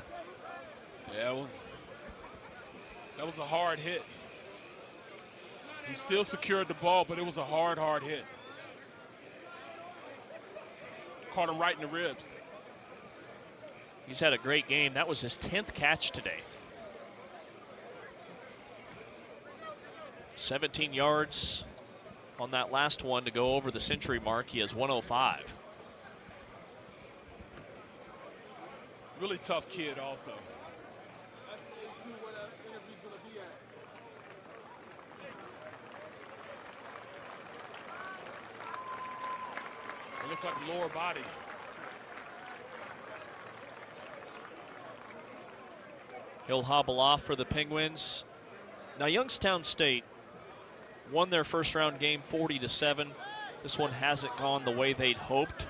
S2: Yeah, that was a hard hit. He still secured the ball, but it was a hard hit. Caught him right in the ribs.
S1: He's had a great game. That was his 10th catch today. 17 yards on that last one to go over the century mark. He has 105.
S2: Really tough kid also. It looks like lower body.
S1: He'll hobble off for the Penguins. Now Youngstown State won their first round game 40-7. This one hasn't gone the way they'd hoped.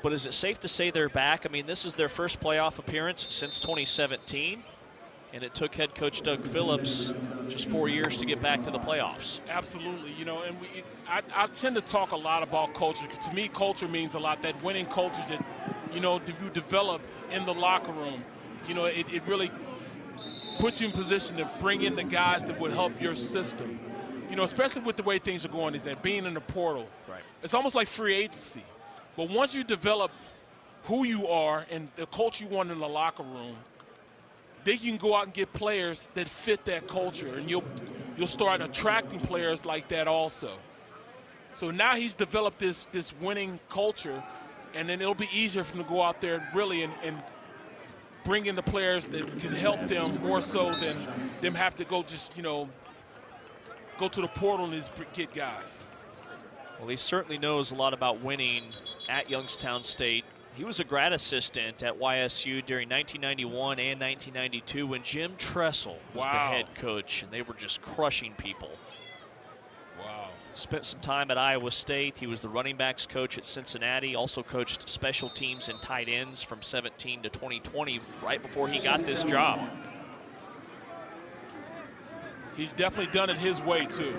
S1: But is it safe to say they're back? I mean, this is their first playoff appearance since 2017. And it took head coach Doug Phillips just 4 years to get back to the playoffs.
S2: Absolutely, you know, and I tend to talk a lot about culture. To me, culture means a lot. That winning culture that, you know, you develop in the locker room. You know, it really puts you in position to bring in the guys that would help your system. You know, especially with the way things are going, is that being in the portal,
S1: right?
S2: It's almost like free agency. But once you develop who you are and the culture you want in the locker room, then you can go out and get players that fit that culture, and you'll start attracting players like that also. So now he's developed this winning culture, and then it'll be easier for him to go out there really and bring in the players that can help them more so than them have to go just, go to the portal and just get guys.
S1: Well, he certainly knows a lot about winning at Youngstown State. He was a grad assistant at YSU during 1991 and 1992 when Jim Tressel was the head coach, and they were just crushing people.
S2: Wow.
S1: Spent some time at Iowa State. He was the running backs coach at Cincinnati, also coached special teams and tight ends from 17 to 2020 right before he got this job.
S2: He's definitely done it his way, too.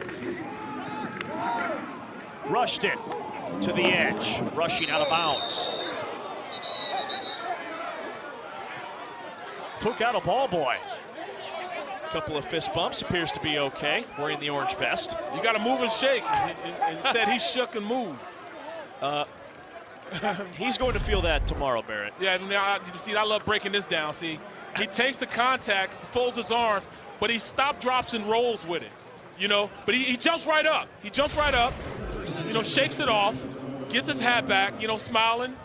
S1: Rushed it to the edge, rushing out of bounds. Took out a ball boy. Couple of fist bumps, appears to be okay, wearing the orange vest.
S2: You got to move and shake. Instead, he shook and moved.
S1: He's going to feel that tomorrow, Barrett.
S2: Yeah, now, see, I love breaking this down. See, he takes the contact, folds his arms, but he stop, drops, and rolls with it. But he jumps right up. He jumps right up, shakes it off, gets his hat back, smiling.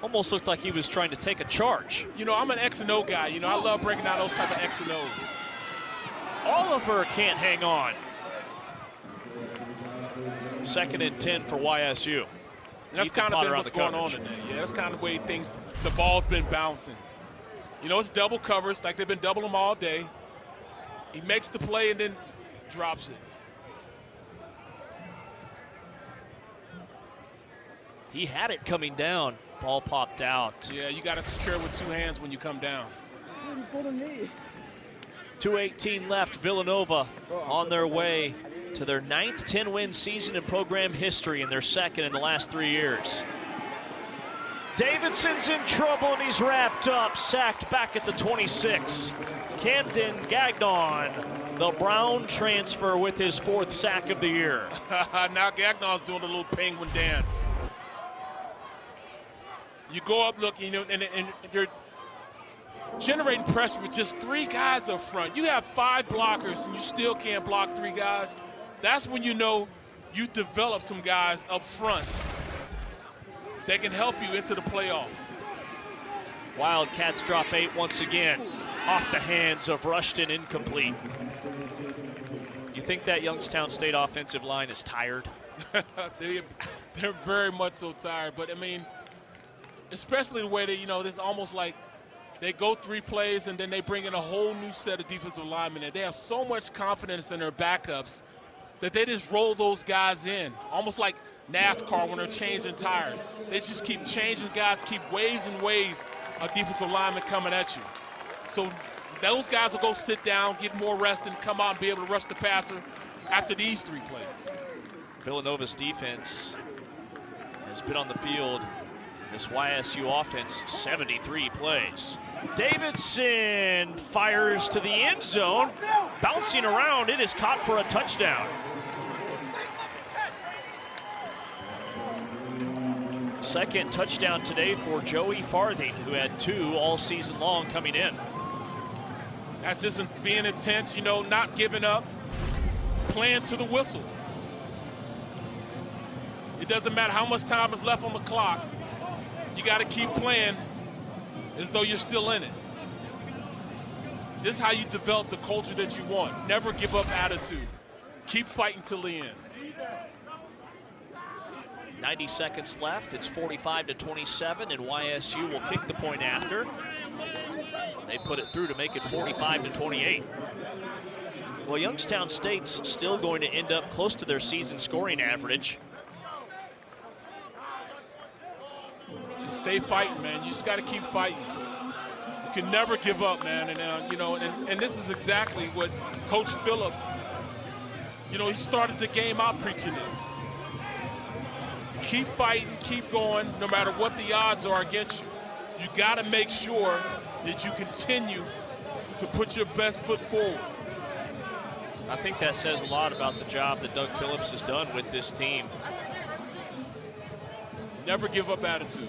S1: Almost looked like he was trying to take a charge.
S2: I'm an X and O guy. I love breaking down those type of X and O's.
S1: Oliver can't hang on. 2nd and 10 for YSU.
S2: And that's kind of been what's going on today. Yeah, that's kind of the way the ball's been bouncing. It's double covers, like they've been doubling them all day. He makes the play and then drops it.
S1: He had it coming down. Ball popped out.
S2: Yeah, you got to secure with 2 hands when you come down.
S1: 2:18 left. Villanova on their way to their 9th 10-win season in program history and their 2nd in the last 3 years. Davidson's in trouble and he's wrapped up, sacked back at the 26. Camden Gagnon, the Brown transfer, with his 4th sack of the year.
S2: Now Gagnon's doing a little penguin dance. You go up, look, and you're generating pressure with just 3 guys up front. You have 5 blockers and you still can't block 3 guys. That's when you know you develop some guys up front that can help you into the playoffs.
S1: Wildcats drop 8 once again. Off the hands of Rushton, incomplete. You think that Youngstown State offensive line is tired?
S2: They're very much so tired, but I mean, especially the way that, it's almost like they go 3 plays and then they bring in a whole new set of defensive linemen, and they have so much confidence in their backups that they just roll those guys in, almost like NASCAR when they're changing tires. They just keep changing guys, keep waves and waves of defensive linemen coming at you. So those guys will go sit down, get more rest, and come out and be able to rush the passer after these 3 plays.
S1: Villanova's defense has been on the field, this YSU offense, 73 plays. Davidson fires to the end zone, bouncing around. It is caught for a touchdown. Second touchdown today for Joey Farthing, who had 2 all season long coming in.
S2: That's just being intense, not giving up, playing to the whistle. It doesn't matter how much time is left on the clock. You got to keep playing as though you're still in it. This is how you develop the culture that you want. Never give up attitude. Keep fighting till the end.
S1: 90 seconds left. It's 45-27, and YSU will kick the point after. They put it through to make it 45-28. Well, Youngstown State's still going to end up close to their season scoring average.
S2: Stay fighting, man. You just got to keep fighting. You can never give up, man. And and this is exactly what Coach Phillips, he started the game out preaching this. Keep fighting, keep going, no matter what the odds are against you. You got to make sure that you continue to put your best foot forward.
S1: I think that says a lot about the job that Doug Phillips has done with this team.
S2: Never give up attitude.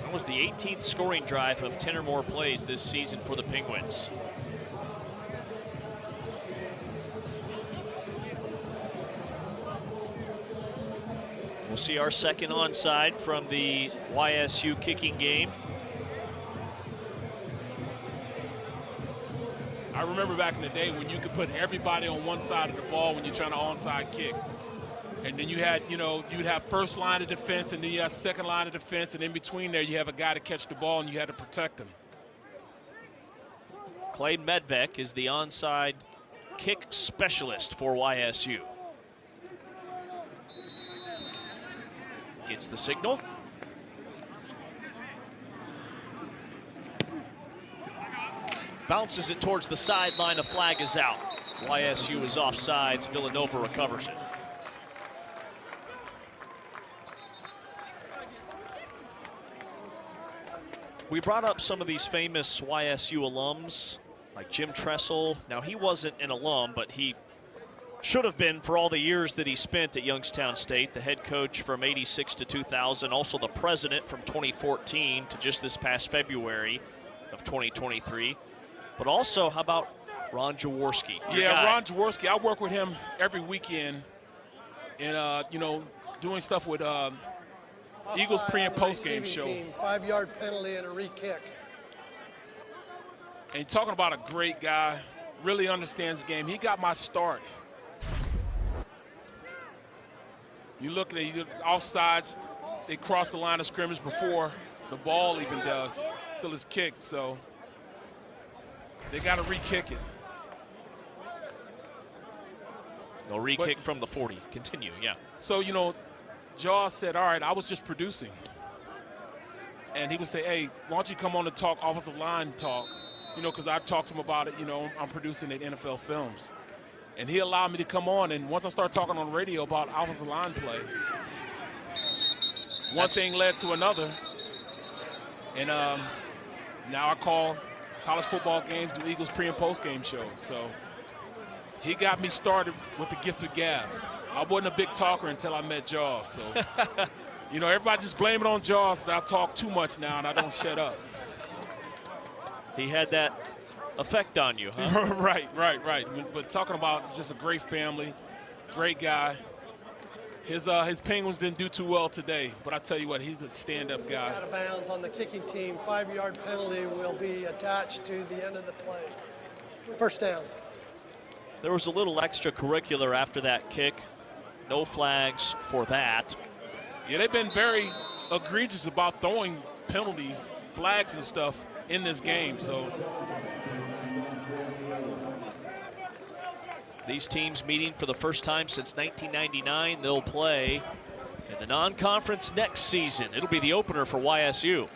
S1: That was the 18th scoring drive of 10 or more plays this season for the Penguins. We'll see our second onside from the YSU kicking game.
S2: I remember back in the day when you could put everybody on one side of the ball when you're trying to onside kick. And then you had, you'd have first line of defense, and then you have second line of defense, and in between there you have a guy to catch the ball and you had to protect him.
S1: Clay Medvec is the onside kick specialist for YSU. Gets the signal. Bounces it towards the sideline. A flag is out. YSU is offsides. Villanova recovers it. We brought up some of these famous YSU alums, like Jim Tressel. Now, he wasn't an alum, but he should have been for all the years that he spent at Youngstown State, the head coach from '86 to 2000, also the president from 2014 to just this past February of 2023. But also, how about Ron Jaworski?
S2: Yeah, Ron Jaworski. I work with him every weekend and, doing stuff with Eagles pre- and post-game show.
S3: 5-yard penalty and a re-kick.
S2: And talking about a great guy, really understands the game. He got my start. You look at it, offsides, they cross the line of scrimmage before the ball even does. Still is kicked, so they got to re-kick it.
S1: No re-kick from the 40. Continue, yeah.
S2: So, Jaws said, all right, I was just producing. And he would say, hey, why don't you come on to talk offensive line talk? Because I talked to him about it, I'm producing at NFL Films. And he allowed me to come on, and once I started talking on the radio about offensive line play, one thing led to another. And now I call college football games, do Eagles pre- and post-game shows. So he got me started with the gift of gab. I wasn't a big talker until I met Jaws. So, everybody just blame it on Jaws that I talk too much now and I don't shut up.
S1: He had that effect on you, huh?
S2: Right. But talking about just a great family, great guy. His Penguins didn't do too well today, but I tell you what, he's a stand-up guy.
S3: Out of bounds on the kicking team. 5-yard penalty will be attached to the end of the play. First down.
S1: There was a little extracurricular after that kick. No flags for that.
S2: Yeah, they've been very egregious about throwing penalties, flags and stuff in this game, so.
S1: These teams meeting for the first time since 1999. They'll play in the non-conference next season. It'll be the opener for YSU.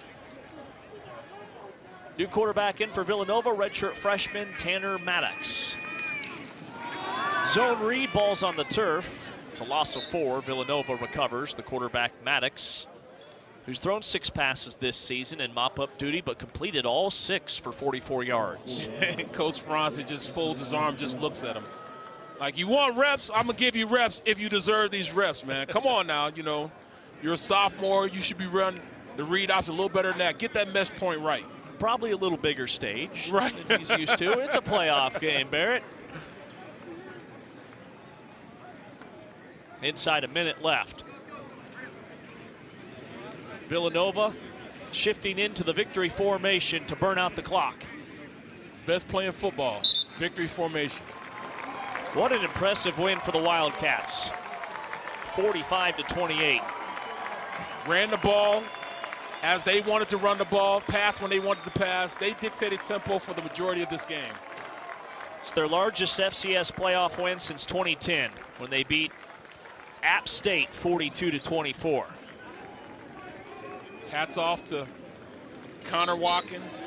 S1: New quarterback in for Villanova, redshirt freshman Tanner Maddox. Zone read, ball's on the turf. It's a loss of 4. Villanova recovers. The quarterback Maddox, who's thrown 6 passes this season in mop-up duty, but completed all 6 for 44 yards.
S2: Coach Francis just folds his arm, just looks at him. Like, you want reps? I'm going to give you reps if you deserve these reps, man. Come on now, you're a sophomore. You should be running the read option a little better than that. Get that mesh point right.
S1: Probably a little bigger stage
S2: right.
S1: than he's used to. It's a playoff game, Barrett. Inside a minute left. Villanova shifting into the victory formation to burn out the clock.
S2: Best play in football, victory formation.
S1: What an impressive win for the Wildcats. 45-28.
S2: Ran the ball as they wanted to run the ball, passed when they wanted to pass. They dictated tempo for the majority of this game.
S1: It's their largest FCS playoff win since 2010 when they beat App State 42-24.
S2: Hats off to Connor Watkins.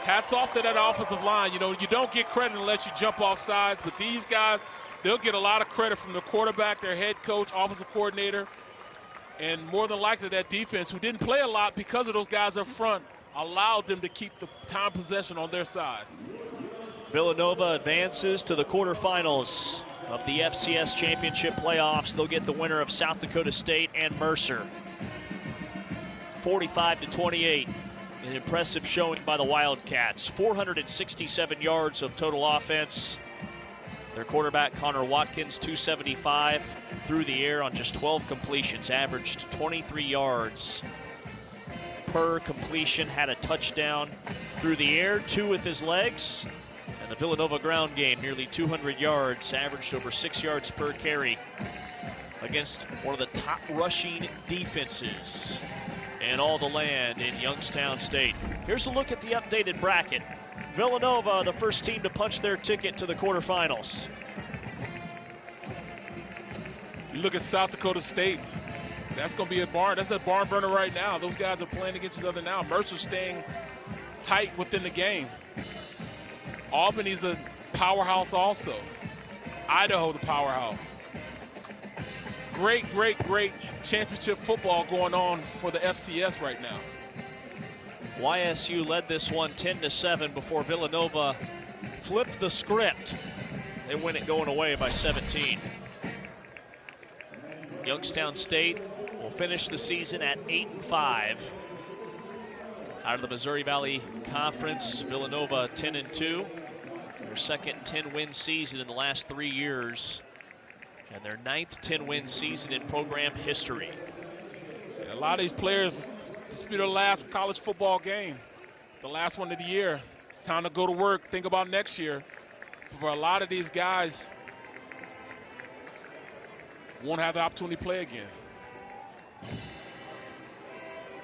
S2: Hats off to that offensive line. You don't get credit unless you jump off sides, but these guys, they'll get a lot of credit from the quarterback, their head coach, offensive coordinator, and more than likely that defense, who didn't play a lot because of those guys up front, allowed them to keep the time possession on their side.
S1: Villanova advances to the quarterfinals of the FCS championship playoffs. They'll get the winner of South Dakota State and Mercer. 45-28. An impressive showing by the Wildcats. 467 yards of total offense. Their quarterback, Connor Watkins, 275 through the air on just 12 completions, averaged 23 yards per completion, had a touchdown through the air, 2 with his legs. And the Villanova ground game, nearly 200 yards, averaged over 6 yards per carry against one of the top rushing defenses in all the land in Youngstown State. Here's a look at the updated bracket. Villanova, the first team to punch their ticket to the quarterfinals.
S2: You look at South Dakota State. That's going to be a barn. That's a barn burner right now. Those guys are playing against each other now. Mercer's staying tight within the game. Albany's a powerhouse also. Idaho, the powerhouse. Great, great, great championship football going on for the FCS right now.
S1: YSU led this one 10-7 before Villanova flipped the script. They win it going away by 17. Youngstown State will finish the season at 8-5. Out of the Missouri Valley Conference, Villanova 10-2. Their second 10-win season in the last 3 years. And their 9th 10-win season in program history.
S2: And a lot of these players, this will be their last college football game, the last one of the year. It's time to go to work, think about next year. For a lot of these guys, won't have the opportunity to play again.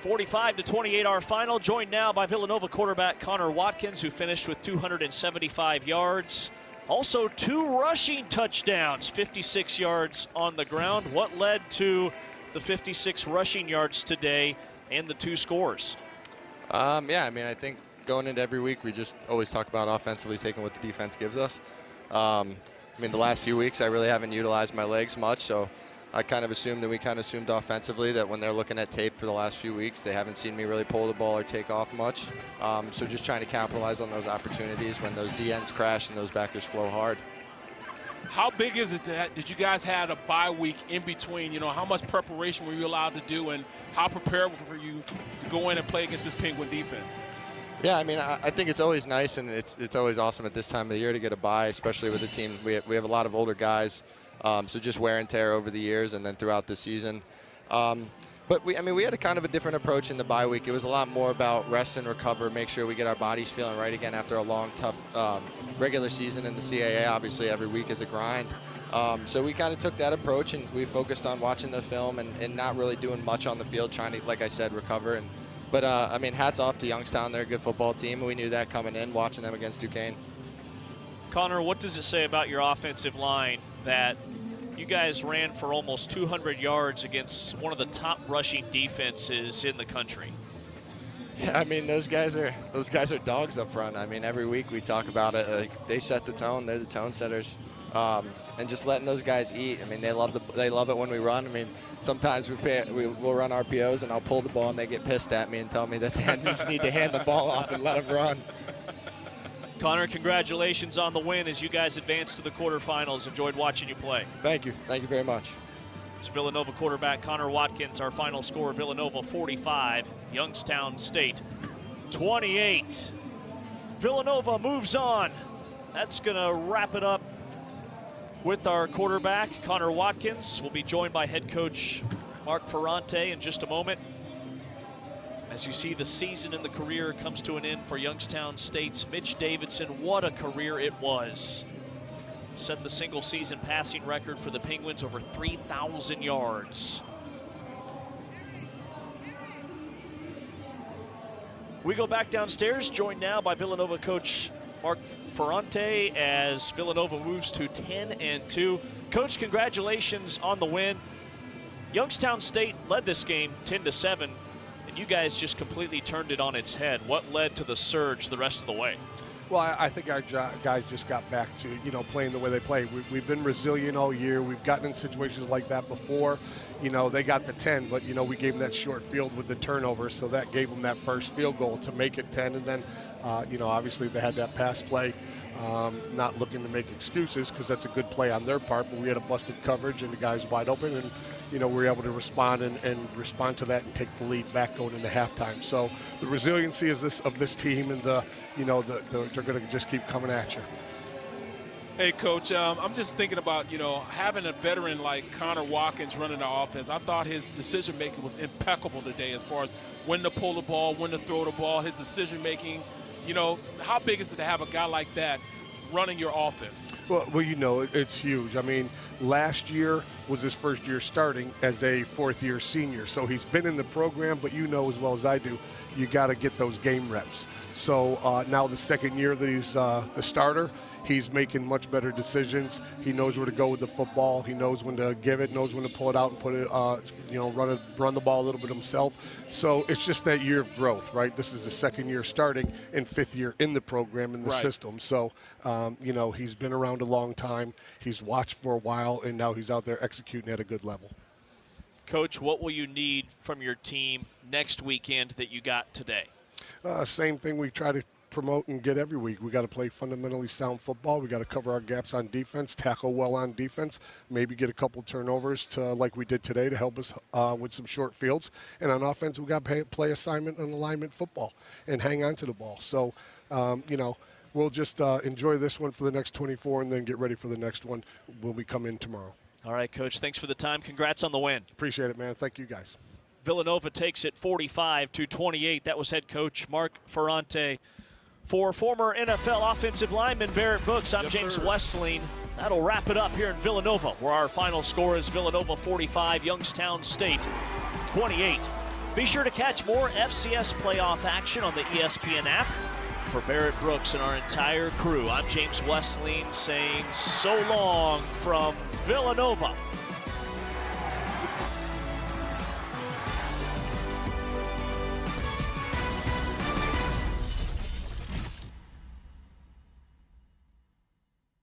S1: 45-28 our final, joined now by Villanova quarterback Connor Watkins, who finished with 275 yards. Also 2 rushing touchdowns, 56 yards on the ground. What led to the 56 rushing yards today and the 2 scores?
S9: Yeah, I mean, I think going into every week, we just always talk about offensively taking what the defense gives us. I mean, the last few weeks, I really haven't utilized my legs much, so I kind of assumed, and we kind of assumed offensively, that when they're looking at tape for the last few weeks, they haven't seen me really pull the ball or take off much. So just trying to capitalize on those opportunities when those DNs crash and those backers flow hard.
S2: How big is it that you guys had a bye week in between? You know, how much preparation were you allowed to do, and how prepared were you to go in and play against this Penguin defense?
S9: Yeah, I mean, I think it's always nice, and it's always awesome at this time of the year to get a bye, especially with the team. We have a lot of older guys. So just wear and tear over the years and then throughout the season. But we had a kind of a different approach in the bye week. It was a lot more about rest and recover, make sure we get our bodies feeling right again after a long, tough regular season in the CAA. Obviously, every week is a grind. So we kind of took that approach, and we focused on watching the film and not really doing much on the field, trying to, like I said, recover. But I mean, hats off to Youngstown. They're a good football team. We knew that coming in, watching them against Duquesne.
S1: Connor, what does it say about your offensive line that you guys ran for almost 200 yards against one of the top rushing defenses in the country?
S9: Yeah, I mean, those guys are dogs up front. I mean, every week we talk about it. Like, they set the tone. They're the tone setters, and just letting those guys eat. I mean, they love it when we run. I mean, sometimes we'll run RPOs and I'll pull the ball and they get pissed at me and tell me that they just need to hand the ball off and let them run.
S1: Connor, congratulations on the win as you guys advance to the quarterfinals. Enjoyed watching you play.
S9: Thank you. Thank you very much.
S1: It's Villanova quarterback Connor Watkins. Our final score, Villanova 45, Youngstown State 28. Villanova moves on. That's going to wrap it up with our quarterback, Connor Watkins. We'll be joined by head coach Mark Ferrante in just a moment. As you see, the season and the career comes to an end for Youngstown State's Mitch Davidson. What a career it was. Set the single season passing record for the Penguins, over 3,000 yards. We go back downstairs, joined now by Villanova coach Mark Ferrante as Villanova moves to 10-2. Coach, congratulations on the win. Youngstown State led this game 10-7. And you guys just completely turned it on its head. What led to the surge the rest of the way?
S10: Well, I think our guys just got back to, playing the way they play. We've been resilient all year. We've gotten in situations like that before. They got the 10, but, we gave them that short field with the turnover, so that gave them that first field goal to make it 10. And then, obviously they had that pass play. Not looking to make excuses because that's a good play on their part, but we had a busted coverage and the guys wide open, and we were able to respond and respond to that and take the lead back going into halftime. So the resiliency of this team, and they're going to just keep coming at you.
S2: Hey, Coach, I'm just thinking about, having a veteran like Connor Watkins running the offense. I thought his decision-making was impeccable today as far as when to pull the ball, when to throw the ball, his decision-making. How big is it to have a guy like that running your offense?
S10: Well, it's huge. I mean, last year was his first year starting as a fourth-year senior. So he's been in the program, but as well as I do, you got to get those game reps. So now the second year that he's the starter, he's making much better decisions. He knows where to go with the football. He knows when to give it, knows when to pull it out and put it, run the ball a little bit himself. So it's just that year of growth, right? This is the second year starting and fifth year in the program, in the system. So, he's been around a long time. He's watched for a while, and now he's out there executing at a good level.
S1: Coach, what will you need from your team next weekend that you got today?
S10: Same thing we try to promote and get every week. We got to play fundamentally sound football. We got to cover our gaps on defense, tackle well on defense, maybe get a couple turnovers like we did today to help us with some short fields. And on offense, we got to play assignment and alignment football and hang on to the ball. So, we'll just enjoy this one for the next 24 and then get ready for the next one when we come in tomorrow.
S1: All right, Coach, thanks for the time. Congrats on the win.
S10: Appreciate it, man. Thank you, guys.
S1: Villanova takes it 45-28. That was head coach Mark Ferrante. For former NFL offensive lineman Barrett Brooks, I'm James Westling. That'll wrap it up here in Villanova, where our final score is Villanova 45, Youngstown State 28. Be sure to catch more FCS playoff action on the ESPN app. For Barrett Brooks and our entire crew, I'm James Westling saying so long from Villanova.